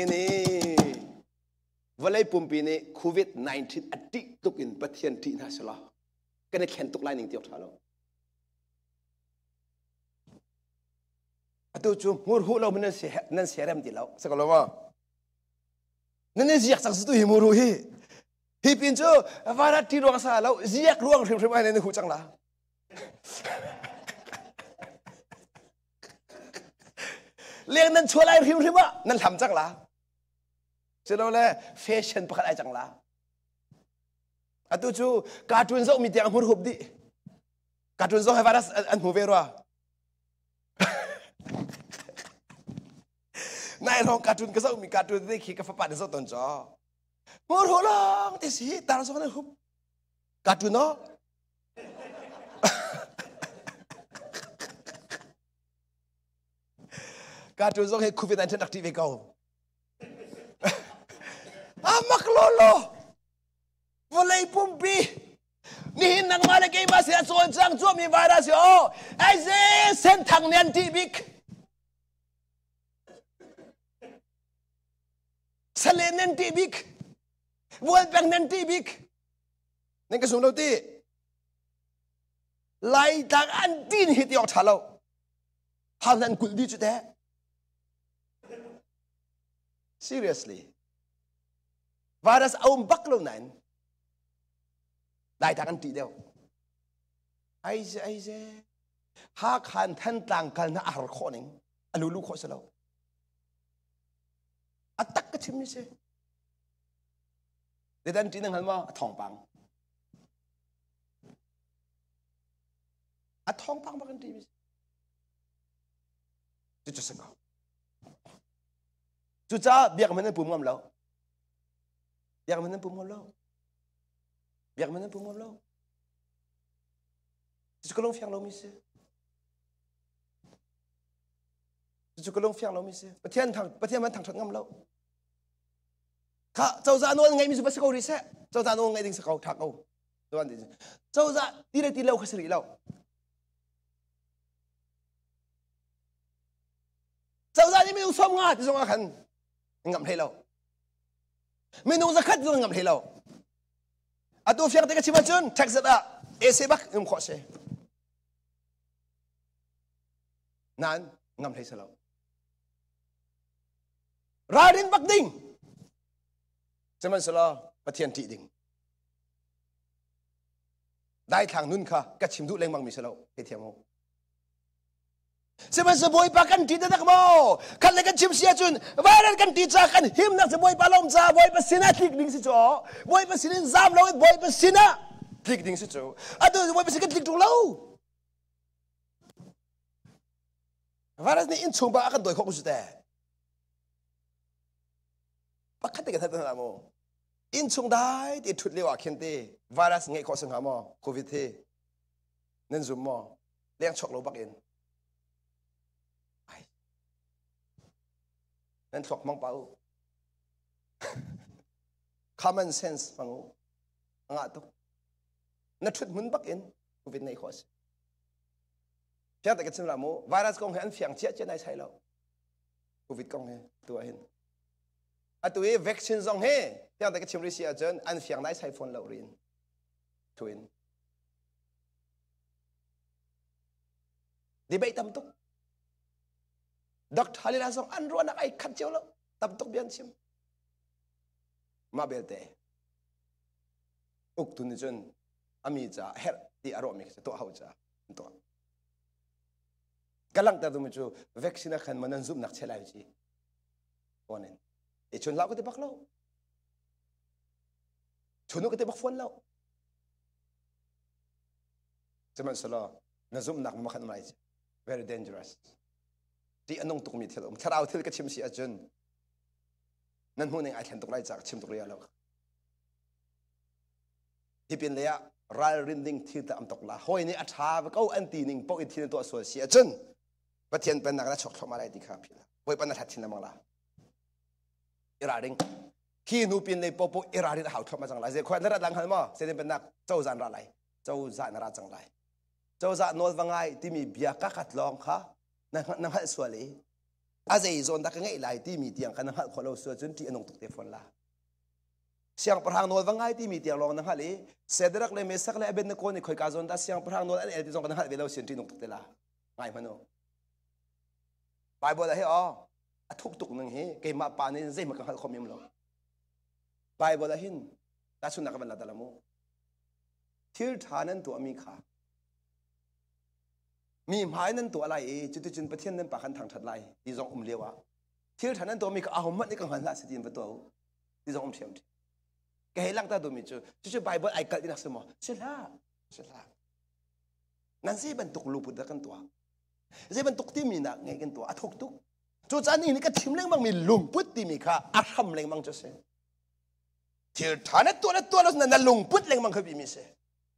S1: valai pumpi ni COVID-19 ati tukin pathian ti na sala kan khen tuk lai ning tiok thalo atu chu mur hu lo nan serem ti lo sakalo ma nan ziak sak tu hi mur hu hi pin chu vara ti ro sa lo ziak ruang thrim ai ne hu chang la leng nan chulai thrim ba nan lam chang la chelo le fashion pakhat ai chang la atu chu cartoon zo mi tiang mur hup di cartoon zo ha varas an hu ve ro nai rong cartoon ka zo mi cartoon de khi ka fa pa de zo ton cho mur hu long te si tar zo na hup cartoon no cartoon zo he COVID-19 active ko amak lolo volay pumpi ni nang malagay ba siya son sang zo mi virus yo ay se Senthang niyan tibik salen niyan tibik World Bank niyan tibik nang kasunglaw ti lai tang antin hit yok thalaw halan kuldi chute seriously virus aum baklo nan lai ta kan ti deu ai je หาขันท่านต่างกันนะอาร์ข้อหนึ่งอลูลูข้อสลาวอัตตักก็ชิมนี่สิเดี๋ยวท่านจีนังหันว่าทองปังทองปังบังดีมิจุดจุดสังเกตจุดจ้าเบียกมันนั่นปุ่มงำเราเบียกมันนั่นปุ่มงำเราเบียกมันนั่นปุ่มงำเราจุดก็ลงฟังเรามิสิจุดก็ลงฟังเรามิสิประเทศมันทางงำเราข้าเจ้าจ่าโน่นไงมิสิบัสเขาดิเซ่เจ้าจ่าโน่นไงดิ้งสเขาทักเอาตัวนั้นดิเจ้าจ่าตีเลยตีเราขัดสลีเราเจ้าจ่านี่ไม่รู้สมงาที่สมงาขันงำให้เราไม่รู้จะขัดจะงำให้เราอะตัวเฟียงแต่ก็ชิบะจนแท็กซ์อะเอเซบักขอเซนั่นงำให้เราราดินบักดิ้งจะมันสละประเทศที่ดิ้งได้ทางนู้นค่ะก็ชิมดูแรงมังมีสละเฮทียมโอจะมันสบอยปากันที่นักโมกันเลยกันชิมเสียจนว่าเรื่องกันที่จากกันหิมนักจะบอยปาลมจ้าบอยปาสินะคลิกดิ้งสิจ่อบอยปาสินะซามเราบอยปาสินะคลิกดิ้งสิจ่ออะตัวบอยปาสิกันคลิกตรงเราว่าเรื่องนี้อินชงบากันโดยข้อกุศลปักขัดติกันทั้งนั้นโมอินชงได้ที่ทุดเลี้ยวเข็นตีไวรัสไงข้อสังหารโมโควิดที่นั่นซุ่มโมเลี้ยงช็อกโลบักเองนั่นถกมังเปล่า common sense ฟังโอ้งาตุนั่นชุดมุนบักเองโควิดในข้อสเชื่อแต่กันสำหรับโมไวรัสกองเห็นเฟียงเชี่ยเจ้าในใช่แล้วโควิดกองเห็นตัวเห็นตัววัคซีนซองเฮเชื่อแต่กันชิมริเซียจนอันเฟียงในใช่ฟอนเราเรียนทวินดีเบตตั้มตุกด็อกเตอร์ลีลาส่งอันรัวนักไอ้ขัดเจ้าแล้วตับตกเบียนชิมมาเบลเตอุกตุนจนอามีจ้าเฮร์ที่อารมณ์มีตัวเขาจ้าตัวกำลังแต่ตัวมันจูวัคซีนขันมันนั่งซุ่มนักเชลัยจีวันนี้ไอ้ชนเราก็จะบักเล่าชนนู้ก็จะบักฟอนเล่าจะมันสละนั่งซุ่มนักมันขันไม่จี very dangerousที่อันนงตุกมีเที่ยวถ้าเราเที่ยวก็ชิมเสียจนนั่นหูหนึ่งไอ้แขนตุกไล่จากชิมตุกเรียแล้วที่เป็นเลยอะรายรินดิ้งที่ตามตกละห้อยนี่อัฐาก็อันตีนิ่งปกติในตัวส่วนเสียจนประเทศเป็นนักละฉกทำอะไรดีครับพี่ละห้อยเป็นนักทัดทินละมังละอิราดิงที่นูเป็นเลยปกอิราดิงหาวทำมาจังไรเสียคนนั้นรังหันมาเสียเป็นนักเจ้าจานอะไรเจ้าจานราจังไรเจ้าจานโน้ตว่าไงที่มีเบียร์กัดลองค่ะนั่งหัดสวลีอาศัยโซนตะกันไงหลายที่มีเตียงกันนั่งหัดคนเราสวดจนที่อนงตุกเตฟอนละเสียงประหางโน้ตว่าไงที่มีเตียงลองนั่งหัดเลยเสด็จรักเลยเมสักเลยเป็นนักคนนี่คอยการโซนตาเสียงประหางโน้ตอันเอติจงกันนั่งหัดเวลาเสียงที่นงตุกเตละไงมันโน่ไปบ่ได้อ๋อทุกตุกหนึ่งเฮ้เกมาปานี่เจ๊มันกันหัดคอมมิมเราไปบ่ได้หินแต่สุนัขมันละตะละโมทิลฐานั้นตัวมีขามีหมายนั้นตัวอะไรจุดประเทศนั้นปากขันทางถัดไล่ที่จงเลี้ยวที่ฐานนั้นตัวมีก็เอามันนี่ก็หันละสิทีนประตูที่จงเทียมแกให้ลังตาตัวมีจุดไบเบิลไอ้กัดที่นักสมอเชื่อละนั่นสิบรรทุกลูกพุทธกันตัวสิบรรทุกที่มีนักไงกันตัวทุกจุดจานนี้นี่ก็ทิมเล่งบางมีลุงพุทธที่มีข้าอาทำเล่งบางจะเสียที่ฐานนั้นตัวแล้วนั่นลุงพุทธเล่งบางเขาพิมีเสีย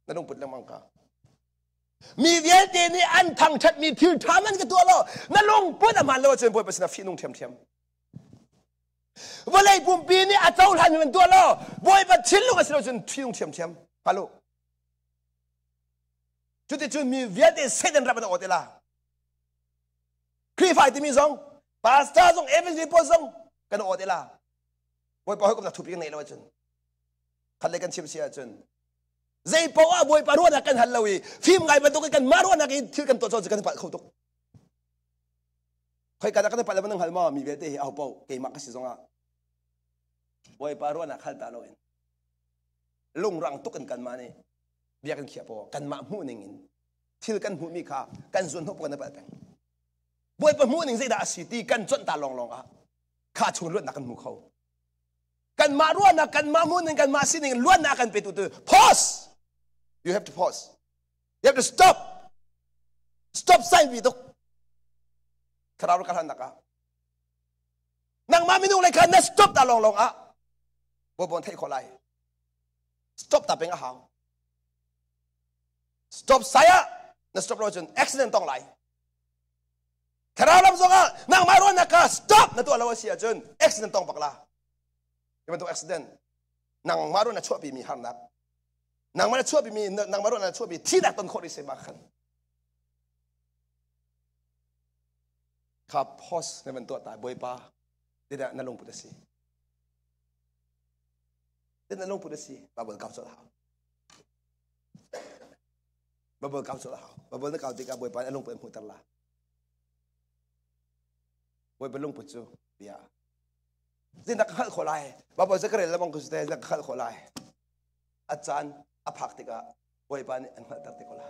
S1: นั่นลุงพุทธเล่งบางข้ามีเวียดนี่อันทางชัดมีทิวทามันก็ตัวเรานั่นลงพูดมันเราจะพูดภาษาฟินุ่งเทียมวันไหนปุ่มปีนี่อาจจะทันมันตัวเราบอยปัดชิ้นลูกก็เราจะฟินุ่งเทียมฮัลโหลจุดมีเวียดเสด็จรับมันออกเดล่าครีไฟที่มีสองพาสต้าสองเอฟเอสซีพอสองกันออกเดล่าบอยปอยก็จะทุบยังไงเราจนขัดเลยกันชิมเสียจนใจเพราะว่าบอยปารุนักกันฮัลโลวีฟิล์มไงมันต้องกันมารุนักกันที่กันตัวโจรกันปัดเขาตุกใครกันกันปัดแล้วมันต้องฮัลโมมีเวทีเอาเป้าเกมักก็สิสงอ่ะบอยปารุนักฮัลตาโลเองลุงรังตุกกันมาเนี่ยเบียกันเขียบกันมาหูหนึ่ง ที่กันหูมีข้ากันส่วนทุกคนนั่นเป็นบ่อยประมูลหนึ่งใจด่าสิตีกันจนตาลองอ่ะข้าชงล้วนนักกันหูเขากันมาล้วนนักกันมามูหนึ่งกันมาสิหนึ่งล้วนนักกันไปตัว pause you have to pause you have to stop ใส่วิตุกคราวกันนักอ่ะนังมาไม่ดูเลยกันนะ stop ตาลองอ่ะบ่บนเทคอะไร stop ตาเป็นอ่ะหาว stop ใส่อ่ะนะ stop เราจน accident ต้องไหลคราวลำซองอ่ะนังมาล้วนนักอ่ะ stop นะตัวเราเสียจน accident ต้องปักละยังเป็นตัว accident นังมาล้วนนะช่วยปีมีหันนักนังมาช่วยปีมีนังมาล้วนนะช่วยปีที่นักต้นโคตรเสียมากขันขับ pause ในเป็นตัวตายบ่อยป้าเดี๋ยวนั่นลงพุทธศีเดี๋ยวนั่นลงพุทธศีบาเบิลเก่าสุดแล้วบาเบิลเก่าสุดแล้วบาเบิลนั่นเก่าที่กับบ่อยป้านั่นลงเป็นพุทธละบ่อยเป็นลงพุทธจูเบียจินนักขัดขอไล่บาเบิลจะกระเด็นแล้วมองกุศลนักขัดขอไล่อาจารย์อภักติกะบ่อยป้านี่อันขัดตักติกละ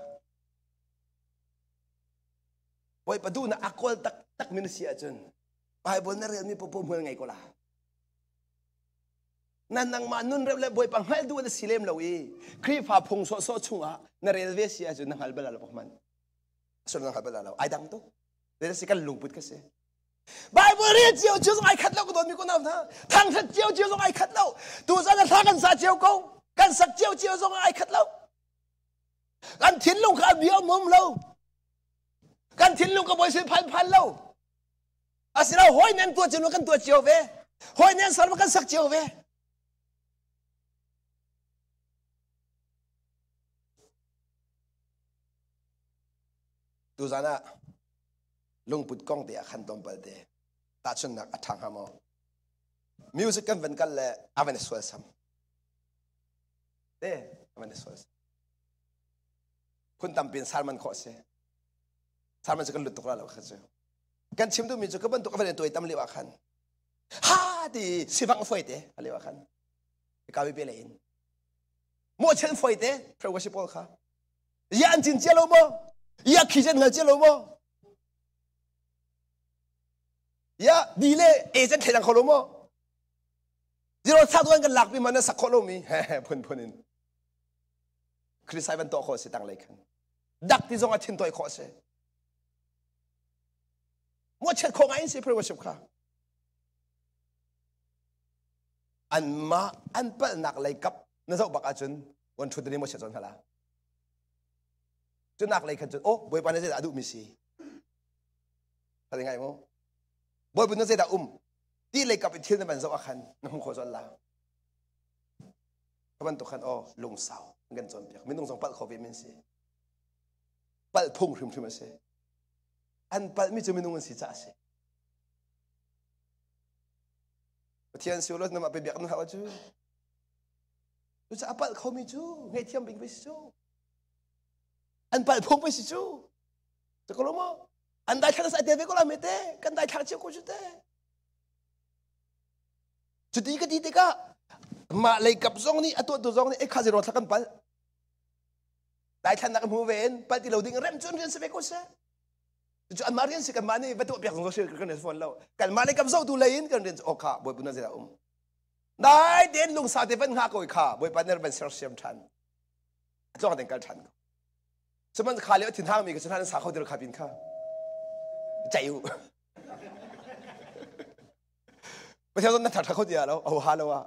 S1: บ่อยป้าดูนะอักวลตักมินเสียจนไปบนนั่นเรื่องนี้ผมเหมือนไงก็ล่ะนั่นนางมานุ่นเรื่องเลยบ่อยปังให้ดูนะสิเลมเราอีครีฟ้าพงโซชุงอ่ะนั่นเรื่องเวสีจนนั่งหัลเบลาเราพวกมันส่วนนั่งหัลเบลาเราไอ้ดังตัวเดี๋ยวสิกันลุงพุทธกันเสียไบเบิลเรียนเจียวส่งไอ้ขัดเราก็โดนมีคนเอาท่าทางทัดเจียวส่งไอ้ขัดเราตัวฉันทางกันสาเจียวกงกันสักเจียวส่งไอ้ขัดเรากันทิ้งลงข้าเบี้ยวมุมเรากันทิ้งลงกับบ่อยสิพันเราอาศัยเราหอยเน้นตัวเจียวกันตัวเจียวเว่หอยเน้นสารกันสักเจียวเว่ตัวฉันน่ะลงปุดกล้องเดียขันตอมเปิดเดตาชนนักอัฐังหามอมิวสิกกันเป็นกันเลยอาเวนสวลซัมเด้อาเวนสวลซัมคุณตำเป็นสารมันขอเสียสารมันจะกันหลุดตกแล้วข้าเจ้ากันชิมดูมีจุกบันตุกเป็นตัวตำเลวขันฮ่าดีสิฟังไฟเตะเลวขันกาวิเปเลนโมเชนไฟเตะพระวชิปอลค่ะยันจินเจโลโมยาขีเจนเงเจโลโมยาดีเล่เอเจนเทนังโคโลโมยีโร่ทัดวันกันหลักปีมันสักโคโลมีเฮ้พุนินคริสไซวันโตโคเสตังเลยขันดักที่จงอาทินตัวโคเสโมเชนคงไอ้สิพระวชิปค่ะอันมาอันเป็นนักเลยกับนั่นจะบักอาจุนวันชุดนี้โมเชนจนขละจุนนักเลยขันจุนโอ้บ่อยปานนี้จะดูมิสีอะไรไงโมบ่อยปานนี้จะที่เลยกับไปเที่ยวในบ้านเจ้าอาคันน้องโคจรลาก็มันตกขันอ๋อลงเสาเงินจนเปียกไม่ต้องส่งปัดขอเวมินสีปัดพุ่งถึงมาเสียอันปัดไม่จะไม่นุ่งสีจ้าเสียเทียนสิวรถนำมาไปเบียกนั่นหาว่าจูรู้จักปัดเขาไม่จูไงเทียมบิงไปสิจูอันปัดพุ่งไปสิจูจะก็รู้มั้งอันได้ทางสายเดียวก็ลาไม่เต้กันได้ทางเชี่ยวกูจุดเต้จุดนี้ก็ดีเด็กอะมาเลยกับซองนี้ตัวซองนี้ข้าจะรอสักกันปัดได้ทางนักมูเวนปัดที่เราดิ้งเริ่มจนเรียนสเปกุสจุดอันมาเรียนสิกันมานี่ประตูเปียกของเราเชื่อกันในฝันเรากันมาเลยกับซองตัวเลยนกันเรียนโอค่ะบ่อยปุ่นนั่นจะได้เดินลงสาธิตเป็นข้าก็อีกค่ะบ่อยปัดเนี่ยเป็นเสียงเสียงทันจ้องแต่งกันทันสมัยข้าเลี้ยถึงทางมีกับฉันสาเขาเดินข้าบินข้าใจอยู่ไปเที่ยวนั้นถัดเขาเดียวแล้วเอาฮาแล้ววะ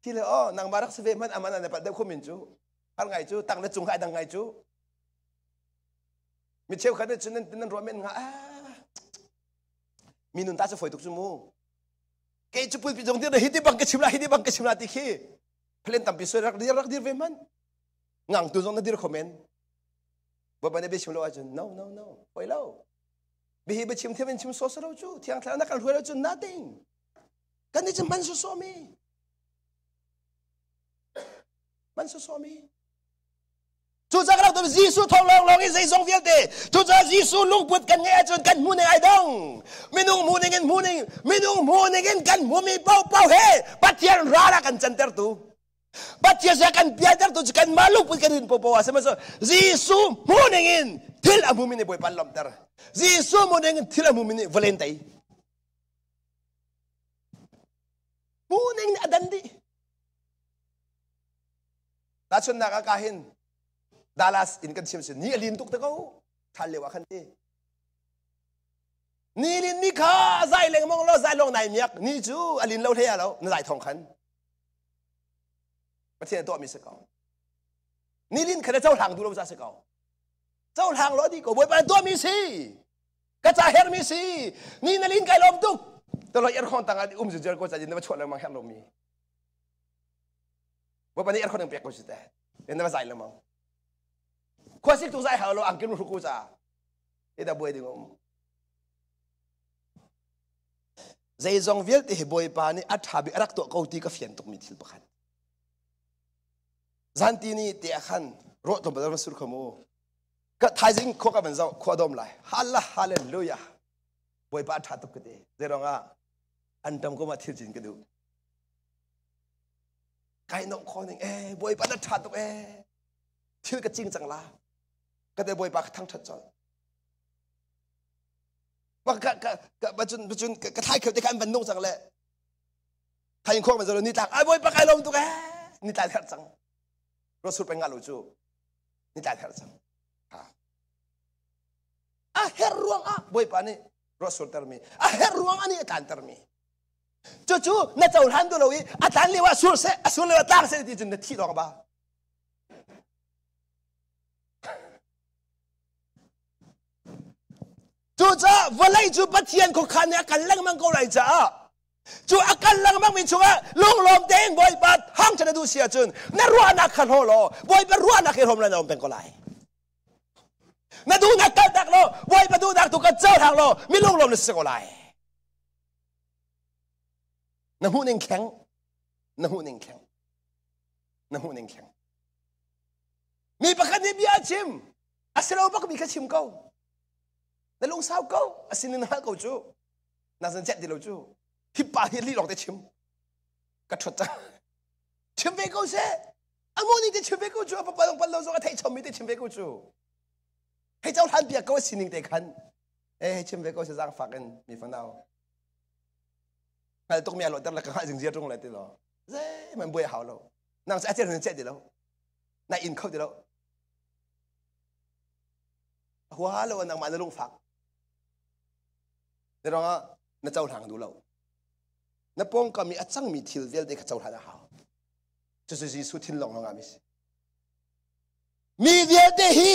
S1: ที่เลยอ๋อนางมารักษาเวมันอามันในปัดเดียวคุ้มมินจูอะไรไงจูตั้งในจุงไห้ดังไงจูมีเชี่ยวขันในจุนนั้นรวมเป็นไงมีนุนตาจะฝอยทุกชั่วโมงเกย์จุปุ่นปีจงที่เราฮิตบังเกชิมลาติคีเพลนตั้มปีสวยรักดีเวมันงังตัวจงนั้นดีคอมเมนต์บ่บันเดบิชิมโลอาจุน no ฝอยแล้วบิฮิบชิมเทียนชิมโซสเราจูที่อังกฤษนักการรวยเราจู nothing กันนี่จะมันโซมีจูจากเราตัวยิสุทองลองอีใจทรงเฟียลเตจูจากยิสุลุงพุดกันไงจนกันมูนไอ้ดงไม่นุ่งมูนเงินกันมูมีเป้าเฮปัดเทียนรากันจันเตอร์ตู ปัจเจกกันเปียดตัวกันมาลุกกันดินปอสมัยจีซูมูนิงินทิลอามุมินีบอยปัลลอมตาจีซูมูนิงินทิลอามุมินีวาเลนไทน์มูนิงินอดันดีตาชนนักอาหินดัลลัสอินกันชิมสินี่ลินตุกตะเขาทันเลวะขันตีนี่ลินนี่ข้าใจเล็งมองเราใจลงไหนเมียกนี่จูอลินเราเทียเราในใจทองขันประเทศตัวมีสกาวนี่ลินขณะเจ้าทางดูเราจะสกาวเจ้าทางรถดีกว่าบวยไปตัวมีสีกระจายเฮร์มีสีนี่นลินไก่ลมตุกตลอดยันคนต่างกันจุดเจอก็จะยินดีว่าชวนเรามาแค่ลมมีว่าปัจจุบันยันคนหนึ่งเปียกก็สุดแต่เห็นได้ว่าใจเรามั้งข้อสิกตัวใจหาเราอังกฤษรู้กูจ้าเอ็ดบวยดีงงใจจงเวียดที่บวยปานี่อัฐาบิรักตัวเขาตีกับเฟียนตุกมิทิลประคันจันทีนี่เตะขันรถตัวบัดมาสุดขโมก็ท้ายจริงข้อกับมันเจ้าข้อดมไหลฮัลละฮาเลลูยาบวยปาอัฐาตุกเตะเรื่องอ่ะอันทำก็มาทิลจินกันดูไก่นกคนหนึ่งบวยปาอัฐาตุกทิลก็จริงจังละก็ได้บวยปาทั้งชัดจนว่าก็บัจจุนก็ท้ายเขียวที่กันบรรลุจังเลยท้ายยังข้อมันจะนี่ต่างบวยปาไก่ลมตุกนี่ตายทัดจังรถสุดเป็นงานลูจูนี่ตายแถวจังเฮรวงบวยปานี่รถสุดเตอร์มีเฮรวงอันนี้การเตอร์มีจู่ๆนั่นจะอุทันดูเลยอาจารย์เรียกว่าสุดเสสุดเลยว่าตั้งเสที่จนที่รองบ้าจู่ๆวันไหนจู่ปัจเจียนของขันเนี่ยกันเล่งมันก็ไรจ้าจู่อาการลังมังมีชัวลุงลมเด้งบอยปัดห้องจะดูเสียจนนั่นรัวนักขันโฮโลบอยปัดรัวนักเฮโรมแล้วน้องเป็นก็ไรนั่นดูนักกันดักโลบอยปัดดูนักตุกเจ้าทางโลมีลุงลมนี่สิก็ไรน้ำหูนิ่งแข็งน้ำหูนิ่งแข็งน้ำหูนิ่งแข็งมีประกันที่มีอาชิมอาศัยเราปักมีแค่ชิมเขานั่นลุงสาวเขาอาศัยนี่น่าเขาจู่น่าสนใจดีเราจู่ที่ป่าที่ลีหลอกแต่ชิมกระชดจ้าชิมเบกูเซ่อโมนี่ที่ชิมเบกูจู่ปะปะลงปะลงส่งให้ชมมีที่ชิมเบกูจู่ให้เจ้าทันเปียกก็ว่าสิ่งหนึ่งแต่ขันชิมเบกูจะสร้างฝากกันมีฝันเอาแต่ต้องมีอารมณ์แต่ละครั้งจึงเสียตรงไหนติดหรอเซ่มันบ่อยหาวเรานางเสียเจ็ดเจ็ดดีแล้วนายอินเข้าดีแล้วหัวเรานางมันจะลงฝากเดี๋ยวเราเจ้าทางดูเรานับปองก็มีอัศจรรย์มีทิลเวลเด็กเจ้าท่านะฮะจะสื่อสุดทิลลงงามิสมีเวลเดฮี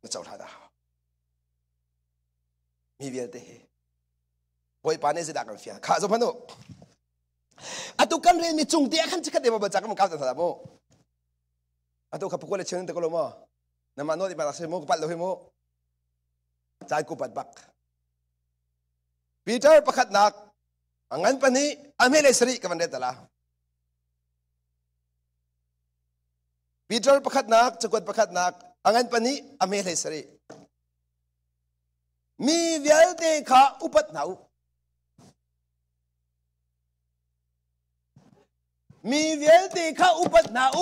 S1: นับเจ้าท่านะฮะมีเวลเดฮีบอยปานเอซิดากันเฟียข้าสมพันธ์อัตุกันเรียนมีจุงเดียขันจิกเดียบบัจจักมันก้าวแต่ละโมอัตุขับพวกเลเชนตะกลมอ่ะน้ำมันโนดิบาลักเซโมกุปัดโลหิโมใจกุปัดบักปีเตอร์ประคัดนักงั้นปนี้อเมริสรีกันเด็ดตละปีเตอร์ประคัดนักจะกดประคัดนักงั้นปนี้อเมริสรีมีเวลเดข้าอุปัตนาวมีเวลเดข้าอุปัตนาว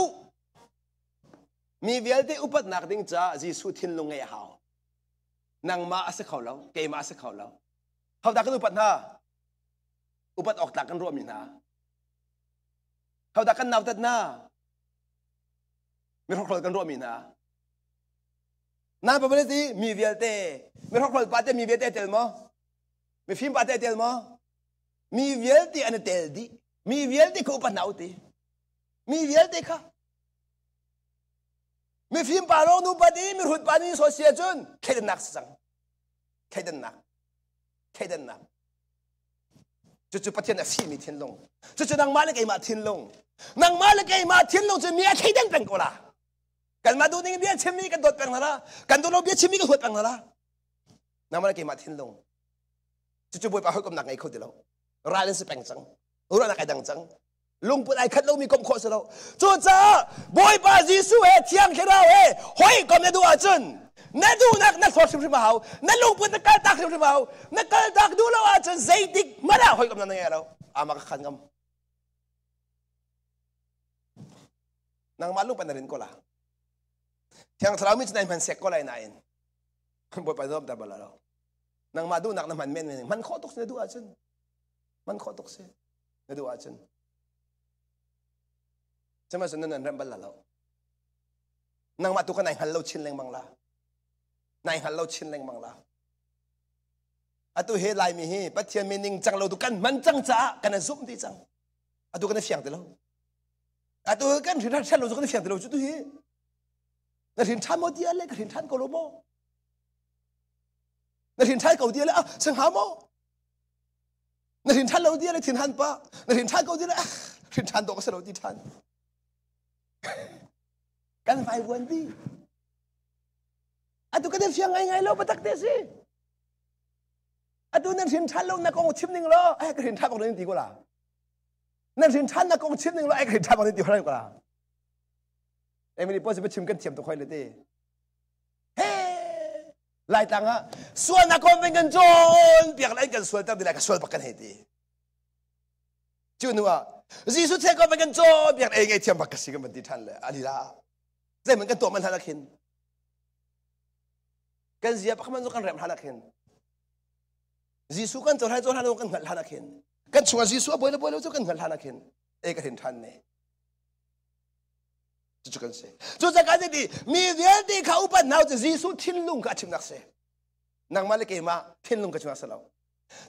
S1: มีเวลเดอุปัตนักดิ้งจ้าจีสุทินลงไงฮาวนางมาอาศัยเขาแล้วเกมาอาศัยเขาแล้วเขาดักกันอุปัตนาอุปัตออกดักกันรวมอยู่นะเขาดักกันนาวตัดหน้าไม่รอคอยกันรวมอยู่นะนั่นเป็นประเด็นมีเวลเตไม่รอคอยปาเตมีเวลเตเตลมั้งไม่ฟิล์มปาเตเตลมั้งมีเวลเตอันเตลดีมีเวลเตเขาอุปัตนาวตีมีเวลเตค่ะมีฟิล์มปาลงนูปาดีมีหุ่นปาดีโซเชียลจนแค่เดินนักสังแค่เดินนักแค่เดินนักจู่ๆประเทศนั้นฟีมีทิ้งลงจู่ๆนางมาเลกไอมาทิ้งลงนางมาเลกไอมาทิ้งลงจะมีแค่เดินเป็นกูละกันมาดูนี่เบี้ยชิมีกันโดดเป็นอะไรกันดูเราเบี้ยชิมีกันโดดเป็นอะไรนางมาเลกไอมาทิ้งลงจู่ๆบอยปาเขากำนักไงเขาเดียวรายเล่นสเปงจังรู้นักไอดังจังลุงปุ่นไอคัดเรามีกบโคสเราจู่ๆบอยปาจีสุเทียงแค่เราหอยกบเนี่ยดูอาจุนนั่นดูนักทอดชิมชิมเอานั่นลุงปุ่นนักการตักชิมชิมเอานักการตักดูเราอาจจะใจดิกมาแล้วหอยกบนั่นไงเราอามาขันก nang malung panarin ko la thiang thlau mi chnai man sek ko lai na in bo pa dom ta bala lo nang madu nak na man men man kho tok se du a chen man kho tok se na du a chen chama san nan ram bala lo nang ma tu ka nai hal lo chin leng mang la nai hal lo chin leng mang la atu he lai mi hi pathian meaning chang lo tu kan man chang cha kan zum ti chang atu kan fiang te lo atu kan rin than lo kan fiang te lo chu tu hi na rin than mo dia le rin than ko lo mo na rin than ko dia le sang ha mo na rin than lo dia le tin han pa na rin than ko dia le rin than to ko sa lo ti than kan vai buan di atu kan fiang ngai lo patak te si atu nan rin than lo na ko chim ning lo ai ka rin than ko ni ti ko la nan rin than na ko chim ning lo ai ka rin than ko ni ti ko la ko la em ni po se pe chim kan thiam to khoi le te he lai tang a suan na ko ben kan jon piak lai kan sual ta di la ka sual pa kan he ti chu nu a jisu the ko ben kan jon piak ai ngai thiam pa ka si kan ti than le ali la zai man kan to man halakin kan zia pa man zo kan rem halakin jisu kan to hai zo halo kan ngal halakin kan chunga jisu boy lo zo kan ngal halakin e ka hin than ne chu kan se chu za ka di mi vial di kha upan nau je jisu thin lung ka chim nak se nang ma le ke ma thin lung ka chunga sa lo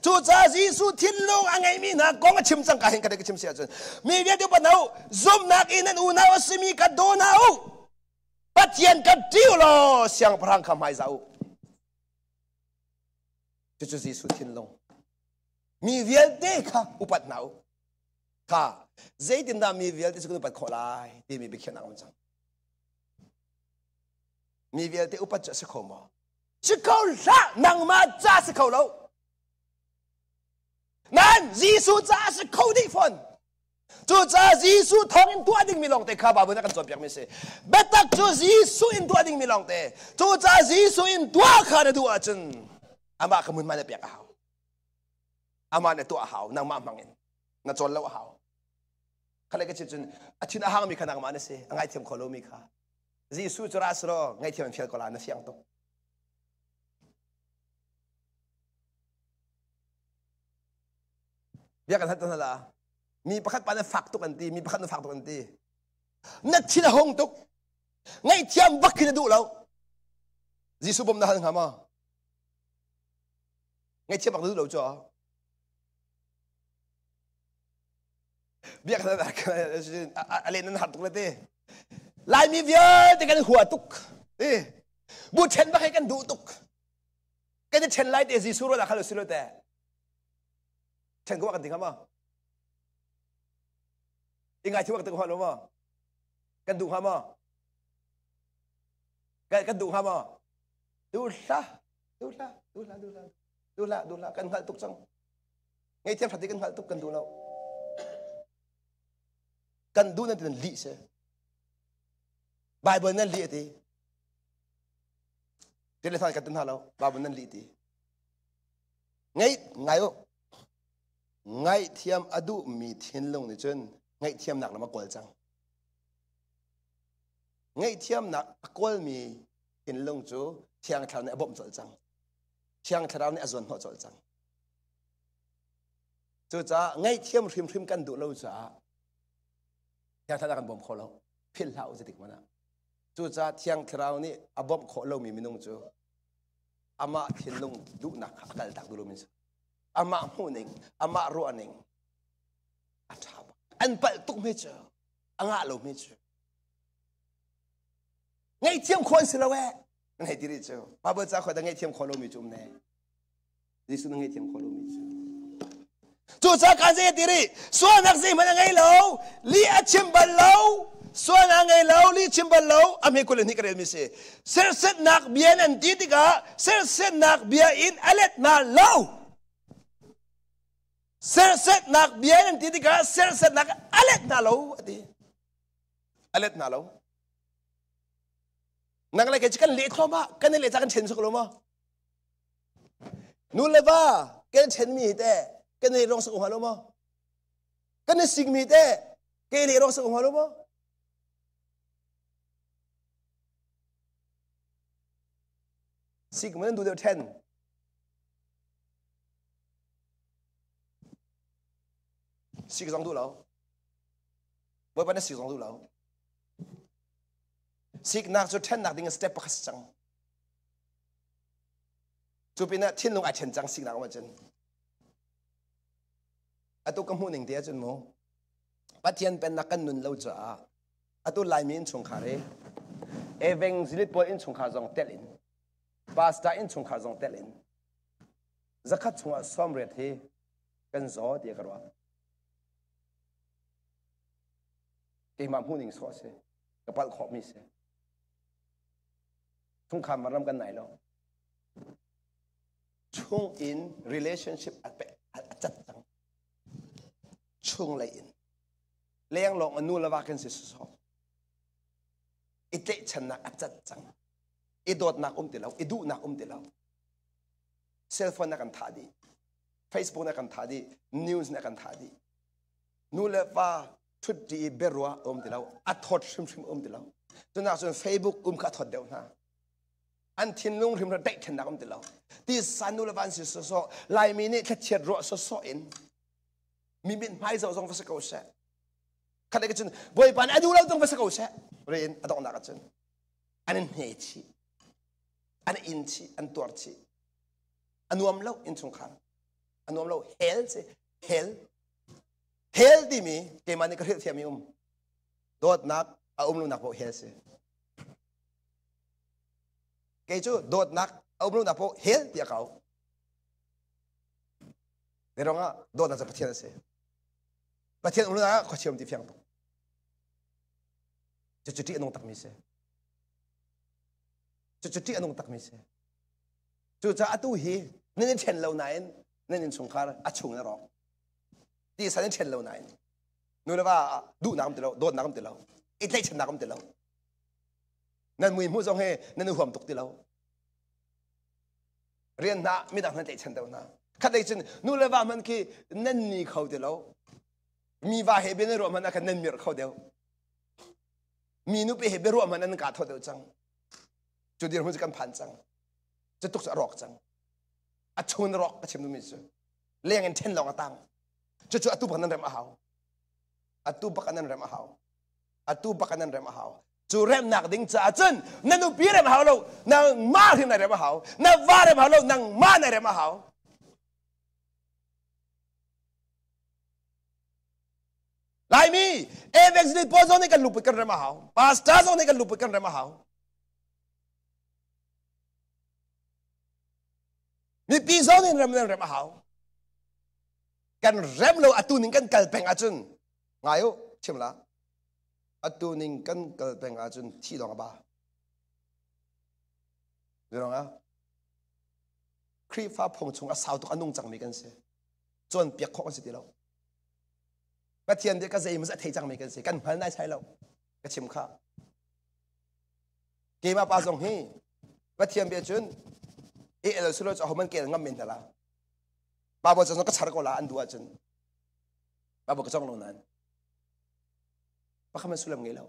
S1: chu za jisu thin lung angai mi na kong chim chang ka hin ka de chim se chen mi vial di upan nau zum nak in an u nau simi ka do nau pathian ka tiu lo siang prang kham hai zau chu jisu thin lung mi vial de kha upat nau kha zai din da mi vial te su pat kholai ti mi bikhen ang chang mi vial te upat cha se khomo se khol la nang ma cha se kholo nan jisu cha se khodi fon chu cha jisu thong in tua ding mi long te kha ba bu na kan chom piak mi se betak chu jisu in tua ding mi long te chu cha jisu in tua kha na du a chen ama ka mun ma na piak a haw ama na tua haw nang ma mangin na chon lo haw khala ke chun achin ahang mi khana ma na se angai them kholo mi kha jisu chura sro ngai them phel ko la na fiang to bia kan hat na la mi pakhat pa na fak to kan ti mi pakhat na fak to kan ti na china hong tuk ngai thiam bak ki du lo jisu bom na hang ha ma ngai thiam bak du lo cho biar kata alin nan hatuk lete lai mi via te kan hua tuk bu chen ba kan du tuk kan chen lai te jisu ro da khalo silo te chen ko kan tingama ingai thiwak te ko halo ma kan du ha ma kan du ha ma du la kan hal tuk chang ngai thiam phati kan hal tuk kan du lo kan du na tin li se bible na li ti telephone ka tin halo bible na li ti ngai thiam adu mi thin long ni chen ngai thiam nak lama kol chang ngai thiam nak kol mi thin long chu thiang thal ne abom chol chang thiang thal ne azon ho chol chang chu cha ngai thiam hrim kan du lo cha thiang thal kan bom kholo phil lau je dik mana chu cha thiang thrau ni abom kholo mi minung chu ama thin long du nak akal tak du lo min ama huning ama ruaning athab an pal tuk me chu anga lo me chu ngai thiam khon se lo we ngai ti ri chu ba ba cha kho da ngai thiam kholo mi chum ne jisu ngai thiam kholo mi chu chu cha kan se ti ri so nak se man ngai lo li a chim bal lo so na ngai lo li chim bal lo am he ko le ni kare mi se ser set nak bien an ti ti ga ser set nak bia in alet na lo ser set nak bien an ti ti ga ser set nak alet na lo ati alet na lo nang le ke chikan le thoma kan le cha kan chen su ko ma nu le ba ke chen mi te ke ne rong su ko lo ma kan ne sing mi te ke le rong su ko lo ma สิกมันดูเดียวเท่นสิกสองดูแล้วเมื่อวันนั้นสิกสองดูแล้วสิกนักจุดเท่นนักดิ้งสเต็ปปักจังจุดเป็นน่ะทิ้งลงไอเช่นจังสิกนักมาจนอะตุกำหูหนึ่งเดียจนโมปัจเจียนเป็นนักกันนุนเล่าจ้าอะตุลายมีนชงขาเรเอเวงซิลิตบอลอินชงขาจงเตลินปาสต้าอินชงขาจงเตลินจะขัดชงอาสอมเรทีกันจอเดียกว่าเกี่ยมาหูหนึ่งสอเสกระเป๋าขอบมีเสชงขามารำกันไหนแล้วช่วงอิน relationship อัดจัดจังช่วงเลยอินเลี้ยงลงอนุลวากันสิสุดอิเตชนักอัดจัดจังอิดอดนักติลาวอิดูนักติลาวเซลโฟนนักกันท่าดีเฟซบุ๊กนักกันท่าดีนิวส์นักกันท่าดีนูเลว่าทุดดีเบรัวติลาวอัดทอดชิมติลาวจนนักส่วนเฟซบุ๊กขัดทอดเดียวนะอันทิ้งลงริมระดับนักติลาวที่สันนูเลวันสิสุดลายมีนี่แค่เชียร์รัวสุดอินมีเป็นไม้จะต้องฟังเขาเสะขณะที่บอยปันอดูเราต้องฟังเขาเสะเรียนต้องนักจันอันนั้นเหตุอันอินชีอันตัวชีอันวมเล่าอินสงครามอันวมเล่าเฮลสิเฮลที่มีเกี่ยมันนี่ก็เรียกเทียมโดดนักเอาลูกนักพวกเฮลสิเกี่ยจูโดดนักเอาลูกนักพวกเฮลเดียเขาเดี๋ยวเราโดดนักจะพัฒนาสิประเทศอื่นนะเขาเชื่อมที่เพียงตัวจุดที่อันนั้นตักมิเสจุดที่อันนั้นตักมิเสจุดจะอัตุฮีนั่นเช่นเราไหนนั่นสงครามอัดชงนะรอที่สันเช่นเราไหนนู่นเลยว่าดูน้ำติดเราโดนน้ำติดเราอีกเล็กฉันน้ำติดเรานั่นมือมือสองเฮนั่นหัวมันตกติดเราเรียนนะไม่ต่างนั่นเล็กฉันเดียวนะขัดเล็กฉันนู่นเลยว่ามันคือนั่นนี่เขาติดเรามีว่าเหตุเป็นรวมมันนักนั่นมีเขาเดียวมีนุไปเหตุเป็นรวมมันนั่นกาดเขาเดียวจังจุดเดียวมันจะกันผ่านจังจะตกจะรอกจังอัดชนรอกอัดเชื่อมนุ่มมิสเลี้ยงเงินเทนลองตั้งจุดอัตุบักนั้นเรมหาวอัตุบักนั้นเรมหาวอัตุบักนั้นเรมหาวจูเรมนักดิ้งจ้าจันนั่นนุปีเรมหาวเรานางมาที่ไหนเรมหาวนั่งว่าเรมหาวเรานางมาในเรมหาวลายมีเอเวกซ์นี่พอจนี่กันลุปกันเรมหาวปาสต้าจนี่กันลุปกันเรมหาวมีปีจนี่เรมหาวกันเรมเราอัตุนิงกันกัลเปงอาจุนไงโอชิมละอัตุนิงกันกัลเปงอาจุนที่ลองบ้าเดี๋ยวนะครีฟ้าพงชงอาสาวตุกอันนุ่งจังมีกันเสียจนเปียกของกันเสียแล้วประเทศเดียวกันเสียมันจะเทจังมีกันเสียกันพันได้ใช้แล้วก็ชิมข้าเกี่ยมาปาจงฮีประเทศเบียจุนเอเอลสุโรจะเอามันเกี่ยงงั้มมินเถอะละบาบอกจะต้องกระชากก็ละอันดูอาจนบาบอกก็จ้องลงนั้นบาเขามันสุลมไงแล้ว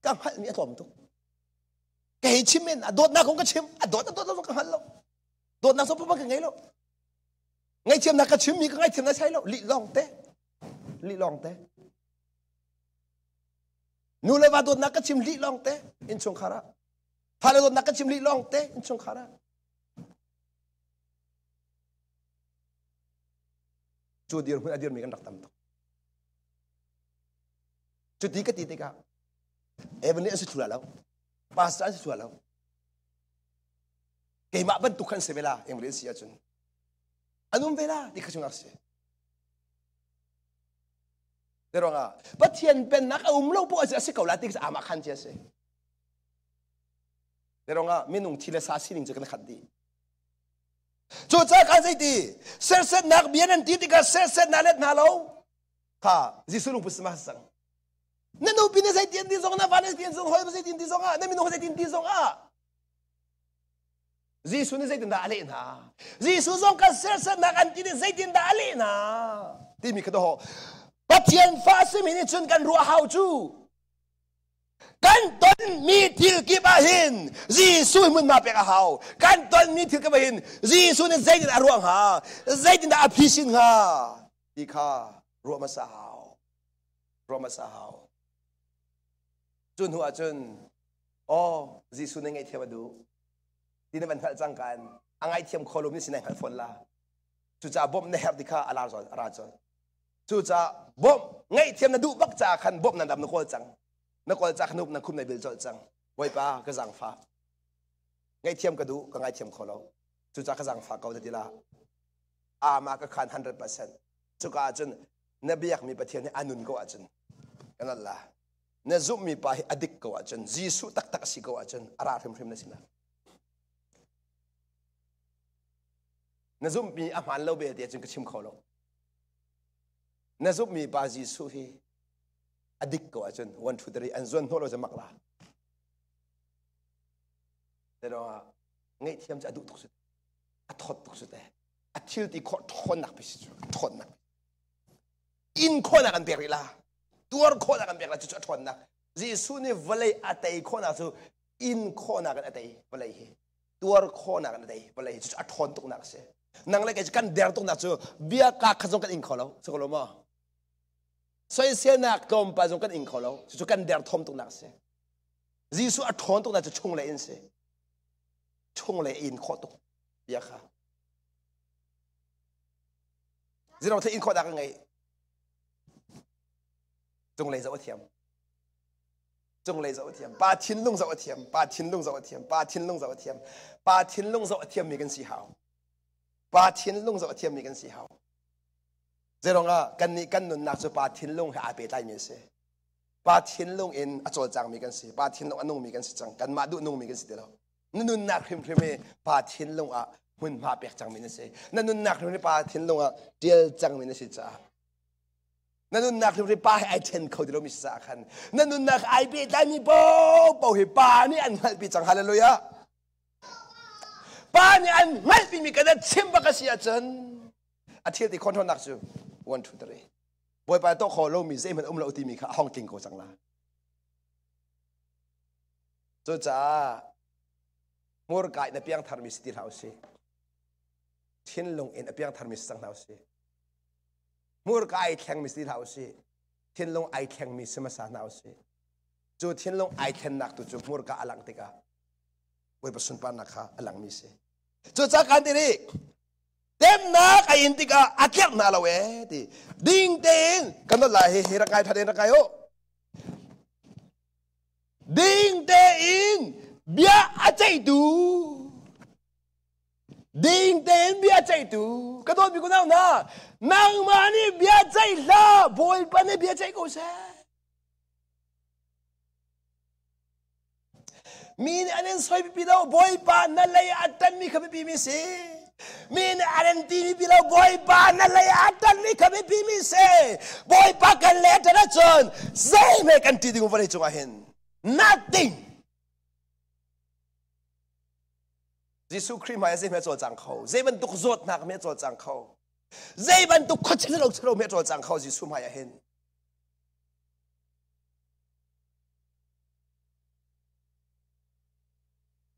S1: ก็หันมีอารมณ์ตุกแกเห็นชิมเองโดดนักคงก็ชิมโดดก็หันแล้วโดดนักสมบูรณ์กันไงแล้วไงชิมนักก็ชิมมีก็ไงชิมนักใช้แล้วลิลองเต้นู่นเลยว่าโดดนักก็ชิมลิลองเต้อินชงคาระพาเลยโดดนักก็ชิมลิลองเต้อินชงคาระจุดเดียวมันอดีตมีกันรักตามตัวจุดที่ก็ตีติกาเอวันนี้อันสุดท้ายแล้วภาษาอันสุดท้ายแล้วเกี่ยมาบรรทุกขันเสเวลาเอ็มเรียนเสียจนอันนู้นเวลาที่เขาชงอาเสียเดี๋ยวngaปัจเจียนเป็นนักอุ้มเล่าพวกอาเสียเก่าลาติกอามาขันเจเสเดี๋ยวngaมีนุ่งทีละสาสินิงจะกันขัดดีจุดจากการใช้ดีเสร็จนักเบียนตีติกาเสร็จนั่นเล็ดนั่นเราค่ะจิสุลุงพุทธมาสังนั่นอุปินใช้ตีนที่สองนั่นฟันใช้ตีนสองหอยใช้ตีนที่สองนั่นมีนุ่งใช้ตีนที่สองจิสุนี่ใช้ตีนดาเลนะจิสุสองกันเสร็จนักอันตีนใช้ตีนดาเลนะที่มีกระโดดปัจเจียนฟ้าสิมินิชนกันรัวหาวจู กันตนมีทิลกิบาหินจีซูมุนมาเปกะฮาวกันตนมีทิลกิบาหินจีซูเนี่ยใจดินอารวงฮาใจดินอภิสินฮาดีค่ะรวมมาสาวรวมมาสาวจุนหัวจุนโอ้จีซูเนี่ยไงเทียมดูที่นั่นเป็นพระจังกันอังไงเทียมโคลุมนี่สิไหนพันฝนละจุจ่าบ่มในแฮปดีค่ะอาราจอนอาราจอนจุจ่าบ่มไงเทียมนั่นดูบักจ่าขันบ่มนั่นดำนกโคจังนักกอลจากนุบนักคุมในบิลจอดจังไว้ป้ากระจังฟ้าไงเทียมกระดูก็ไงเทียมขอเราจุจากกระจังฟ้าเขาจะดีละมากระคัน100%จุกอาจนเนบียกมีประเทศนี้อานุนก็อาจนกันนั่นละเนซุมีไปอดิกก็อาจนจีสุตักสิก็อาจนอาราธิมนั่นสินะเนซุมีอามันเราเบียดจนกระชิมขอเราเนซุมีไปจีสุฮีอดิกก็อาจน1 2 3อันส่วนทั่วเราจะมักละแต่ว่าไงเทียมจะอดุทุกสุดอัดทอดทุกสุดแต่อัดทิลที่ทนหนักไปสิทนหนักอินคนนักกันเปียกละตัวคนนักกันเปียกละจะทนหนักจีซูนี่วลัยอัตย์คนนักสูอินคนนักกันอัตย์วลัยตัวคนนักกันอัตย์วลัยจะทนตุกนักเสียนั่งเลยกันจะกันเดือดตุกนักสูเบียกากขจงกันอินคนเราสักคนมั้ง所以现在我们把这个人口了，就跟点通都那些，耶稣啊通都那就冲来因些，冲来因口都，别看，知道他因口那个ไง，中来走天，中来走天，把天弄走天，把天弄走天，把天弄走天，把天弄走天没跟谁好，把天弄走天没跟谁好。这种啊，跟你跟人拿出把天龙还别带面些，把天龙因做账没跟谁，把天龙弄没跟谁账，跟马都弄没跟谁的了。那侬拿偏偏没把天龙啊，混把别账没那些，那侬拿偏偏把天龙啊，第账没那些账。那侬拿偏偏把爱天口的都没啥看，那侬拿爱别带面包去把你安排别账，哈利路亚。把你安排别没跟他千把个事真，天地kontrol nak tu。1 2 3บ่อยไปต้องขอเรามีเส้นมันเราตีมีค่ะห้องกินกูจังละจุจ้ามัวกายในเปียงธรรมิสติเราสิเทียนลงเอ็นเปียงธรรมิสสังเราสิมัวกายแข็งมิสติเราสิเทียนลงไอแข็งมิสมาสาเราสิจุเทียนลงไอแข็งนักตุจุมัวกายอลังติกาบ่อยประสุนปานักค่ะอลังมิสิจุจ้ากันตีนี้เต็มนักไอ้อินติกาอาเกียบนาละเวดิดิ้งเต็นกันนั่นแหละเฮรักไก่ทัดเองรักไก่โอดิ้งเต็นเบียอาใจดูดิ้งเต็นเบียใจดูกระโดดมีคนเอาหน้านางมานี่เบียใจละบอยปานนี่เบียใจกูเซ่มีอันนั้นสวยปีเราบอยปานนั่นเลยอัตตันมีขบิปีมีสิมีนอารันตีมีเราบอยปานั่นเลยอัตตันนี่ขบิปีมีเสบอยปากันเล่จะนั่งจนเซ่ไม่กันตีดิ้งวันนี้จงอาเห็น nothing ยิสุคริสต์มาเซ่ไม่จดจังเขาเซ่มันตุกจดนักไม่จดจังเขาเซ่มันตุกขัดที่เราไม่จดจังเขายิสุมาเห็น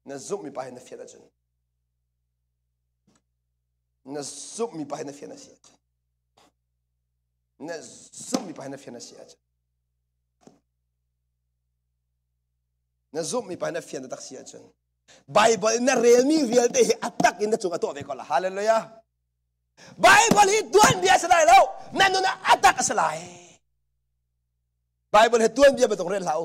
S1: นั่นซุ่มมีไปเห็นเฟียดจัง那ซุ่มมีไปในเฟียนเสีย那ซุ่มมีไปในเฟียนเสีย那ซุ่มมีไปในเฟียนตักเสียจนไบเบิลนั่นเรียนมีเวียลเดย์อัตตักอินนั่นจุงตัวเวกอละฮาเลลูยาไบเบิลฮิตวนเบียสลายแล้วนั่นนู่นอัตตักสลายไบเบิลฮิตวนเบียไปตรงเรื่องเรา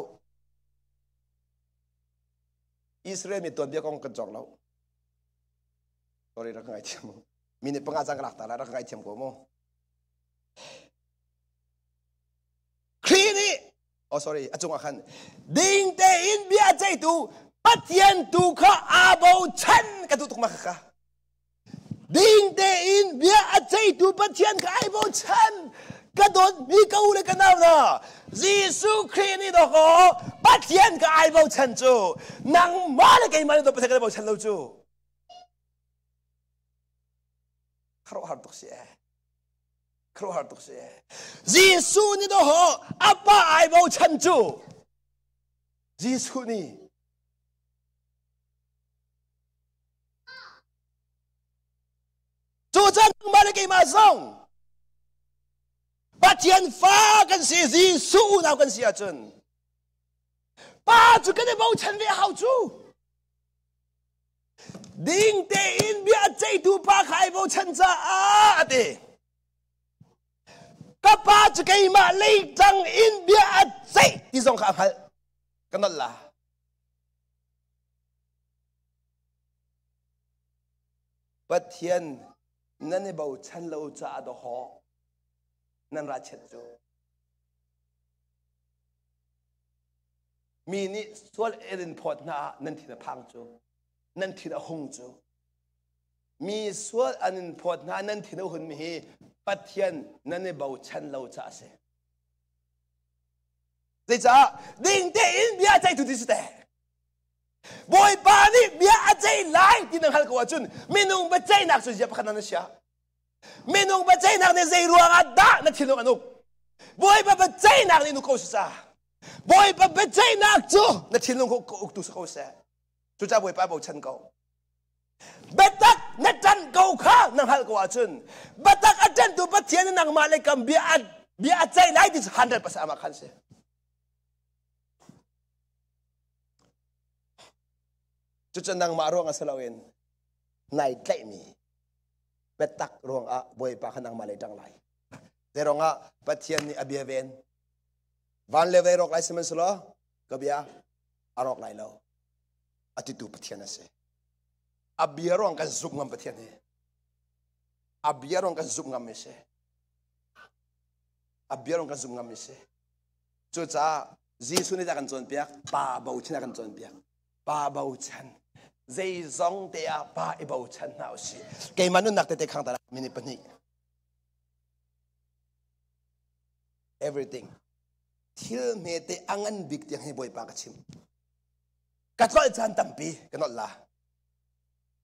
S1: อิสราเอลมีตัวเบียกองกระจอกแล้วตัวเรื่องอะไรที่มึงมีในปังอาจารย์กลักตาแล้วรักไงเทียมกูมั้งครีนี่โอ้ sorry อาจงอาคันดิ้งเตอินเบียใจตูปัจเจียนตูข้าอาบูชันกระตุกมาค่ะดิ้งเตอินเบียใจตูปัจเจียนข้าอาบูชันกระโดดมีเกาเลยกันเอานะยิสุครีนี่ดอกปัจเจียนข้าอาบูชันจูนังมาเลยกันมาเลยตัวปัจเจียนข้าอาบูชันเราจูครอหาตุกเสียครอหาตุกเสียยิสุนี่ดอกอัปปะไอโบชันจู Giêsu ni Chúa chân mà lấy cái mà xong Ba thiên phá cần sĩ Giêsu nào cần sĩ à chân Ba chú cái này bảo chân về hào chú Đinh tê in bia chạy tu ba khai bảo chân ra à tê Các ba chú cái mà lấy trăng in bia chạy Đi dòng khám hại Cái đó là Ba thiên Nên bảo chân lâu cha đó họ Nên ra chết chú Mini sual erin pot na Nên thì là phang chú Nên thì là hung chú Mi sual anin pot na Nên thì là hung mi hi Ba thiên Nên bảo chân lâu cha se Thế cha Đinh tê in bia chạy tu tí sư tê Boy pa ni bia chạy lại Thì nâng hal kwa chun Minung ba chạy nạc su dẹp khả năng siya Minung ba chạy nạc ni dây ruang at da Na tinong anuk Boy pa ba chạy nạc ni nukaw sa Boy pa ba chạy nạc chu Na tinong uktu sa kaw sa Chu cha boy pa bau chan kaw Batak na chan kaw ka Nang hal kwa chun Batak at chan tu ba tiyan nang malay kam Bia chạy lại Thì 100 pa sa ama khan siya Chú chân năng mà ruộng ở Salawin Này chạy mi Bết tắc ruộng ở Bôi bà khả năng mà lấy trăng lại Thế ruộng ở Bát thiên ni abia ven Van lê vây rọc lại xem silo Cơ bia À rọc lại lâu À tì tù bát thiên nè Abia ruộng cả dục ngâm bát thiên ni Abia ruộng cả dục ngâm mê se Abia ruộng cả dục ngâm mê se Chú cha Giêsu ni ta cần chọn biếc Bà bầu chân ta cần chọn biếc Ba bầu chân Dây dòng tê à ba i bầu chân nào xí Cái mà nó nạc tê tê kháng ta là Mini bánh Everything Thiel mê tê ang an big tiang hei boi ba ka chim Kat lol chan tampi Cái nọt là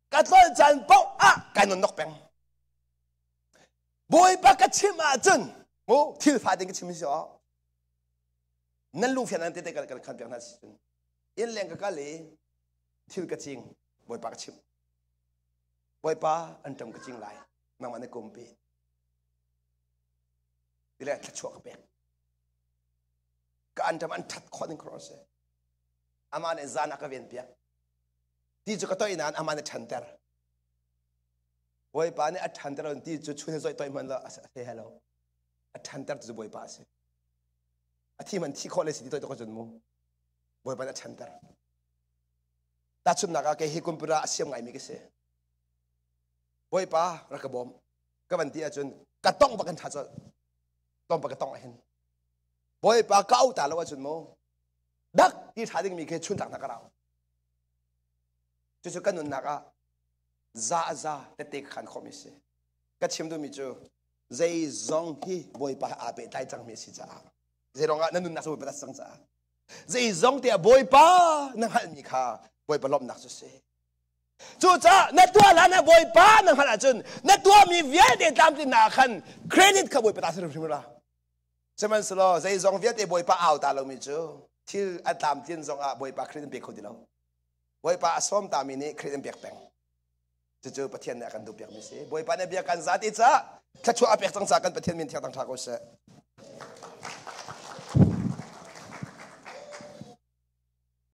S1: Kat lol chan bốc à Cái nọt nọc bèng Boi ba ka chim à chân Mô thiel phá tên ka chim xí ọ Nên lưu phiền anh tê tê ka khăn bèng na xí chân In leng ka le Thiel ka ching Boi pa ka chim Boi pa An tam ka ching lai Nang man kumpi Bila ta chua ka bek Ka an tam an tat khon cross Aman e zana ka ven pia Ti chu ka toy nan aman e thanter Boi pa ni a thanter ti chu chune zoi toy man la say hello A thanter tu boi pa se A thi man thi khole si ti toy to ka jun mo Boi pa na thanter Ta chum naka ke hi kumpura asyam ngai mi ke se Boi pa ra ka bom Ka ban ti a chun ka tong pa kan tha cho Tong pa ka tong a hen Boi pa ka au ta lo a chun mo Dak ti tha ding mi ke chun tak na ka raw Chu chu kanun naka za te te khan kho mi se Ka chim du mi chu Zai zong hi boi pa a be tai chang mi si cha Zai ronga nanun na so pa ta sang cha Zai zong te boi pa nang hal mi kha Boi pa lom nak su se Chu cha na tua la na boi pa nang hal a chun Na tua mi vial de tam ti na khan Credit ka boi pa ta sa rim la Seman slo zai zong vial te boi pa au ta lo mi chu Til a tam tin zong a boi pa credit pe ko di lo Boi pa asom ta mi ni credit pek peng Chu chu pathian na kan du pek mi se Boi pa na bia kan za ti cha Tha chu a pek chang sa kan pathian min thiak tang tha ko se